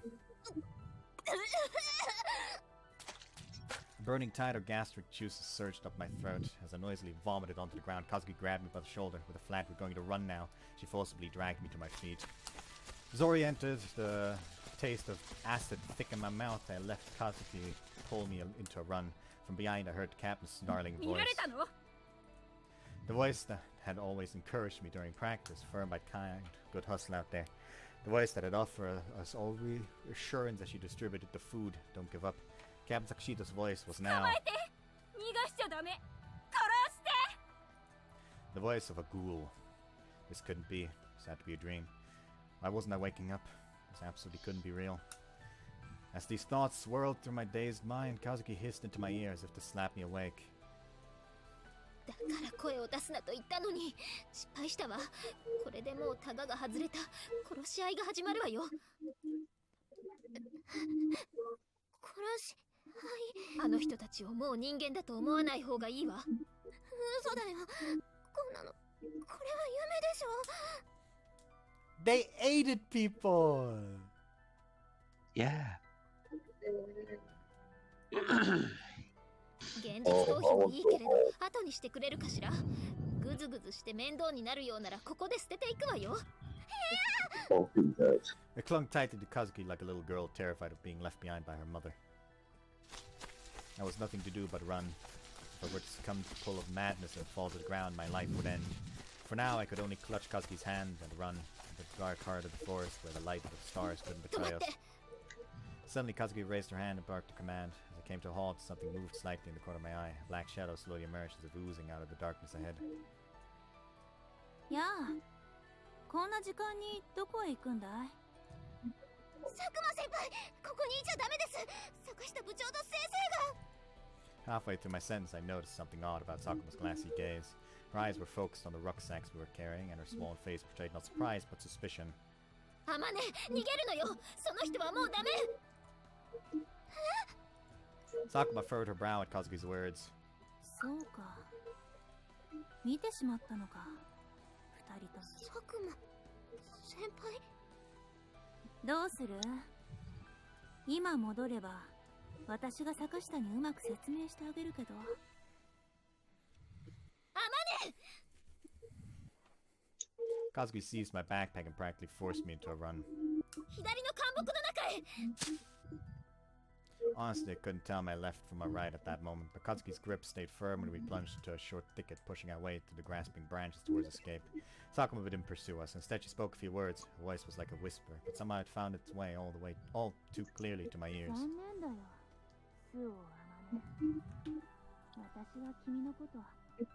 A burning tide of gastric juices surged up my throat. As I noisily vomited onto the ground, Kazuki grabbed me by the shoulder. With a flat, we're going to run now. She forcibly dragged me to my feet. Disoriented, the taste of acid thick in my mouth, I left Kazuki pull me into a run. From behind, I heard the captain's snarling voice. The voice that had always encouraged me during practice, firm but kind, good hustle out there. The voice that had offered us all reassurance as she distributed the food. Don't give up. Captain Sakashita's voice was now the voice of a ghoul. This couldn't be. This had to be a dream. Why wasn't I waking up? This absolutely couldn't be real. As these thoughts swirled through my dazed mind, Kazuki hissed into my ear as if to slap me awake.
だから声を出すなと言ったのに失敗したわ。これでもうタガが外れた。殺し合いが始まるわよ。殺し合い？あの人たちをもう人間だと思わない方がいいわ。嘘だよ。こんなの、これは夢でしょ。
They aided people!
Yeah.
現実逃避もいいけれど後にしてくれるかしら。ぐずぐずして面倒になるようならここで捨てていくわよ。
Oh, he does.
I clung tightly to Kazuki like a little girl terrified of being left behind by her mother. There was nothing to do but run. If I were to succumb to the pull of madness and fall to the ground, my life would end. For now, I could only clutch Kazuki's hand and run into the dark heart of the forest where the light of the stars couldn't betray us. Suddenly, Kazuki raised her hand and barked a command. As I came to a halt, something moved slightly in the corner of my eye. A black shadow slowly emerged as if oozing out of the darkness ahead.
やあ、こんな時間にどこへ行くんだい？
佐久間先輩、ここにいちゃダメです。坂下部長と先生が。
Halfway through my sentence, I noticed something odd about Sakuma's glassy gaze. Her eyes were focused on the rucksacks we were carrying, and her swollen face portrayed not surprise but suspicion.
あまね、逃げるのよ。その人はもうダメ。
Sakuma furrowed her brow at Kazuki's words.
そうか。見てしまったのか。二人とも。
佐久間先輩。
どうする？今戻れば私が坂下にうまく説明してあげるけど。
あまね。
Kazuki seized my backpack and practically forced me into a run.
左の干木の中へ。
Honestly, I couldn't tell my left from my right at that moment, but Kazuki's grip stayed firm when we plunged into a short thicket, pushing our way through the grasping branches towards escape. Sakuma didn't pursue us. Instead, she spoke a few words. Her voice was like a whisper, but somehow it found its way all too clearly to my ears.
残念だよ。スオアマネ。私は君のこと結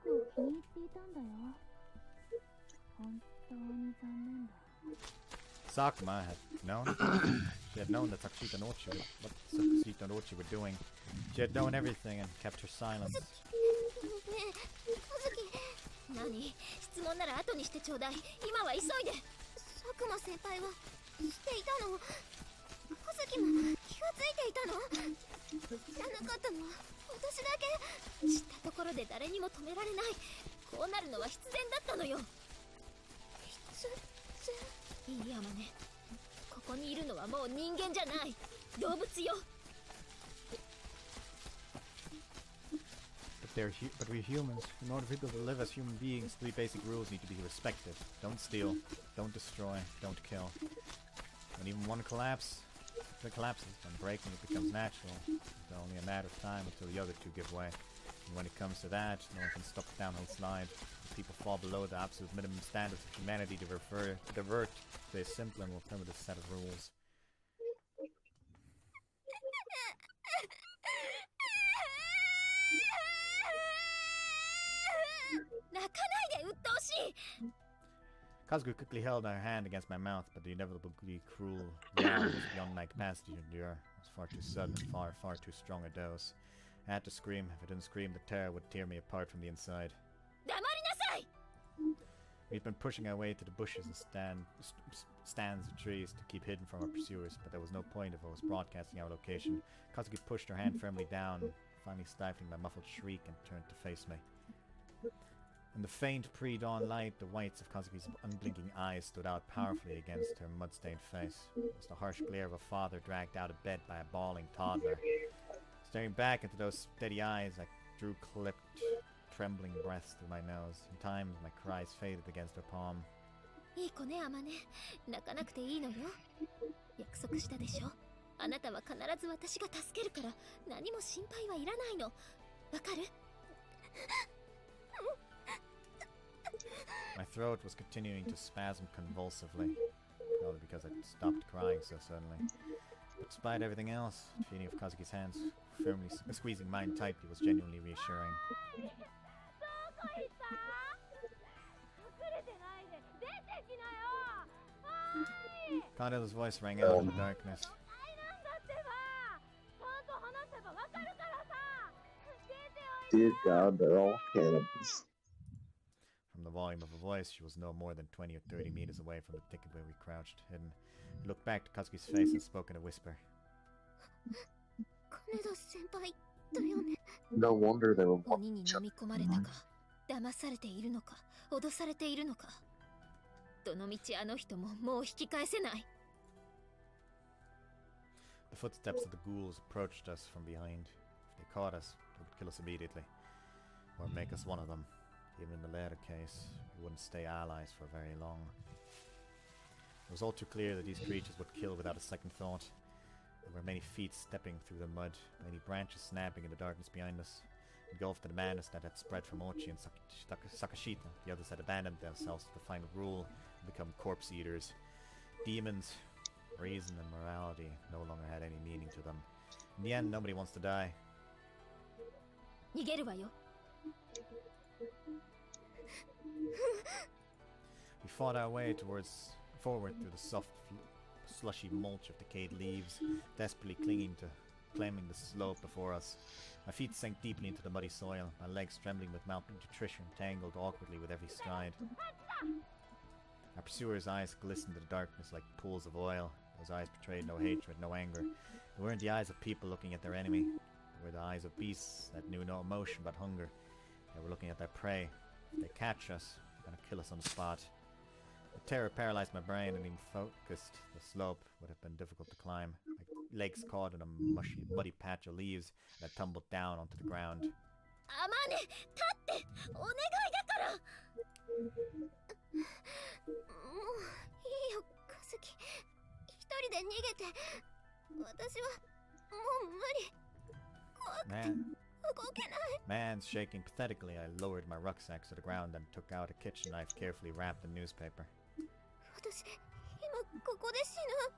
構気に入っていたんだよ。本当に残念だ。
Sakuma had known. She had known that Sakashita and Ochi were doing. She had known everything and kept her silence.
ねえ、和樹。何？質問なら後にしてちょうだい。今は急いで。佐久間先輩は知っていたの？和樹も気がついていたの？知らなかったのは私だけ。知ったところで誰にも止められない。こうなるのは必然だったのよ。必然。 いいやまね。ここにいるのはもう人間じゃない。動物よ。
But we're humans. In order for people to live as human beings, 3 basic rules need to be respected. Don't steal, don't destroy, don't kill. When even one collapses, when breaking it becomes natural. It's only a matter of time until the other 2 give way. And when it comes to that, no one can stop the downhill slide. If people fall below the absolute minimum standards of humanity to divert to a simple and more primitive set of rules.
泣かないで、鬱陶しい。
Kazuku quickly held her hand against my mouth, but the inevitably cruel reality was beyond my capacity to endure. It was far too sudden, far too strong a dose. I had to scream. If I didn't scream, the terror would tear me apart from the inside.
黙りなさい。
We'd been pushing our way to the bushes and stands of trees to keep hidden from our pursuers, but there was no point if I was broadcasting our location. Kazuki pushed her hand firmly down, finally stifling my muffled shriek, and turned to face me. In the faint pre-dawn light, the whites of Kazuki's unblinking eyes stood out powerfully against her mud-stained face. It was the harsh glare of a father dragged out of bed by a bawling toddler. Staring back into those steady eyes, I drew clipped, trembling breaths through my nose. In times, my cries faded against her palm.
いい子ね、アマネ。泣かなくていいのよ。約束したでしょ。あなたは必ず私が助けるから、何も心配はいらないの。わかる？
My throat was continuing to spasm convulsively, probably because I'd stopped crying so suddenly. But despite everything else, the feeling of Kazuki's hands firmly squeezing mine tightly was genuinely reassuring. Kandella's voice rang out in the darkness.
Dear God, they're all cannibals.
From the volume of her voice, she was no more than 20 or 30 meters away from the thicket where we crouched, hidden. I looked back to Kazuki's face and spoke in a whisper.
No wonder they were
鬼に飲み込まれたか、騙されているのか、脅されているのか。どのみちあの人ももう引き返せない。
The footsteps of the ghouls approached us from behind. If they caught us, they would kill us immediately, or make us one of them. Even in the latter case, we wouldn't stay allies for very long. It was all too clear that these creatures would kill without a second thought. There were many feet stepping through the mud, many branches snapping in the darkness behind us. Engulfed in the madness that had spread from Ochi and Sakashita, the others had abandoned themselves to the final rule and become corpse eaters. Demons, reason and morality no longer had any meaning to them. In the end, nobody wants to die.
逃げるわよ。
We fought our way forward through the soft, slushy mulch of decayed leaves, desperately claiming the slope before us. My feet sank deeply into the muddy soil, my legs trembling with malnutrition, tangled awkwardly with every stride. Our pursuers' eyes glistened in the darkness like pools of oil. Those eyes betrayed no hatred, no anger. They weren't the eyes of people looking at their enemy. They were the eyes of beasts that knew no emotion but hunger. They were looking at their prey. If they catch us, they're gonna kill us on the spot. The terror paralyzed my brain, and even focused, the slope would have been difficult to climb. My legs caught in a muddy patch of leaves, and I tumbled down onto the ground.
アマネ、立ってお願いだから。もういいよ、カズキ。一人で逃げて。私はもう無理。怖くて動けない。
Man's shaking pathetically, I lowered my rucksack to the ground and took out a kitchen knife carefully wrapped in newspaper.
私、今ここで死ぬ。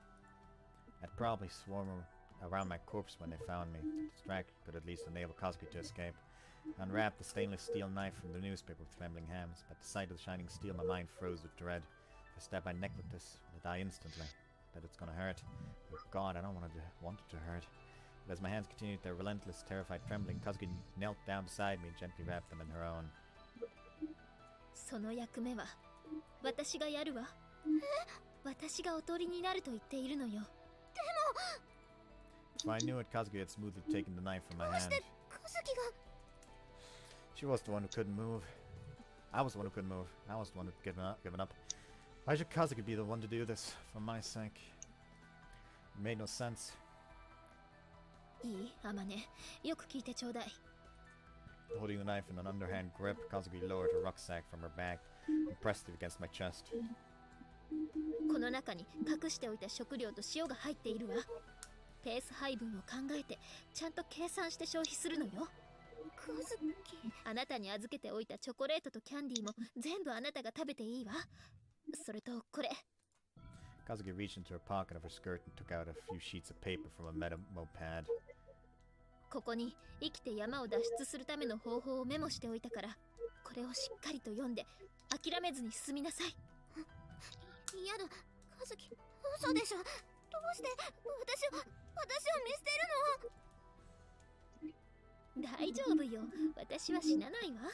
I'd probably swarm around my corpse when they found me. To distract could at least enable Kazuki to escape. I unwrapped the stainless steel knife from the newspaper with trembling hands, but at the sight of the shining steel my mind froze with dread. If I stab my neck with this, I'll die instantly. But it's gonna hurt. Oh God, I don't want it to hurt. But as my hands continued their relentless, terrified trembling, Kazuki knelt down beside me and gently wrapped them in her own.
その役目は私がやるわ。私がおとりになると言っているのよ。
If I knew it, Kazuki had smoothly taken the knife from my hand.
カズキが
She was the one who couldn't move. I was the one who couldn't move. I was the one who'd given up. Why should Kazuki be the one to do this? For my sake. It made no sense.
いい、アマネ。よく聞いてちょうだい。
Holding the knife in an underhand grip, Kazuki lowered her rucksack from her back and pressed it against my chest.
この中に隠しておいた食料と塩が入っているわ。ペース配分を考えてちゃんと計算して消費するのよ。カズキ、あなたに預けておいたチョコレートとキャンディーも全部あなたが食べていいわ。それとこれ。
Kazuki reached into her pocket of her skirt and took out a few sheets of paper from a memo pad.
ここに生きて山を脱出するための方法をメモしておいたから、これをしっかりと読んで諦めずに進みなさい。やだ、カズキ、嘘でしょ。どうして私を見捨てるの？大丈夫よ、私は死なないわ。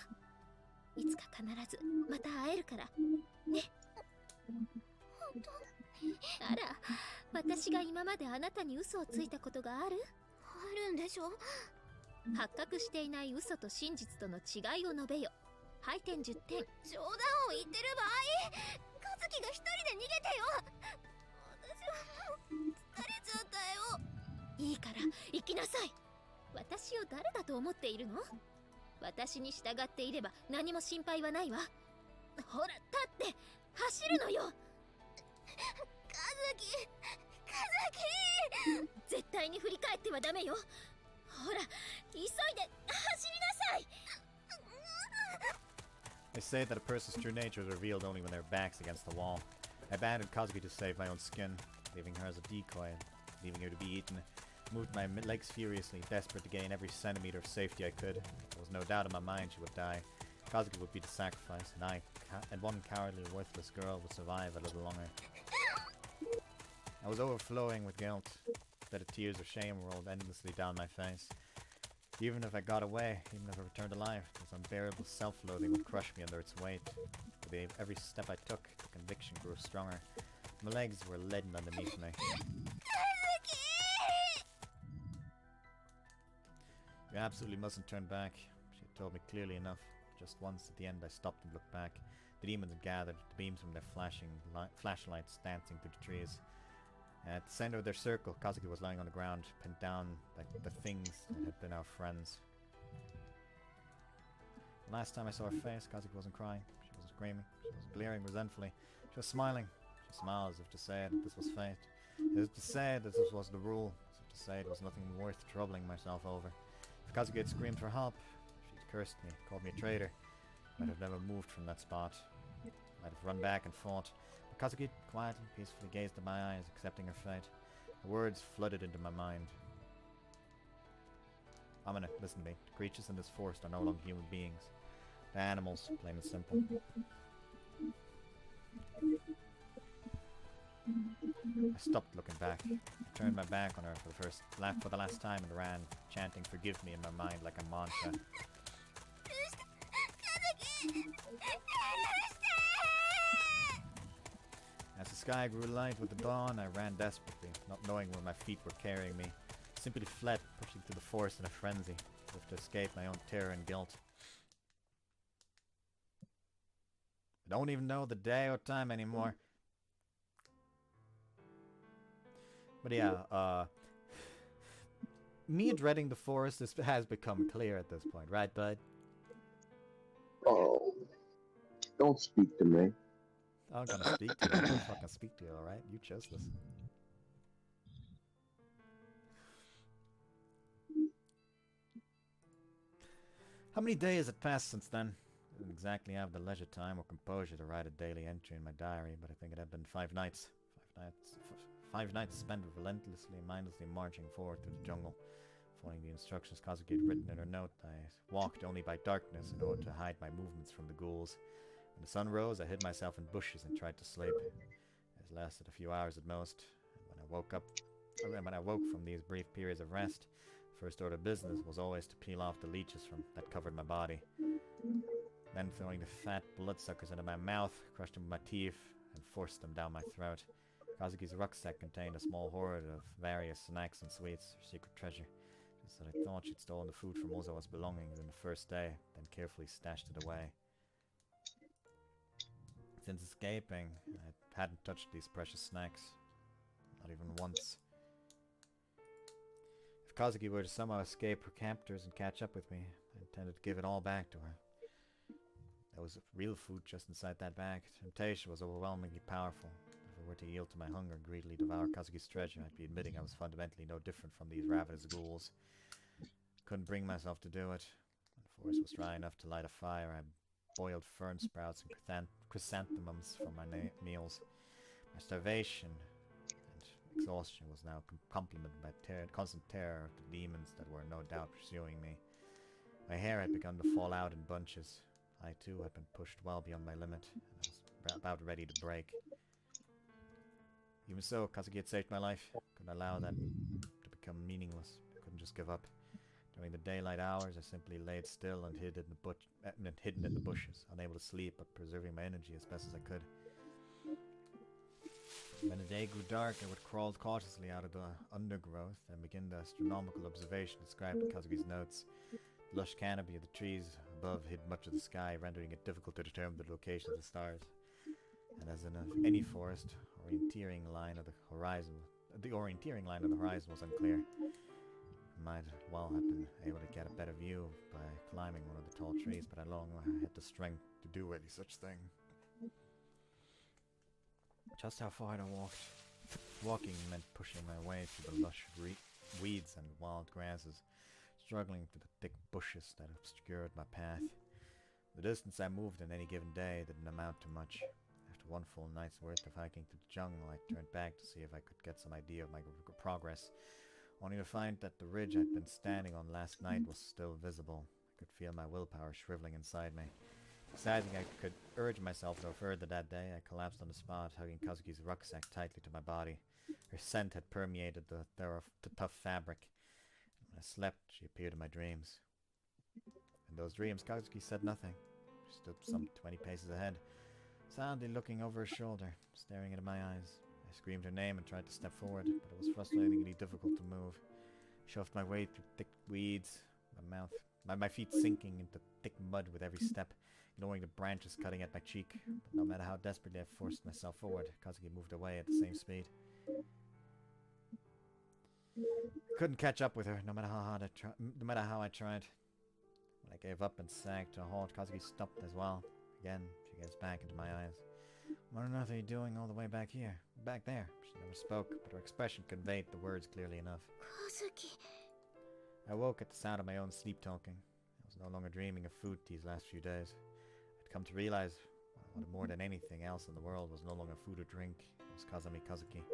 いつか必ずまた会えるからね。本当？あら、私が今まであなたに嘘をついたことがある？あるんでしょ？発覚していない嘘と真実との違いを述べよ。配点10点。冗談を言ってる場合、カズキが一人で逃げてよ。私はもう疲れちゃったよ。いいから行きなさい。私を誰だと思っているの？私に従っていれば何も心配はないわ。ほら、立って走るのよ。カズキ、絶対に振り返ってはダメよ。ほら、急いで走りなさい。
They say that a person's true nature is revealed only when their back's against the wall. I abandoned Kazuki to save my own skin, leaving her as a decoy, leaving her to be eaten. Moved my legs furiously, desperate to gain every centimeter of safety I could. There was no doubt in my mind she would die. Kazuki would be the sacrifice, and one cowardly, worthless girl would survive a little longer. I was overflowing with guilt. The tears of shame rolled endlessly down my face. Even if I got away, even if I returned alive, this unbearable self-loathing would crush me under its weight. With every step I took, the conviction grew stronger. My legs were leaden underneath me. You absolutely mustn't turn back. She had told me clearly enough. Just once at the end I stopped and looked back. The demons had gathered, the beams from their flashlights dancing through the trees. At the center of their circle, Kazuki was lying on the ground, pinned down by the things that had been our friends. Last time I saw her face, Kazuki wasn't crying. She wasn't screaming. She wasn't glaring resentfully. She was smiling. I smiled as if to say that this was fate. As if to say that this was the rule. As if to say it was nothing worth troubling myself over. If Kazuki had screamed for help, if she'd cursed me, called me a traitor, I might have never moved from that spot. I might have run back and fought. But Kazuki quietly, peacefully gazed at my eyes, accepting her fate. The words flooded into my mind. Amane, listen to me. The creatures in this forest are no longer human beings. They're animals, plain and simple. I stopped looking back. I turned my back on her for the last time and ran, chanting "Forgive me" in my mind like a mantra. As the sky grew light with the dawn, I ran desperately, not knowing where my feet were carrying me. Simply fled, pushing through the forest in a frenzy, as if to escape my own terror and guilt. I don't even know the day or time anymore. But yeah, me dreading the forest has become clear at this point, right, bud?
Oh, don't speak to me.
I'm gonna speak to you. I'm gonna fucking speak to you, alright? You chose this. How many days had passed since then? I didn't exactly have the leisure time or composure to write a daily entry in my diary, but I think it had been 5 nights. 5 nights spent relentlessly and mindlessly marching forward through the jungle. Following the instructions Kazuki had written in her note, I walked only by darkness in order to hide my movements from the ghouls. When the sun rose, I hid myself in bushes and tried to sleep. It lasted a few hours at most, and when I woke from these brief periods of rest, first order of business was always to peel off the leeches that covered my body. Then throwing the fat bloodsuckers into my mouth, crushed them with my teeth, and forced them down my throat. Kazuki's rucksack contained a small hoard of various snacks and sweets, her secret treasure. Just that I thought she'd stolen the food from Ozawa's belongings on the first day, then carefully stashed it away. Since escaping, I hadn't touched these precious snacks. Not even once. If Kazuki were to somehow escape her captors and catch up with me, I intended to give it all back to her. There was real food just inside that bag. Temptation was overwhelmingly powerful. If I were to yield to my hunger and greedily devour Kazuki's treasure, I'd be admitting I was fundamentally no different from these ravenous ghouls. Couldn't bring myself to do it. When the forest was dry enough to light a fire, I boiled fern sprouts and chrysanthemums for my meals. My starvation and exhaustion was now complemented by constant terror of the demons that were no doubt pursuing me. My hair had begun to fall out in bunches. I too had been pushed well beyond my limit, and I was about ready to break. Even so, Kazuki had saved my life. I couldn't allow that to become meaningless. I couldn't just give up. During the daylight hours, I simply laid still and hidden in the bushes, unable to sleep but preserving my energy as best as I could. When the day grew dark, I would crawl cautiously out of the undergrowth and begin the astronomical observation described in Kazuki's notes. The lush canopy of the trees above hid much of the sky, rendering it difficult to determine the location of the stars. And as in any forest, the orienteering line of the horizon was unclear. I might well have been able to get a better view by climbing one of the tall trees, but I no longer had the strength to do any such thing. Just how far I walked. Walking meant pushing my way through the lush weeds and wild grasses, struggling through the thick bushes that obscured my path. The distance I moved in any given day didn't amount to much. After one full night's worth of hiking through the jungle, I turned back to see if I could get some idea of my progress, only to find that the ridge I'd been standing on last night was still visible. I could feel my willpower shriveling inside me. Deciding I could urge myself no further that day, I collapsed on the spot, hugging Kazuki's rucksack tightly to my body. Her scent had permeated the tough fabric. When I slept, she appeared in my dreams. In those dreams, Kazuki said nothing. She stood some 20 paces ahead, silently looking over her shoulder, staring into my eyes. I screamed her name and tried to step forward, but it was frustratingly difficult to move. I shoved my way through thick weeds, my feet sinking into thick mud with every step, ignoring the branches cutting at my cheek. But no matter how desperately I forced myself forward, Kazuki moved away at the same speed. I couldn't catch up with her, no matter how I tried. When I gave up and sagged to a halt, Kazuki stopped as well. Again, she gazed back into my eyes. What on earth are you doing all the way back here? Back there? She never spoke, but her expression conveyed the words clearly enough.
Kazuki.
I woke at the sound of my own sleep-talking. I was no longer dreaming of food these last few days. I'd come to realize what more than anything else in the world was no longer food or drink. It was Kazami Kazuki.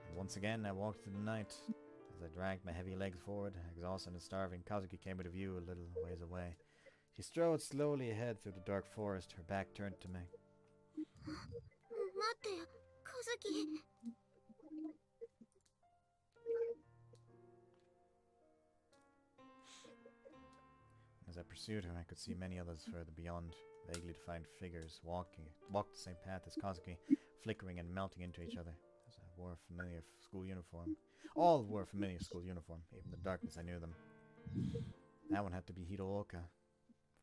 And once again, I walked through the night. As I dragged my heavy legs forward, exhausted and starving, Kazuki came into view a little ways away. She strode slowly ahead through the dark forest, her back turned to me.
待ってよ、Kazuki.
As I pursued her, I could see many others further beyond, vaguely defined figures walked the same path as Kazuki, flickering and melting into each other. As I wore a familiar school uniform. All wore a familiar school uniform, even in the darkness I knew them. That one had to be Hirooka.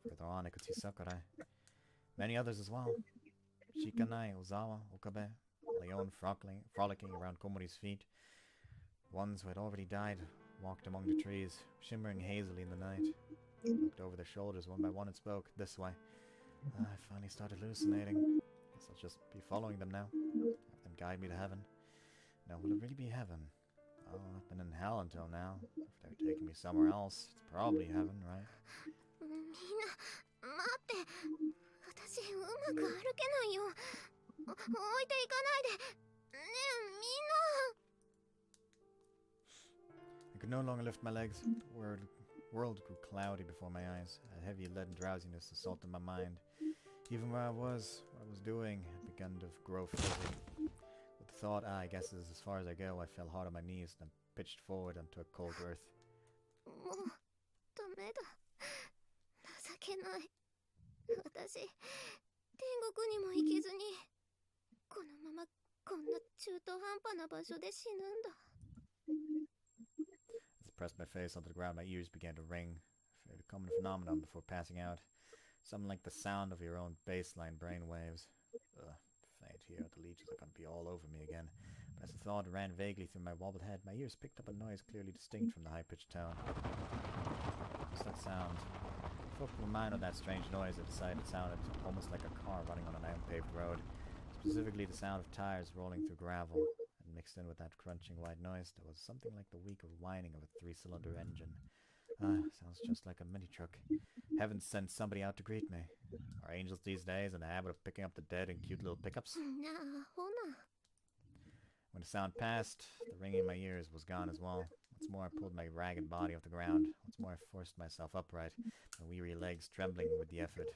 Further on, I could see Sakurai. Many others as well. Shikanai, Ozawa, Okabe, Leon frolicking around Komori's feet. Ones who had already died walked among the trees, shimmering hazily in the night. Looked over their shoulders one by one and spoke, this way. I finally started hallucinating. Guess I'll just be following them now. Have them guide me to heaven. Now, will it really be heaven? Well, I've been in hell until now. If they're taking me somewhere else, it's probably heaven, right?
みんな、待って。私、うまく歩けないよ。置いていかないで。ねえ、みんな。
I could no longer lift my legs. The world grew cloudy before my eyes. A heavy leaden drowsiness assaulted my mind. Even where I was, what I was doing, had begun to grow fuzzy. With the thought, I guess this is as far as I go, I fell hard on my knees and pitched forward onto a cold earth.
もう、ダメだ。情けない。私、天国にも行けずに、このままこんな中途半端な場所で死ぬんだ。
As I pressed my face onto the ground, my ears began to ring. I feared a common phenomenon before passing out. Something like the sound of your own baseline brain waves. Faint here, the leeches are going to be all over me again. But as the thought ran vaguely through my wobbled head, my ears picked up a noise clearly distinct from the high-pitched tone. What's that sound? Focusing my mind on that strange noise, I decided it sounded almost like a car running on an unpaved road. Specifically the sound of tires rolling through gravel. And mixed in with that crunching white noise, there was something like the weak whining of a 3-cylinder engine. Sounds just like a mini-truck. Heaven sent somebody out to greet me. Are angels these days in the habit of picking up the dead in cute little pickups? When the sound passed, the ringing in my ears was gone as well. Once more I pulled my ragged body off the ground. Once more I forced myself upright, my weary legs trembling with the effort.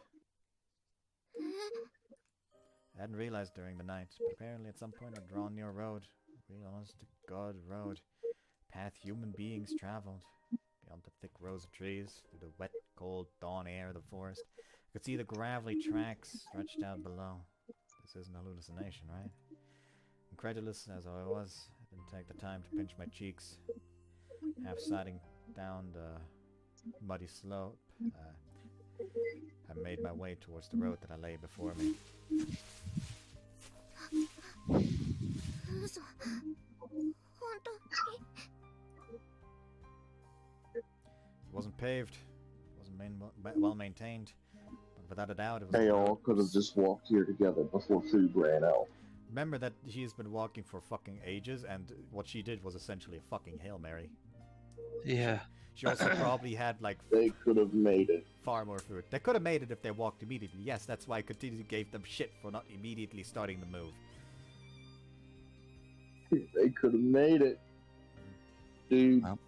I hadn't realized during the night, but apparently at some point I'd drawn near a road. A real honest-to-God road. A path human beings traveled. Beyond the thick rows of trees, through the wet, cold dawn air of the forest, I could see the gravelly tracks stretched out below. This isn't a hallucination, right? Incredulous as I was, I didn't take the time to pinch my cheeks. Half sliding down the muddy slope, I made my way towards the road that I lay before me. It wasn't paved, it wasn't well maintained, but without a doubt it was...
They all could have just walked here together before food ran out.
Remember that she's been walking for fucking ages, and what she did was essentially a fucking Hail Mary.
Yeah.
She also probably had, like...
They could have made it.
Far more food. They could have made it if they walked immediately. Yes, that's why I continually gave them shit for not immediately starting the move.
They could have made it. Dude. I'm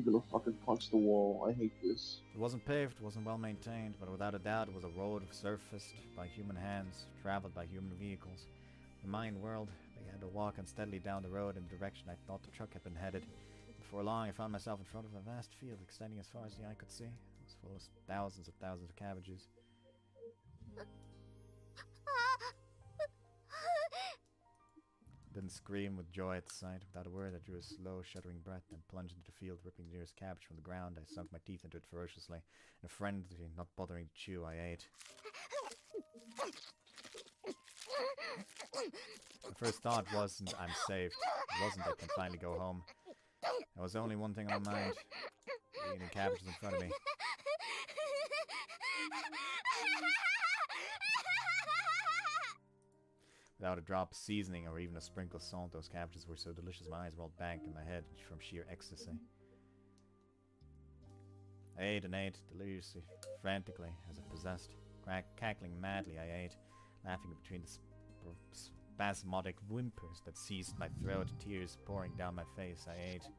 gonna fucking punch the wall. I hate this.
It wasn't paved, wasn't well maintained, but without a doubt it was a road surfaced by human hands, traveled by human vehicles. In my world, I began to walk unsteadily down the road in the direction I thought the truck had been headed. Before long, I found myself in front of a vast field extending as far as the eye could see. It was full of thousands of cabbages. Didn't scream with joy at the sight. Without a word, I drew a slow, shuddering breath and plunged into the field, ripping the nearest cabbage from the ground. I sunk my teeth into it ferociously. In a frenzy, not bothering to chew, I ate. My first thought wasn't, I'm saved. It wasn't, I can finally go home. There was only one thing on my mind. Eating cabbages in front of me. Without a drop of seasoning or even a sprinkle of salt, those cabbages were so delicious my eyes rolled back in my head from sheer ecstasy. I ate and ate, deliriously, frantically, as if possessed. Cackling madly, I ate, laughing between the spasmodic whimpers that seized my throat, tears pouring down my face. I ate.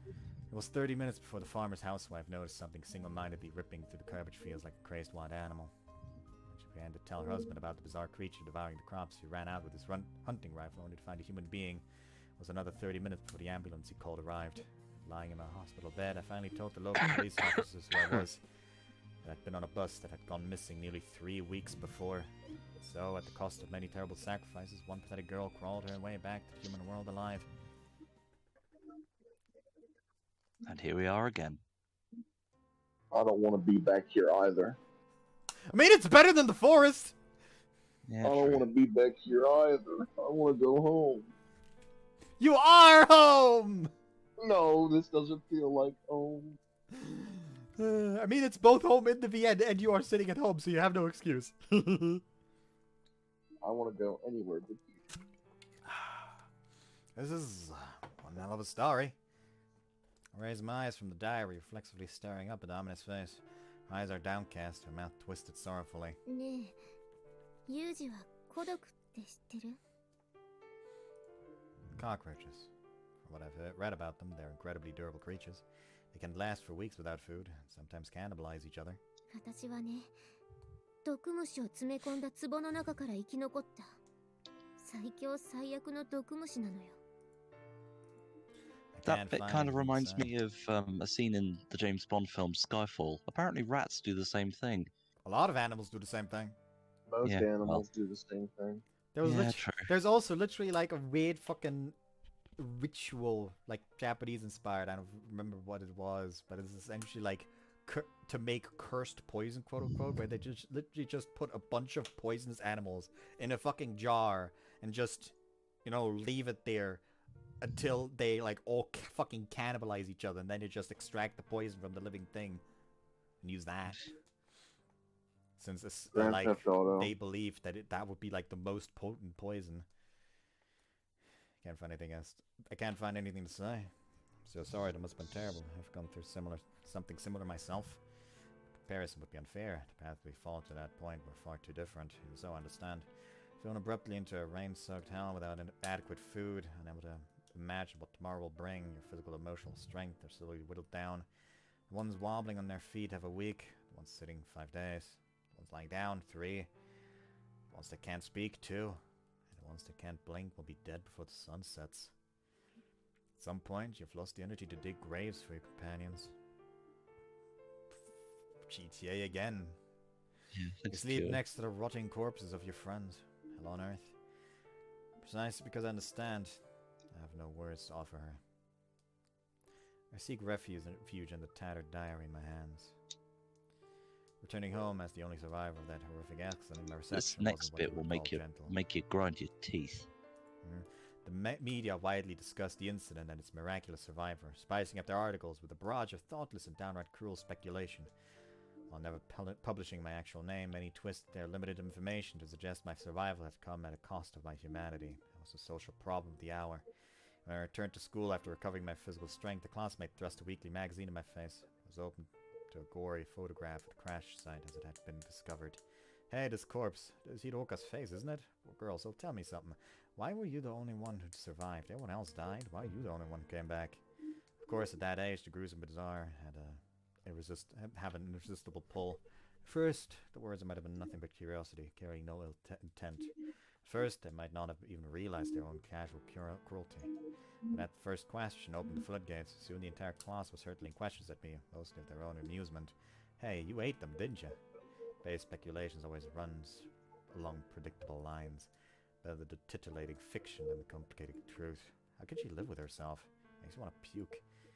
It was 30 minutes before the farmer's housewife noticed something single-mindedly ripping through the cabbage fields like a crazed wild animal. When she began to tell her husband about the bizarre creature devouring the crops, he ran out with his hunting rifle only to find a human being. It was another 30 minutes before the ambulance he called arrived. Lying in my hospital bed, I finally told the local police officers who I was. That I'd been on a bus that had gone missing nearly 3 weeks before. So, at the cost of many terrible sacrifices, one pathetic girl crawled her way back to the human world alive.
And here we are again.
I don't want to be back here either.
I mean, it's better than the forest!
Yeah,
I don't want to be back here either. I want to go home.
You are home!
No, this doesn't feel like home.
I mean, it's both home in the VN and you are sitting at home, so you have no excuse.
I want to go anywhere but you.
This is one hell of a story. I raise my eyes from the diary, reflexively staring up at Amine's face. Her eyes are downcast, her mouth twisted sorrowfully.
ねえ、ユージは孤独って知ってる？
Cockroaches. From what I've read about them, they're incredibly durable creatures. They can last for weeks without food, and sometimes cannibalize each other.
私はね、毒虫を詰め込んだ壺の中から生き残った最強最悪の毒虫なのよ。
That bit kind of reminds me of a scene in the James Bond film Skyfall. Apparently rats do the same thing.
A lot of animals do the same thing.
Most animals do the same thing.
There's also literally like a weird fucking ritual, like Japanese inspired. I don't remember what it was, but it's essentially like to make cursed poison, quote unquote, where they just literally just put a bunch of poisonous animals in a fucking jar and just, you know, leave it there until they like all fucking cannibalize each other, and then you just extract the poison from the living thing and use that. Since it's like they believe that that would be like the most potent poison. Can't find anything else. I can't find anything to say. I'm so sorry. That must have been terrible. I've gone through something similar myself. Comparison would be unfair. The path we fall to that point were far too different. You so understand. Thrown abruptly into a rain-soaked hell without adequate food, unable to imagine what tomorrow will bring. Your physical and emotional strength are slowly whittled down. The ones wobbling on their feet have a week. The ones sitting 5 days. The ones lying down 3. The ones that can't speak 2. And the ones that can't blink will be dead before the sun sets. At some point, you've lost the energy to dig graves for your companions. GTA again.
Yeah,
you sleep next to the rotting corpses of your friends. Hell on earth. Precisely because I understand. I have no words to offer her. I seek refuge in the tattered diary in my hands. Returning home as the only survivor of that horrific accident, my reception
this next bit will make you grind your teeth.
The media widely discussed the incident and its miraculous survivor, spicing up their articles with a barrage of thoughtless and downright cruel speculation. While never publishing my actual name, many twisted their limited information to suggest my survival had come at a cost of my humanity. It was a social problem of the hour. When I returned to school after recovering my physical strength, a classmate thrust a weekly magazine in my face. It was open to a gory photograph of the crash site as it had been discovered. Hey, this corpse. This is Hiroka's face, isn't it? Well, girl, so tell me something. Why were you the only one who survived? Everyone else died. Why are you the only one who came back? Of course, at that age, the gruesome bizarre had an irresistible pull. First, the words might have been nothing but curiosity, carrying no ill intent. First, they might not have even realized their own casual cruelty. But that first question opened the floodgates. Soon the entire class was hurtling questions at me, mostly of their own amusement. Hey, you ate them, didn't you? Base speculations always runs along predictable lines. Better the titillating fiction than the complicated truth. How could she live with herself? Makes me want to puke.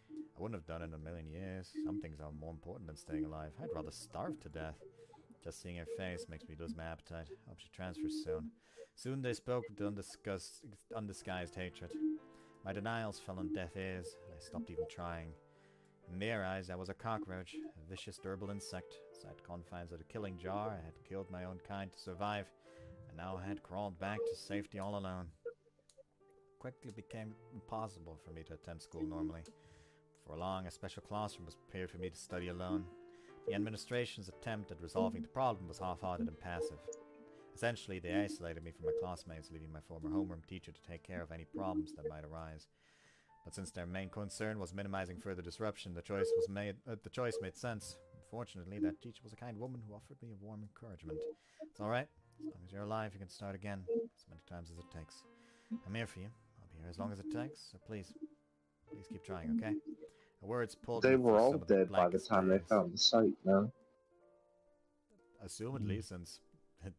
I wouldn't have done it in a million years. Some things are more important than staying alive. I'd rather starve to death. Just seeing her face makes me lose my appetite. Hope she transfers soon. Soon they spoke with undisguised hatred. My denials fell on deaf ears, and I stopped even trying. In their eyes, I was a cockroach, a vicious, durable insect. Inside the confines of the killing jar, I had killed my own kind to survive, and now I had crawled back to safety all alone. Quickly became impossible for me to attend school normally. For long, a special classroom was prepared for me to study alone. The administration's attempt at resolving the problem was half-hearted and passive. Essentially, they isolated me from my classmates, leaving my former homeroom teacher to take care of any problems that might arise. But since their main concern was minimizing further disruption, the choice made sense. Unfortunately, that teacher was a kind woman who offered me a warm encouragement. It's alright. As long as you're alive, you can start again, as many times as it takes. I'm here for you. I'll be here as long as it takes, so please keep trying, okay? The words pulled
They
me
were
through
all
some of the
dead by the
blackest
time they
days.
found the site, no?
Assumedly, since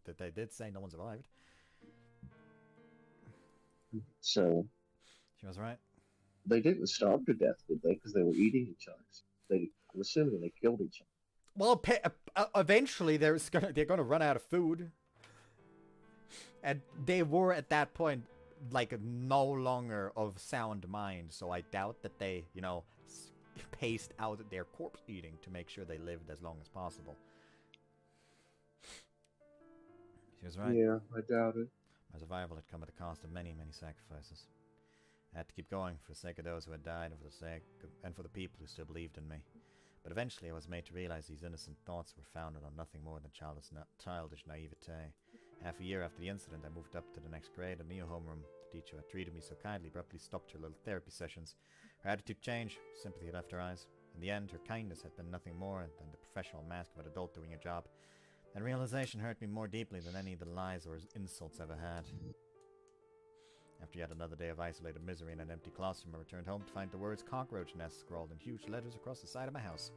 that they did say no one survived.
So,
She was right.
they didn't starve to death, did they? Because they were eating each other. I'm assuming they killed each other.
Well, eventually they're gonna run out of food. And they were at that point like no longer of sound mind, so I doubt that they, you know, paced out their corpse eating to make sure they lived as long as possible. She was right.
Yeah, I doubt it.
My survival had come at the cost of many, many sacrifices. I had to keep going for the sake of those who had died and for the people who still believed in me. But eventually I was made to realize these innocent thoughts were founded on nothing more than childish naivete. Half a year after the incident, I moved up to the next grade, a new homeroom. The teacher who had treated me so kindly abruptly stopped her little therapy sessions. Her attitude changed, sympathy had left her eyes. In the end, her kindness had been nothing more than the professional mask of an adult doing a job. That realization hurt me more deeply than any of the lies or insults I've ever had. After yet another day of isolated misery in an empty classroom, I returned home to find the words "cockroach nest" scrawled in huge letters across the side of my house.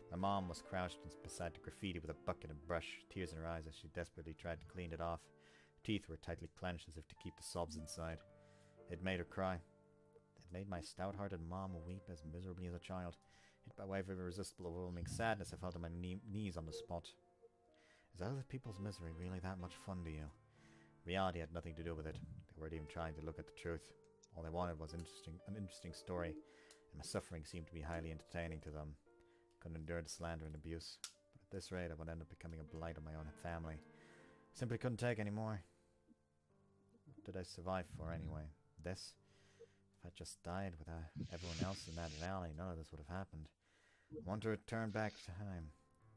My mom was crouched beside the graffiti with a bucket and brush, tears in her eyes as she desperately tried to clean it off. Her teeth were tightly clenched as if to keep the sobs inside. It made her cry. It made my stout-hearted mom weep as miserably as a child. Hit by a wave of irresistible, overwhelming sadness, I fell to my knees on the spot. Is other people's misery really that much fun to you? Reality had nothing to do with it. They weren't even trying to look at the truth. All they wanted was an interesting story, and my suffering seemed to be highly entertaining to them. Couldn't endure the slander and abuse. But at this rate, I would end up becoming a blight on my own family. Simply couldn't take any more. What did I survive for anyway? This? If I just died without everyone else in that valley, none of this would have happened. I want to return back to time.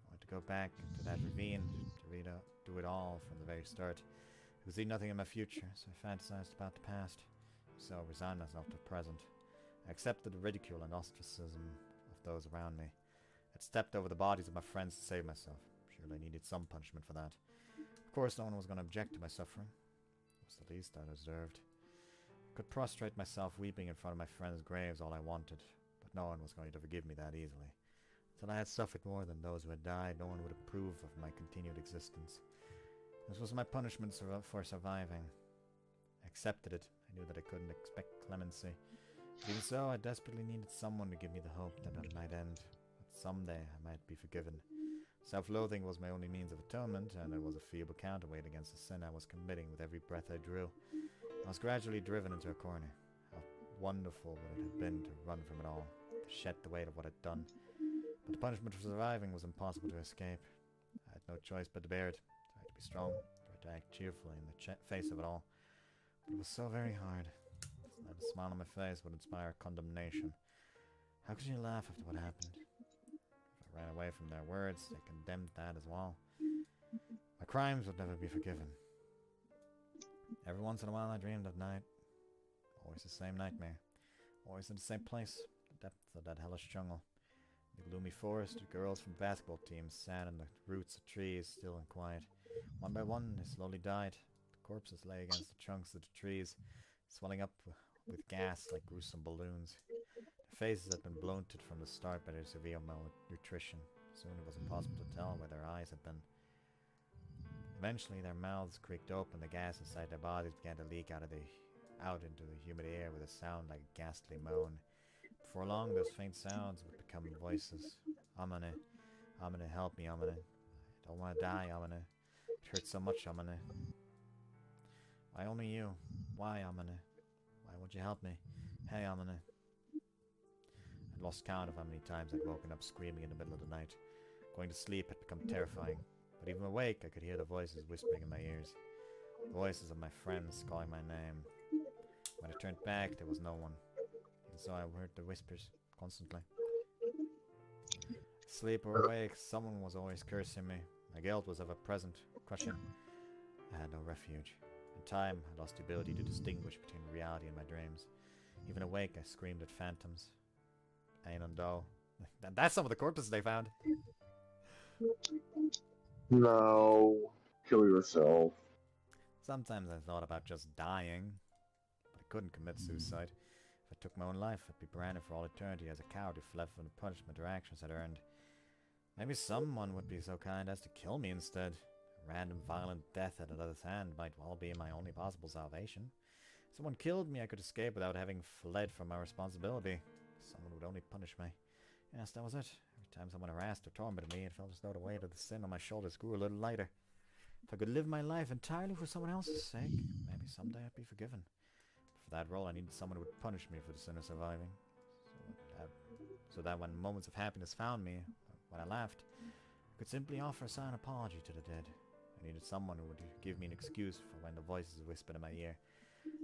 I want to go back to that ravine to do it all from the very start. I could see nothing in my future, so I fantasized about the past. So I resigned myself to the present. I accepted the ridicule and ostracism of those around me. I'd stepped over the bodies of my friends to save myself. Surely I needed some punishment for that. Of course, no one was going to object to my suffering. It was the least I deserved. I could prostrate myself weeping in front of my friends' graves all I wanted, but no one was going to forgive me that easily. Until I had suffered more than those who had died, no one would approve of my continued existence. This was my punishment for surviving. I accepted it. I knew that I couldn't expect clemency. Even so, I desperately needed someone to give me the hope that it might end. That someday I might be forgiven. Self-loathing was my only means of atonement, and it was a feeble counterweight against the sin I was committing with every breath I drew. I was gradually driven into a corner. How wonderful would it have been to run from it all, to shed the weight of what I'd done. But the punishment for surviving was impossible to escape. I had no choice but to bear it. Tried to be strong, tried to act cheerfully in the face of it all. But it was so very hard. That a smile on my face would inspire condemnation. How could you laugh after what happened? If I ran away from their words, they condemned that as well. My crimes would never be forgiven. Every once in a while I dreamed at night. Always the same nightmare. Always in the same place, the depths of that hellish jungle. In the gloomy forest, the girls from basketball teams sat in the roots of trees, still and quiet. One by one, they slowly died. The corpses lay against the trunks of the trees, swelling up with gas like gruesome balloons. Their faces had been blunted from the start by their severe malnutrition. Soon it was impossible to tell where their eyes had been. Eventually, their mouths creaked open, the gas inside their bodies began to leak out into the humid air with a sound like a ghastly moan. Before long, those faint sounds would become voices. Amane. Amane, help me, Amane. I don't want to die, Amane. It hurts so much, Amane. Why only you? Why, Amane? Why won't you help me? Hey, Amane. I'd lost count of how many times I'd woken up screaming in the middle of the night. Going to sleep had become terrifying. But even awake, I could hear the voices whispering in my ears. voices of my friends calling my name. When I turned back, there was no one. And so I heard the whispers constantly. Asleep or awake, someone was always cursing me. My guilt was ever present, crushing. I had no refuge. In time, I lost the ability to distinguish between reality and my dreams. Even awake, I screamed at phantoms. Ain and Do. That's some of the corpses they found.
No. Kill yourself.
Sometimes I thought about just dying, but I couldn't commit suicide. If I took my own life, I'd be branded for all eternity as a coward who fled from the punishment or actions I'd earned. Maybe someone would be so kind as to kill me instead. A random violent death at another's hand might well be my only possible salvation. If someone killed me, I could escape without having fled from my responsibility. Someone would only punish me. Yes, that was it. Every time someone harassed or tormented me, it felt as though the weight of the sin on my shoulders grew a little lighter. If I could live my life entirely for someone else's sake, maybe someday I'd be forgiven. But for that role, I needed someone who would punish me for the sin of surviving. So that when moments of happiness found me, when I laughed, I could simply offer a silent apology to the dead. I needed someone who would give me an excuse for when the voices whispered in my ear.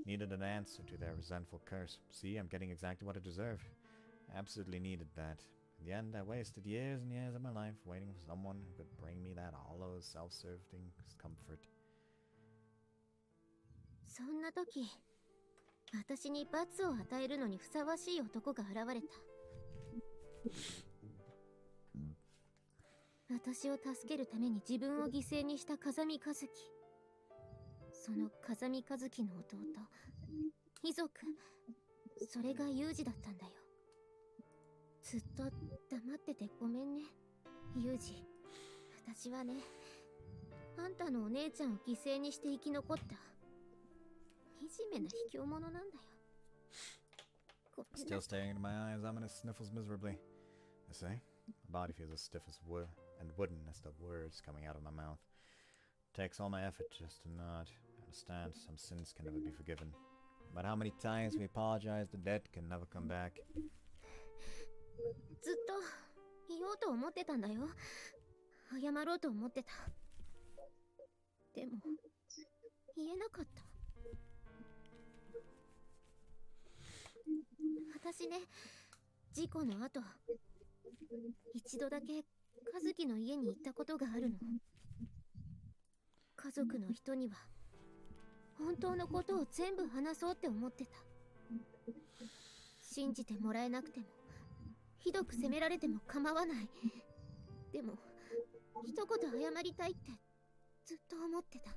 Needed an answer to their resentful curse. See, I'm getting exactly what I deserve. I absolutely needed that. In the end, I wasted years and years of my life waiting for someone who could bring me that hollow, self-serving comfort.
そんな時、私に罰を与えるのにふさわしい男が現れた。私を助けるために自分を犠牲にした風見和樹。その風見和樹の弟、遺族、それがユージだったんだよ。ずっと黙っててごめんね、ユージ。私はね、あんたのお姉ちゃんを犠牲にして生き残った惨めな卑怯者なんだよ。
Still staring into my eyes, Amane sniffles miserably. I say, my body feels as stiff as wood and wooden as the words coming out of my mouth. It takes all my effort just to nod. I understand some sins can never be forgiven. But how many times we apologize, the dead can never come back.
ずっと言おうと思ってたんだよ。謝ろうと思ってた。でも言えなかった。私ね、事故の後、一度だけ和樹の家に行ったことがあるの。家族の人には本当のことを全部話そうって思ってた。信じてもらえなくても、ひどく責められても構わない。でも一言謝りたいってずっと思ってた。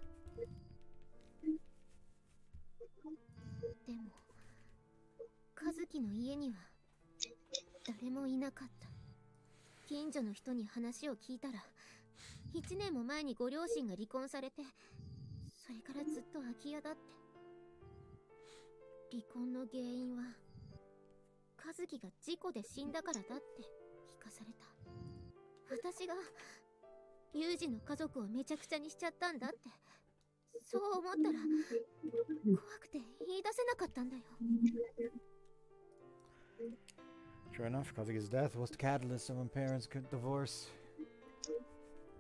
でも和樹の家には誰もいなかった。近所の人に話を聞いたら、1年も前にご両親が離婚されて、それからずっと空き家だって。離婚の原因は和樹が事故で死んだからだって聞かされた。私がユージの家族をめちゃくちゃにしちゃったんだって、そう思ったら怖くて言い出せなかったんだよ。
Sure enough, Kazuki's death was the catalyst of my parents' divorce.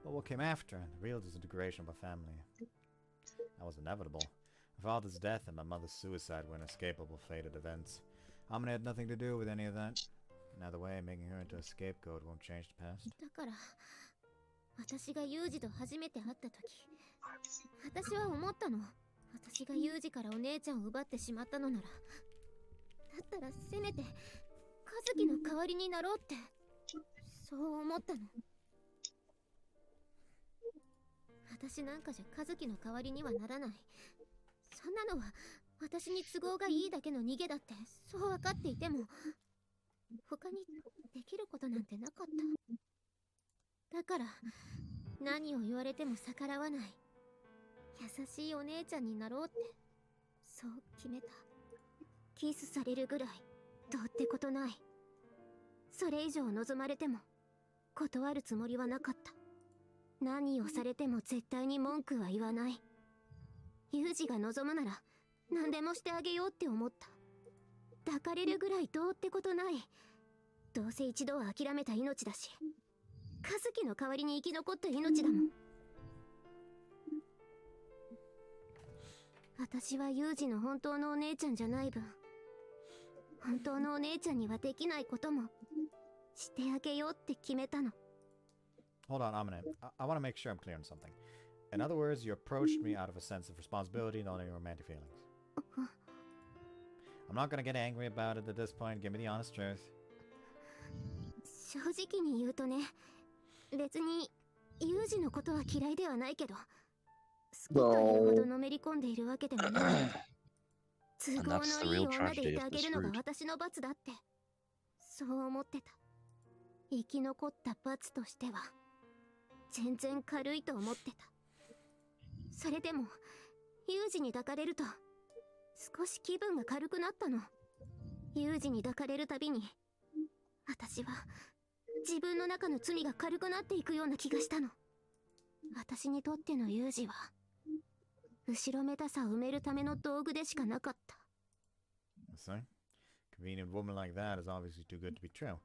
But what came after, the real disintegration of our family? That was inevitable. My father's death and my mother's suicide were inescapable fated events. Amane had nothing to do with any of that. Now the way making her into a scapegoat won't change the past.
だから私がユージと初めて会った時、私は思ったの。私がユージからお姉ちゃんを奪ってしまったのなら、だったらせめて和樹の代わりになろうって、そう思ったの。私なんかじゃ和樹の代わりにはならない。そんなのは私に都合がいいだけの逃げだってそう分かっていても、他にできることなんてなかった。だから何を言われても逆らわない、優しいお姉ちゃんになろうってそう決めた。キスされるぐらいどうってことない。それ以上望まれても断るつもりはなかった。何をされても絶対に文句は言わない。ユージが望むなら何でもしてあげようって思った。抱かれるぐらいどうってことない。どうせ一度は諦めた命だし、和樹の代わりに生き残った命だもん。
私はユージの本当のお姉ちゃんじゃない分、本当のお姉ちゃんにはできないこともしてあげようって決めたの。
Hold on, Amane. I want to make sure I'm clear on something. In other words, you approached me out of a sense of responsibility, not any romantic feelings. I'm not gonna get angry about it at this point. Give me the honest truth.
正直に言うとね、別にユージのことは嫌いではないけど、好きというほどのめり込んでいるわけでもない。都合のいい女でいてあげるのが私の罰だって、そう思ってた。生き残った罰としては全然軽いと思ってた。それでもユージに抱かれると少し気分が軽くなったの。ユージに抱かれるたびに私は自分の中の罪が軽くなっていくような気がしたの。私にとってのユージは後ろめたさを埋めるための道具でしかなかった。
See? Convenient woman like that is obviously too good to be true.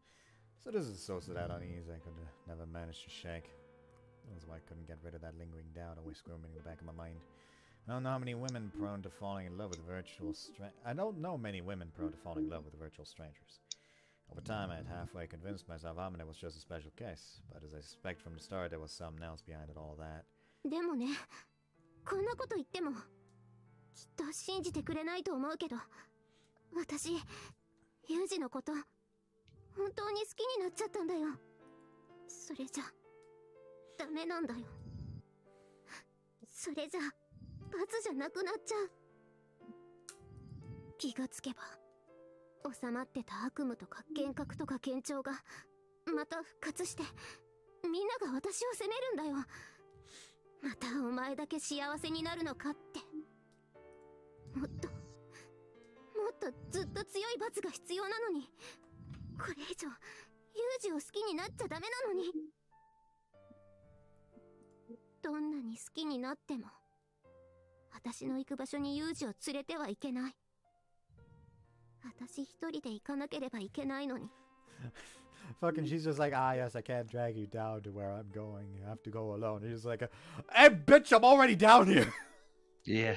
So this is a source of that unease I could never manage to shake. That's why I couldn't get rid of that lingering doubt always squirming in the back of my mind. I don't know how many women prone to falling in love with virtual I don't know many women prone to falling in love with virtual strangers. Over time, I had halfway convinced myself Amane was just a special case, but as I suspect from the start, there was something else behind it all that.
でもね、こんなこと言ってもきっと信じてくれないと思うけど、私ユージのこと本当に好きになっちゃったんだよ。それじゃダメなんだよ。それじゃ罰じゃなくなっちゃう。気がつけば収まってた悪夢とか幻覚とか幻聴がまた復活して、みんなが私を責めるんだよ。またお前だけ幸せになるのかって。もっとずっと強い罰が必要なのに、これ以上ユージを好きになっちゃダメなのに。どんなに好きになっても私の行く場所にユージを連れてはいけない。私一人で行かなければいけないのに。
Fucking, she's just like, yes, I can't drag you down to where I'm going. You have to go alone. And he's like, hey, bitch, I'm already down here.
Yeah.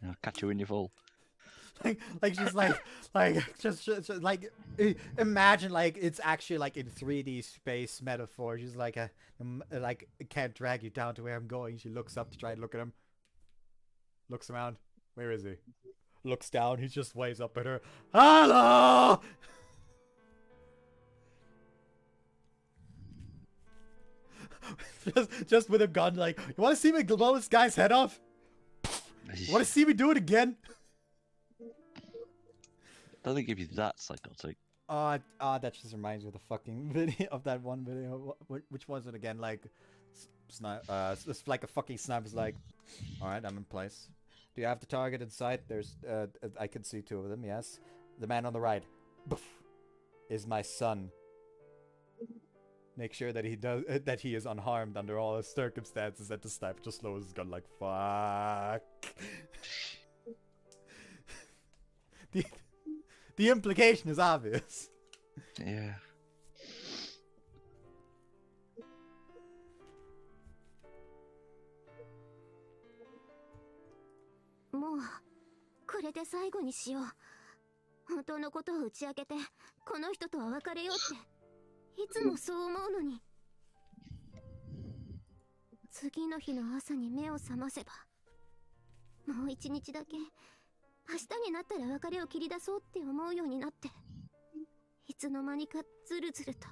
I'll catch you when you fall.
like she's just like, imagine like it's actually like in 3D space metaphor. She's like, can't drag you down to where I'm going. She looks up to try and look at him. Looks around. Where is he? Looks down. He just waves up at her. Hello! just with a gun, like, you want to see me blow this guy's head off? Want to see me do it again?
Doesn't give you that psychotic.
That just reminds me of the fucking video of that one video. Which was it again? Like, it's like a fucking sniper's like, all right, I'm in place. Do you have the target in sight? There's, I can see two of them. Yes. The man on the right, is my son. Make sure that he is unharmed under all the circumstances. That the sniper just lowers his gun like, fuck. The implication is obvious.
Yeah.
もうこれで最後にしよう。本当のことを打ち明けてこの人とは別れようっていつもそう思うのに。次の日の朝に目を覚ませば、もう一日だけ明日になったら別れを切り出そうって思うようになって、いつの間にかずるずると。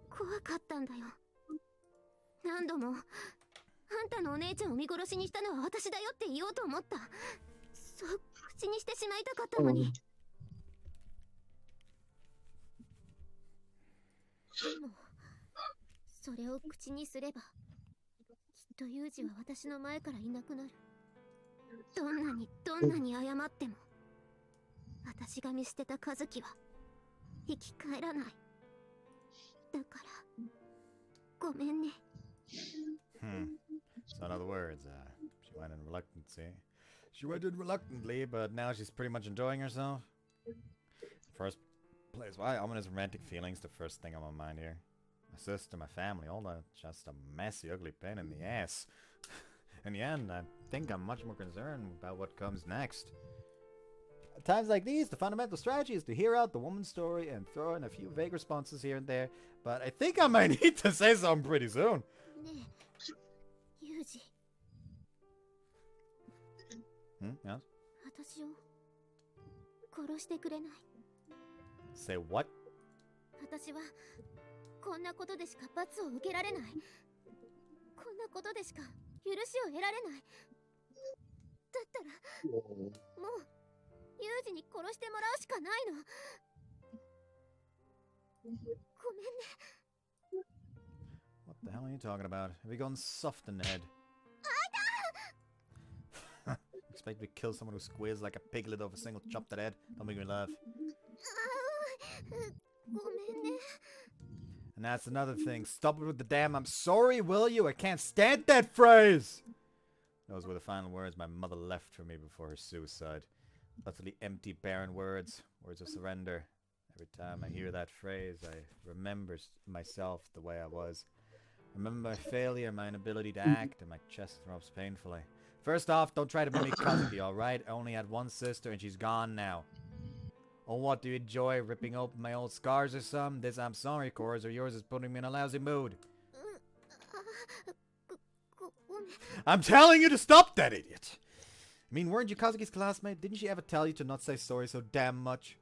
怖かったんだよ。何度もあんたのお姉ちゃんを見殺しにしたのは私だよって言おうと思った。そう口にしてしまいたかったのに。でもそれを口にすればきっとユージは私の前からいなくなる。どんなに謝っても私が見捨てた和樹は生き返らない。だからごめんね。
So in other words, she went in reluctantly, but now she's pretty much enjoying herself. First place, why Amane's romantic feelings the first thing on my mind here. My sister, my family, all that, just a messy, ugly pain in the ass. In the end, I think I'm much more concerned about what comes next. At times like these, the fundamental strategy is to hear out the woman's story and throw in a few vague responses here and there, but I think I might need to say something pretty soon.
ねえ、ユージ。
Yes?
私を殺してくれない。
Say what?
私はこんなことでしか罰を受けられない。こんなことでしか許しを得られない。だったらもうユージに殺してもらうしかないの。ごめんね。
What the hell are you talking about? Have you gone soft in the head? Expect me to kill someone who squeals like a piglet over a single chop to the head? Don't make me laugh.
ごめんね。
And that's another thing. Stop it with the damn I'm sorry, will you? I can't stand that phrase! Those were the final words my mother left for me before her suicide. Utterly empty, barren words. Words of surrender. Every time I hear that phrase, I remember myself the way I was. Remember my failure, my inability to act, and my chest throbs painfully. First off, don't try to be Kazuki, alright? I only had one sister and she's gone now. Oh, what, do you enjoy ripping open my old scars or something? This I'm sorry chorus or yours is putting me in a lousy mood. I'm telling you to stop that idiot! I mean, weren't you Kazuki's classmate? Didn't she ever tell you to not say sorry so damn much?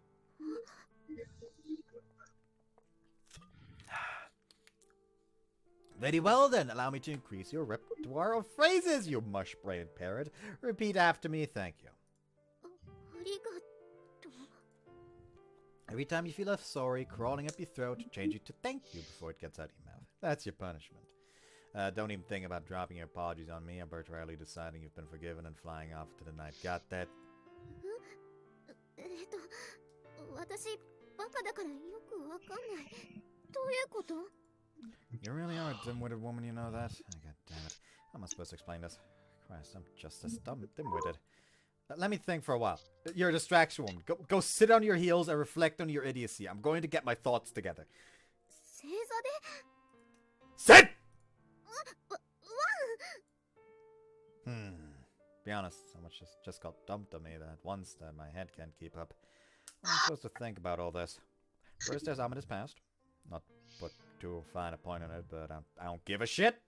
Very well then, allow me to increase your repertoire of phrases, you mush-brained parrot. Repeat after me, thank you.
ありがとう。
Every time you feel a sorry crawling up your throat, change it to thank you before it gets out of your mouth. That's your punishment. Don't even think about dropping your apologies on me, arbitrarily deciding you've been forgiven and flying off to the night. Got that?
私バカだからよくわかんない。どういうこと？
You really are a dim-witted woman, you know that? God damn it. How am I supposed to explain this? Christ, I'm just as dim-witted. Let me think for a while. You're a distraction woman. Go sit on your heels and reflect on your idiocy. I'm going to get my thoughts together.
正座で？
Sit!
ワン。
Be honest, so much just got dumped on me that once that my head can't keep up. I'm supposed to think about all this. First, there's Amane's past. Not put too fine a point on it, but I don't give a shit.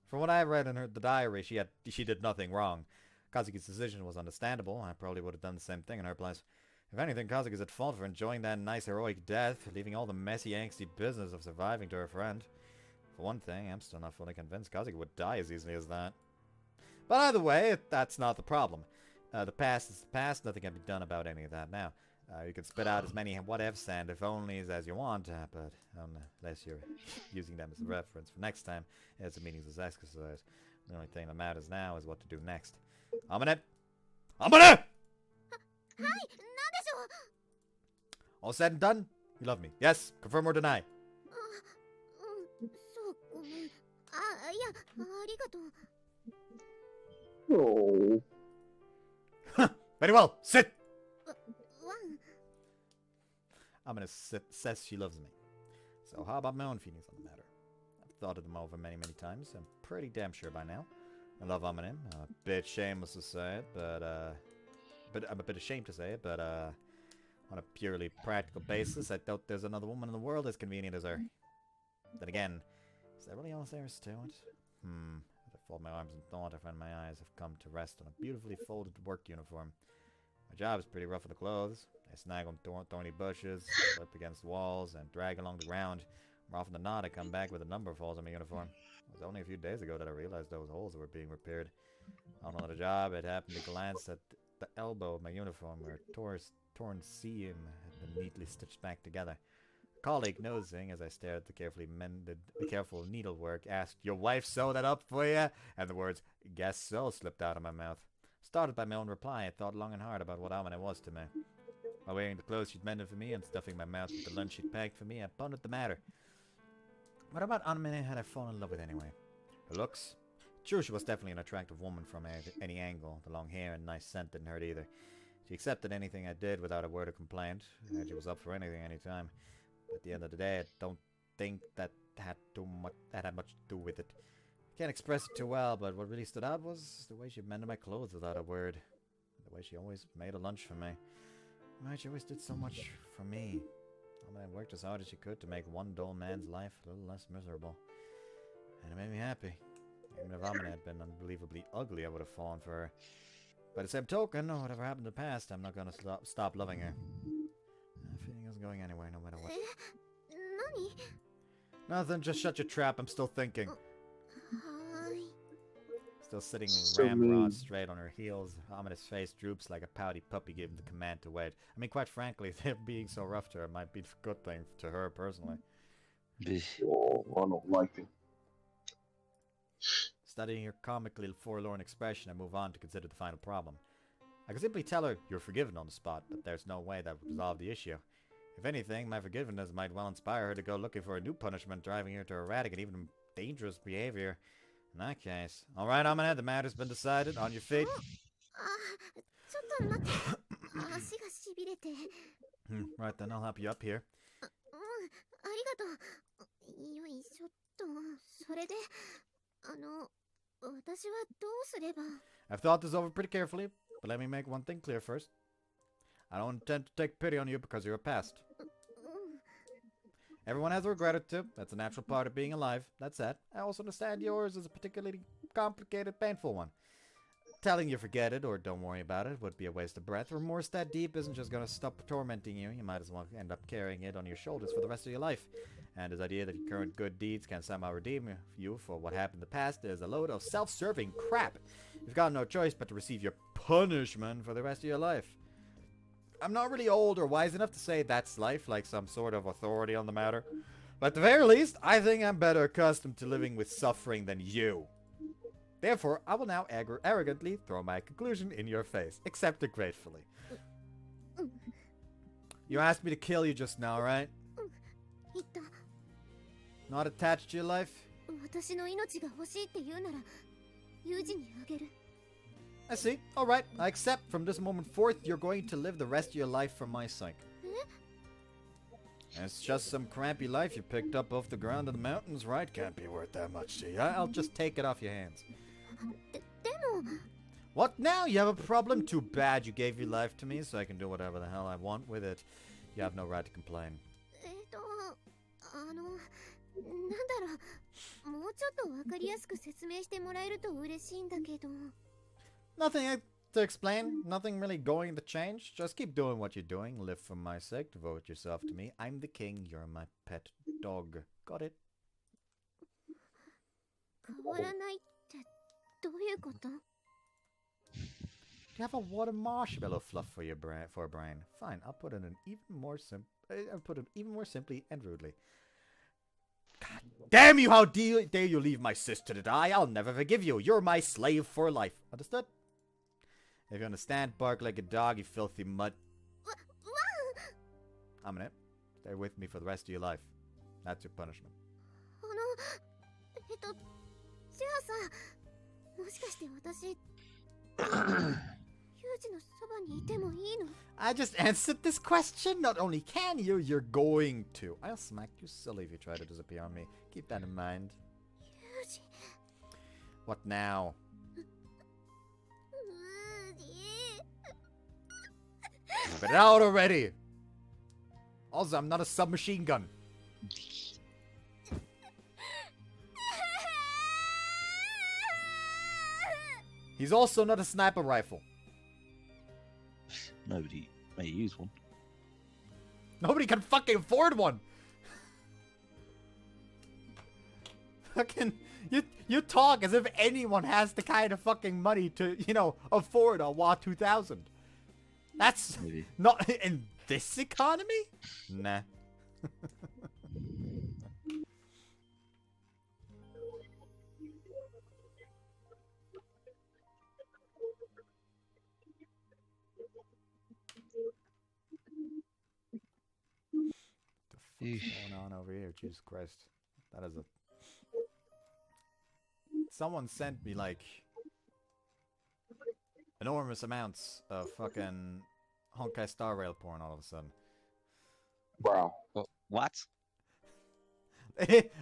From what I read in the diary, she did nothing wrong. Kazuki's decision was understandable. I probably would have done the same thing in her place. If anything, Kazuki's at fault for enjoying that nice heroic death, leaving all the messy, angsty business of surviving to her friend. For one thing, I'm still not fully convinced Kazuki would die as easily as that. But either way, that's not the problem. The past is the past, nothing can be done about any of that now. You can spit out as many what-ifs and if-onlys as you want, but unless you're using them as a reference for next time, it's a meaningless exercise. The only thing that matters now is what to do next. Amane! Amane!
はい、なんでしょう。
All said and done? You love me. Yes, confirm or deny.
そう、ごめん。いや、ありがとう。
Oh.
Very well, sit!
ワン。
Amane says she loves me. So how about my own feelings on the matter? I've thought of them over many, many times. I'm pretty damn sure by now. I love Amane. I'm a bit shameless to say it, but I'm a bit ashamed to say it, but on a purely practical basis, I doubt there's another woman in the world as convenient as her. Then again, is that really all there is to it? As I fold my arms in thought, I find my eyes have come to rest on a beautifully folded work uniform. My job is pretty rough with the clothes. I snag on thorny bushes, slip against walls, and drag along the ground. More often than not, I come back with a number of holes in my uniform. It was only a few days ago that I realized those holes were being repaired. On another job, it happened to glance at the elbow of my uniform where a torn seam had been neatly stitched back together. A colleague, nosing as I stared at the careful needlework, asked, "Your wife sew that up for you?" And the words, "Guess so," slipped out of my mouth. Started by my own reply, I thought long and hard about what Amane was to me. By wearing the clothes she'd mended for me and stuffing my mouth with the lunch she'd packed for me, I pondered the matter. What about Amane had I fallen in love with anyway? Her looks? True, she was definitely an attractive woman from any angle. The long hair and nice scent didn't hurt either. She accepted anything I did without a word of complaint, and she was up for anything anytime. At the end of the day, I don't think that had much to do with it. Can't express it too well, but what really stood out was the way she mended my clothes without a word. The way she always made a lunch for me. Right, she always did so much for me. Amane worked as hard as she could to make one dull man's life a little less miserable. And it made me happy. Even if Amane had been unbelievably ugly, I would have fallen for her. By the same token, whatever happened in the past, I'm not gonna stop loving her. That feeling isn't going anywhere, no matter what. Nothing, just shut your trap, I'm still thinking. Still sitting ramrod straight on her heels, Amane's face droops like a pouty puppy given the command to wait. I mean, quite frankly, them being so rough to her might be a good thing to her personally.
Oh, I don't like it.
Studying her comically forlorn expression, I move on to consider the final problem. I could simply tell her you're forgiven on the spot, but there's no way that would resolve the issue. If anything, my forgiveness might well inspire her to go looking for a new punishment, driving her to eradicate even dangerous behavior. In that case. Alright, Amane, the matter's been decided. On your feet. Right then, I'll help you up here. I've thought this over pretty carefully, but let me make one thing clear first. I don't intend to take pity on you because you're a pest. Everyone has a regret or two. That's a natural part of being alive. That's that. I also understand yours is a particularly complicated, painful one. Telling you forget it or don't worry about it would be a waste of breath. Remorse that deep isn't just going to stop tormenting you. You might as well end up carrying it on your shoulders for the rest of your life. And this idea that your current good deeds can somehow redeem you for what happened in the past is a load of self-serving crap. You've got no choice but to receive your punishment for the rest of your life. I'm not really old or wise enough to say that's life, like some sort of authority on the matter. But at the very least, I think I'm better accustomed to living with suffering than you. Therefore, I will now arrogantly throw my conclusion in your face. Accept it gratefully. You asked me to kill you just now, right? Not attached to your life? I see. Alright, I accept. From this moment forth, you're going to live the rest of your life for my sake. It's just some crappy life you picked up off the ground in the mountains, right? Can't be worth that much to you. I'll just take it off your hands. What now? You have a problem? Too bad you gave your life to me so I can do whatever the hell I want with it. You have no right to complain. Nothing to explain, nothing really going to change. Just keep doing what you're doing. Live for my sake, devote yourself to me. I'm the king, you're my pet dog. Got it? Do you have a water marshmallow fluff for your brain? Fine, I'll put it in I'll put it even more simply and rudely. God damn you! How dare you leave my sister to die? I'll never forgive you. You're my slave for life. Understood? If you understand, bark like a dog, you filthy mutt. Amane, stay with me for the rest of your life. That's your punishment. I just answered this question. Not only can you, you're going to. I'll smack you silly if you try to disappear on me. Keep that in mind. What now? Spit it out already! Also, I'm not a submachine gun. He's also not a sniper rifle.
Nobody may use one.
Nobody can fucking afford one! Fucking... You talk as if anyone has the kind of fucking money to, you know, afford a WA 2000. That's maybe not in this economy? Nah. The fuck's going on over here? Jesus Christ. That is a... Someone sent me, like, enormous amounts of fucking Honkai Star Rail porn all of a sudden.
Wow.
What?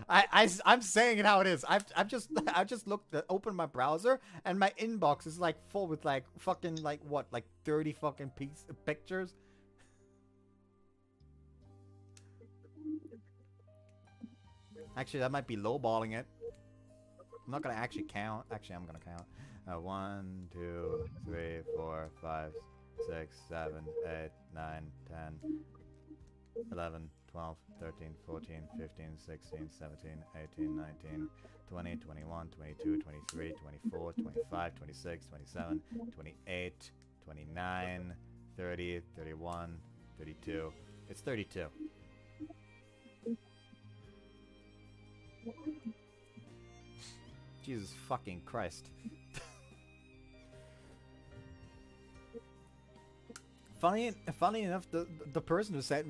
I'm saying it how it is. I just looked opened my browser and my inbox is like full with like fucking like what, like 30 fucking pictures. Actually, that might be lowballing it. I'm not gonna actually count. Actually, I'm gonna count. 1, 2, 3, 4, 5, 6, 7, 8, 9, 10, 11, 12, 13, 14, 15, 16, 17, 18, 19, 20, 21, 22, 23, 24, 25, 26, 27, 28, 29, 30, 31, 32. It's 32. Jesus fucking Christ. Funny enough, the person who sent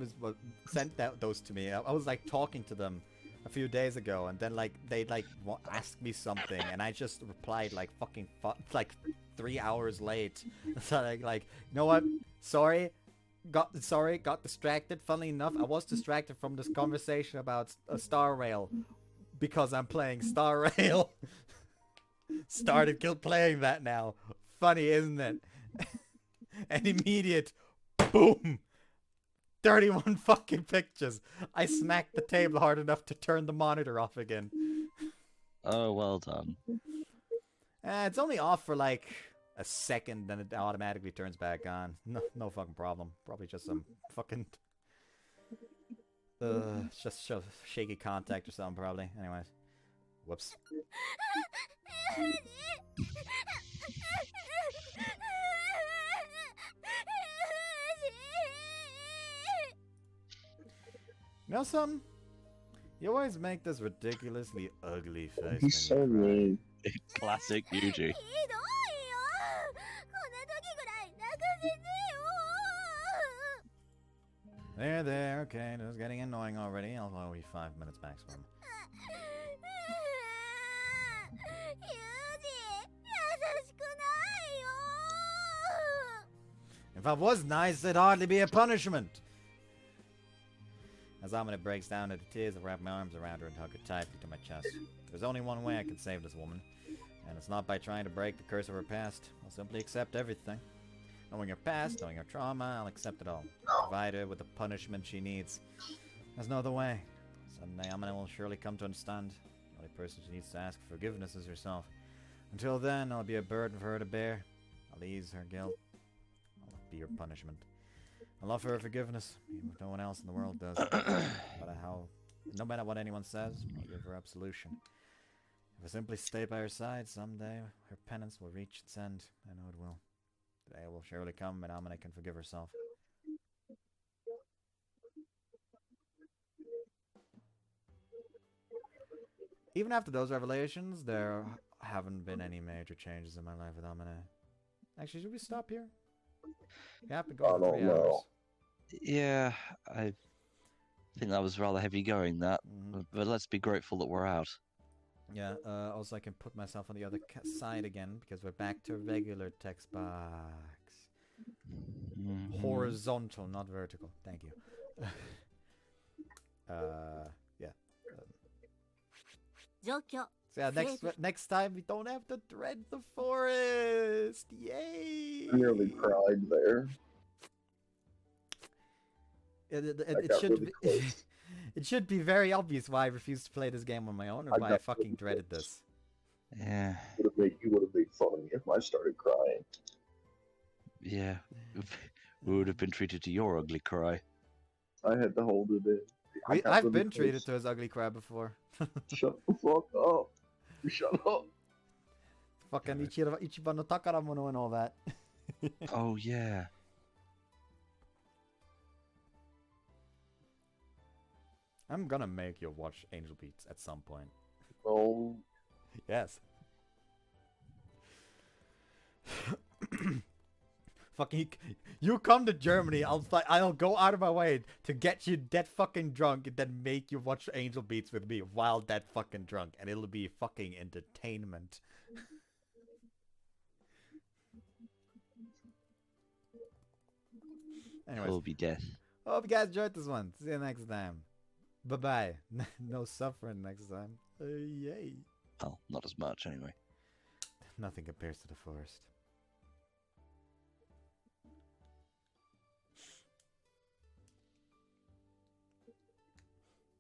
those to me, I was like talking to them a few days ago, and then like they like asked me something, and I just replied like fucking like 3 hours late. So like you know what? Sorry, got distracted. Funnily enough, I was distracted from this conversation about Star Rail because I'm playing Star Rail. Started playing that now. Funny, isn't it? An immediate boom. 31 fucking pictures. I smacked the table hard enough to turn the monitor off again.
Oh, well done.
It's only off for like a second, then it automatically turns back on. No fucking problem. Probably just some fucking just shaky contact or something probably. Anyways. Whoops. You know something? You always make this ridiculously ugly face.
He's so mean.
Classic Yuji.
There, okay, this is getting annoying already. I'll be 5 minutes maximum. If I was nice, it'd hardly be a punishment. As Amane breaks down into tears, I wrap my arms around her and hug her tightly to my chest. There's only one way I can save this woman, and it's not by trying to break the curse of her past. I'll simply accept everything. Knowing her past, knowing her trauma, I'll accept it all. Provide her with the punishment she needs. There's no other way. Someday Amane will surely come to understand. The only person she needs to ask for forgiveness is herself. Until then, I'll be a burden for her to bear. I'll ease her guilt. I'll be her punishment. I'll offer her forgiveness, even if no one else in the world does. No matter what anyone says, I'll give her absolution. If I simply stay by her side, someday her penance will reach its end. I know it will. The day will surely come when Amane can forgive herself. Even after those revelations, there haven't been any major changes in my life with Amane. Actually, should we stop here? Yeah, I've been going for 3 hours.
Yeah, I think that was rather heavy going, that. But let's be grateful that we're out.
Yeah, also I can put myself on the other side again, because we're back to regular text box. Horizontal, not vertical. Thank you. Yeah. So yeah, next time we don't have to dread the forest. Yay!
I nearly cried there.
It should
really
be it should be very obvious why I refused to play this game on my own, and why I fucking dreaded this.
Yeah.
You would have made fun of me if I started crying.
Yeah. We would have been treated to your ugly cry.
I had to hold it in.
I've been treated to his ugly cry before.
Shut the fuck up. Shut up.
Fucking Ichiban no Takaramono and all that.
Oh, yeah.
I'm gonna make you watch Angel Beats at some point.
Oh.
Yes. Fucking, you come to Germany, I'll go out of my way to get you that fucking drunk and then make you watch Angel Beats with me while that fucking drunk, and it'll be fucking entertainment. Anyways,
It'll be death.
hope you guys enjoyed this one. See you next time. Bye-bye. No suffering next time. Yay.
Well, not as much anyway.
Nothing compares to the forest.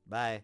Bye.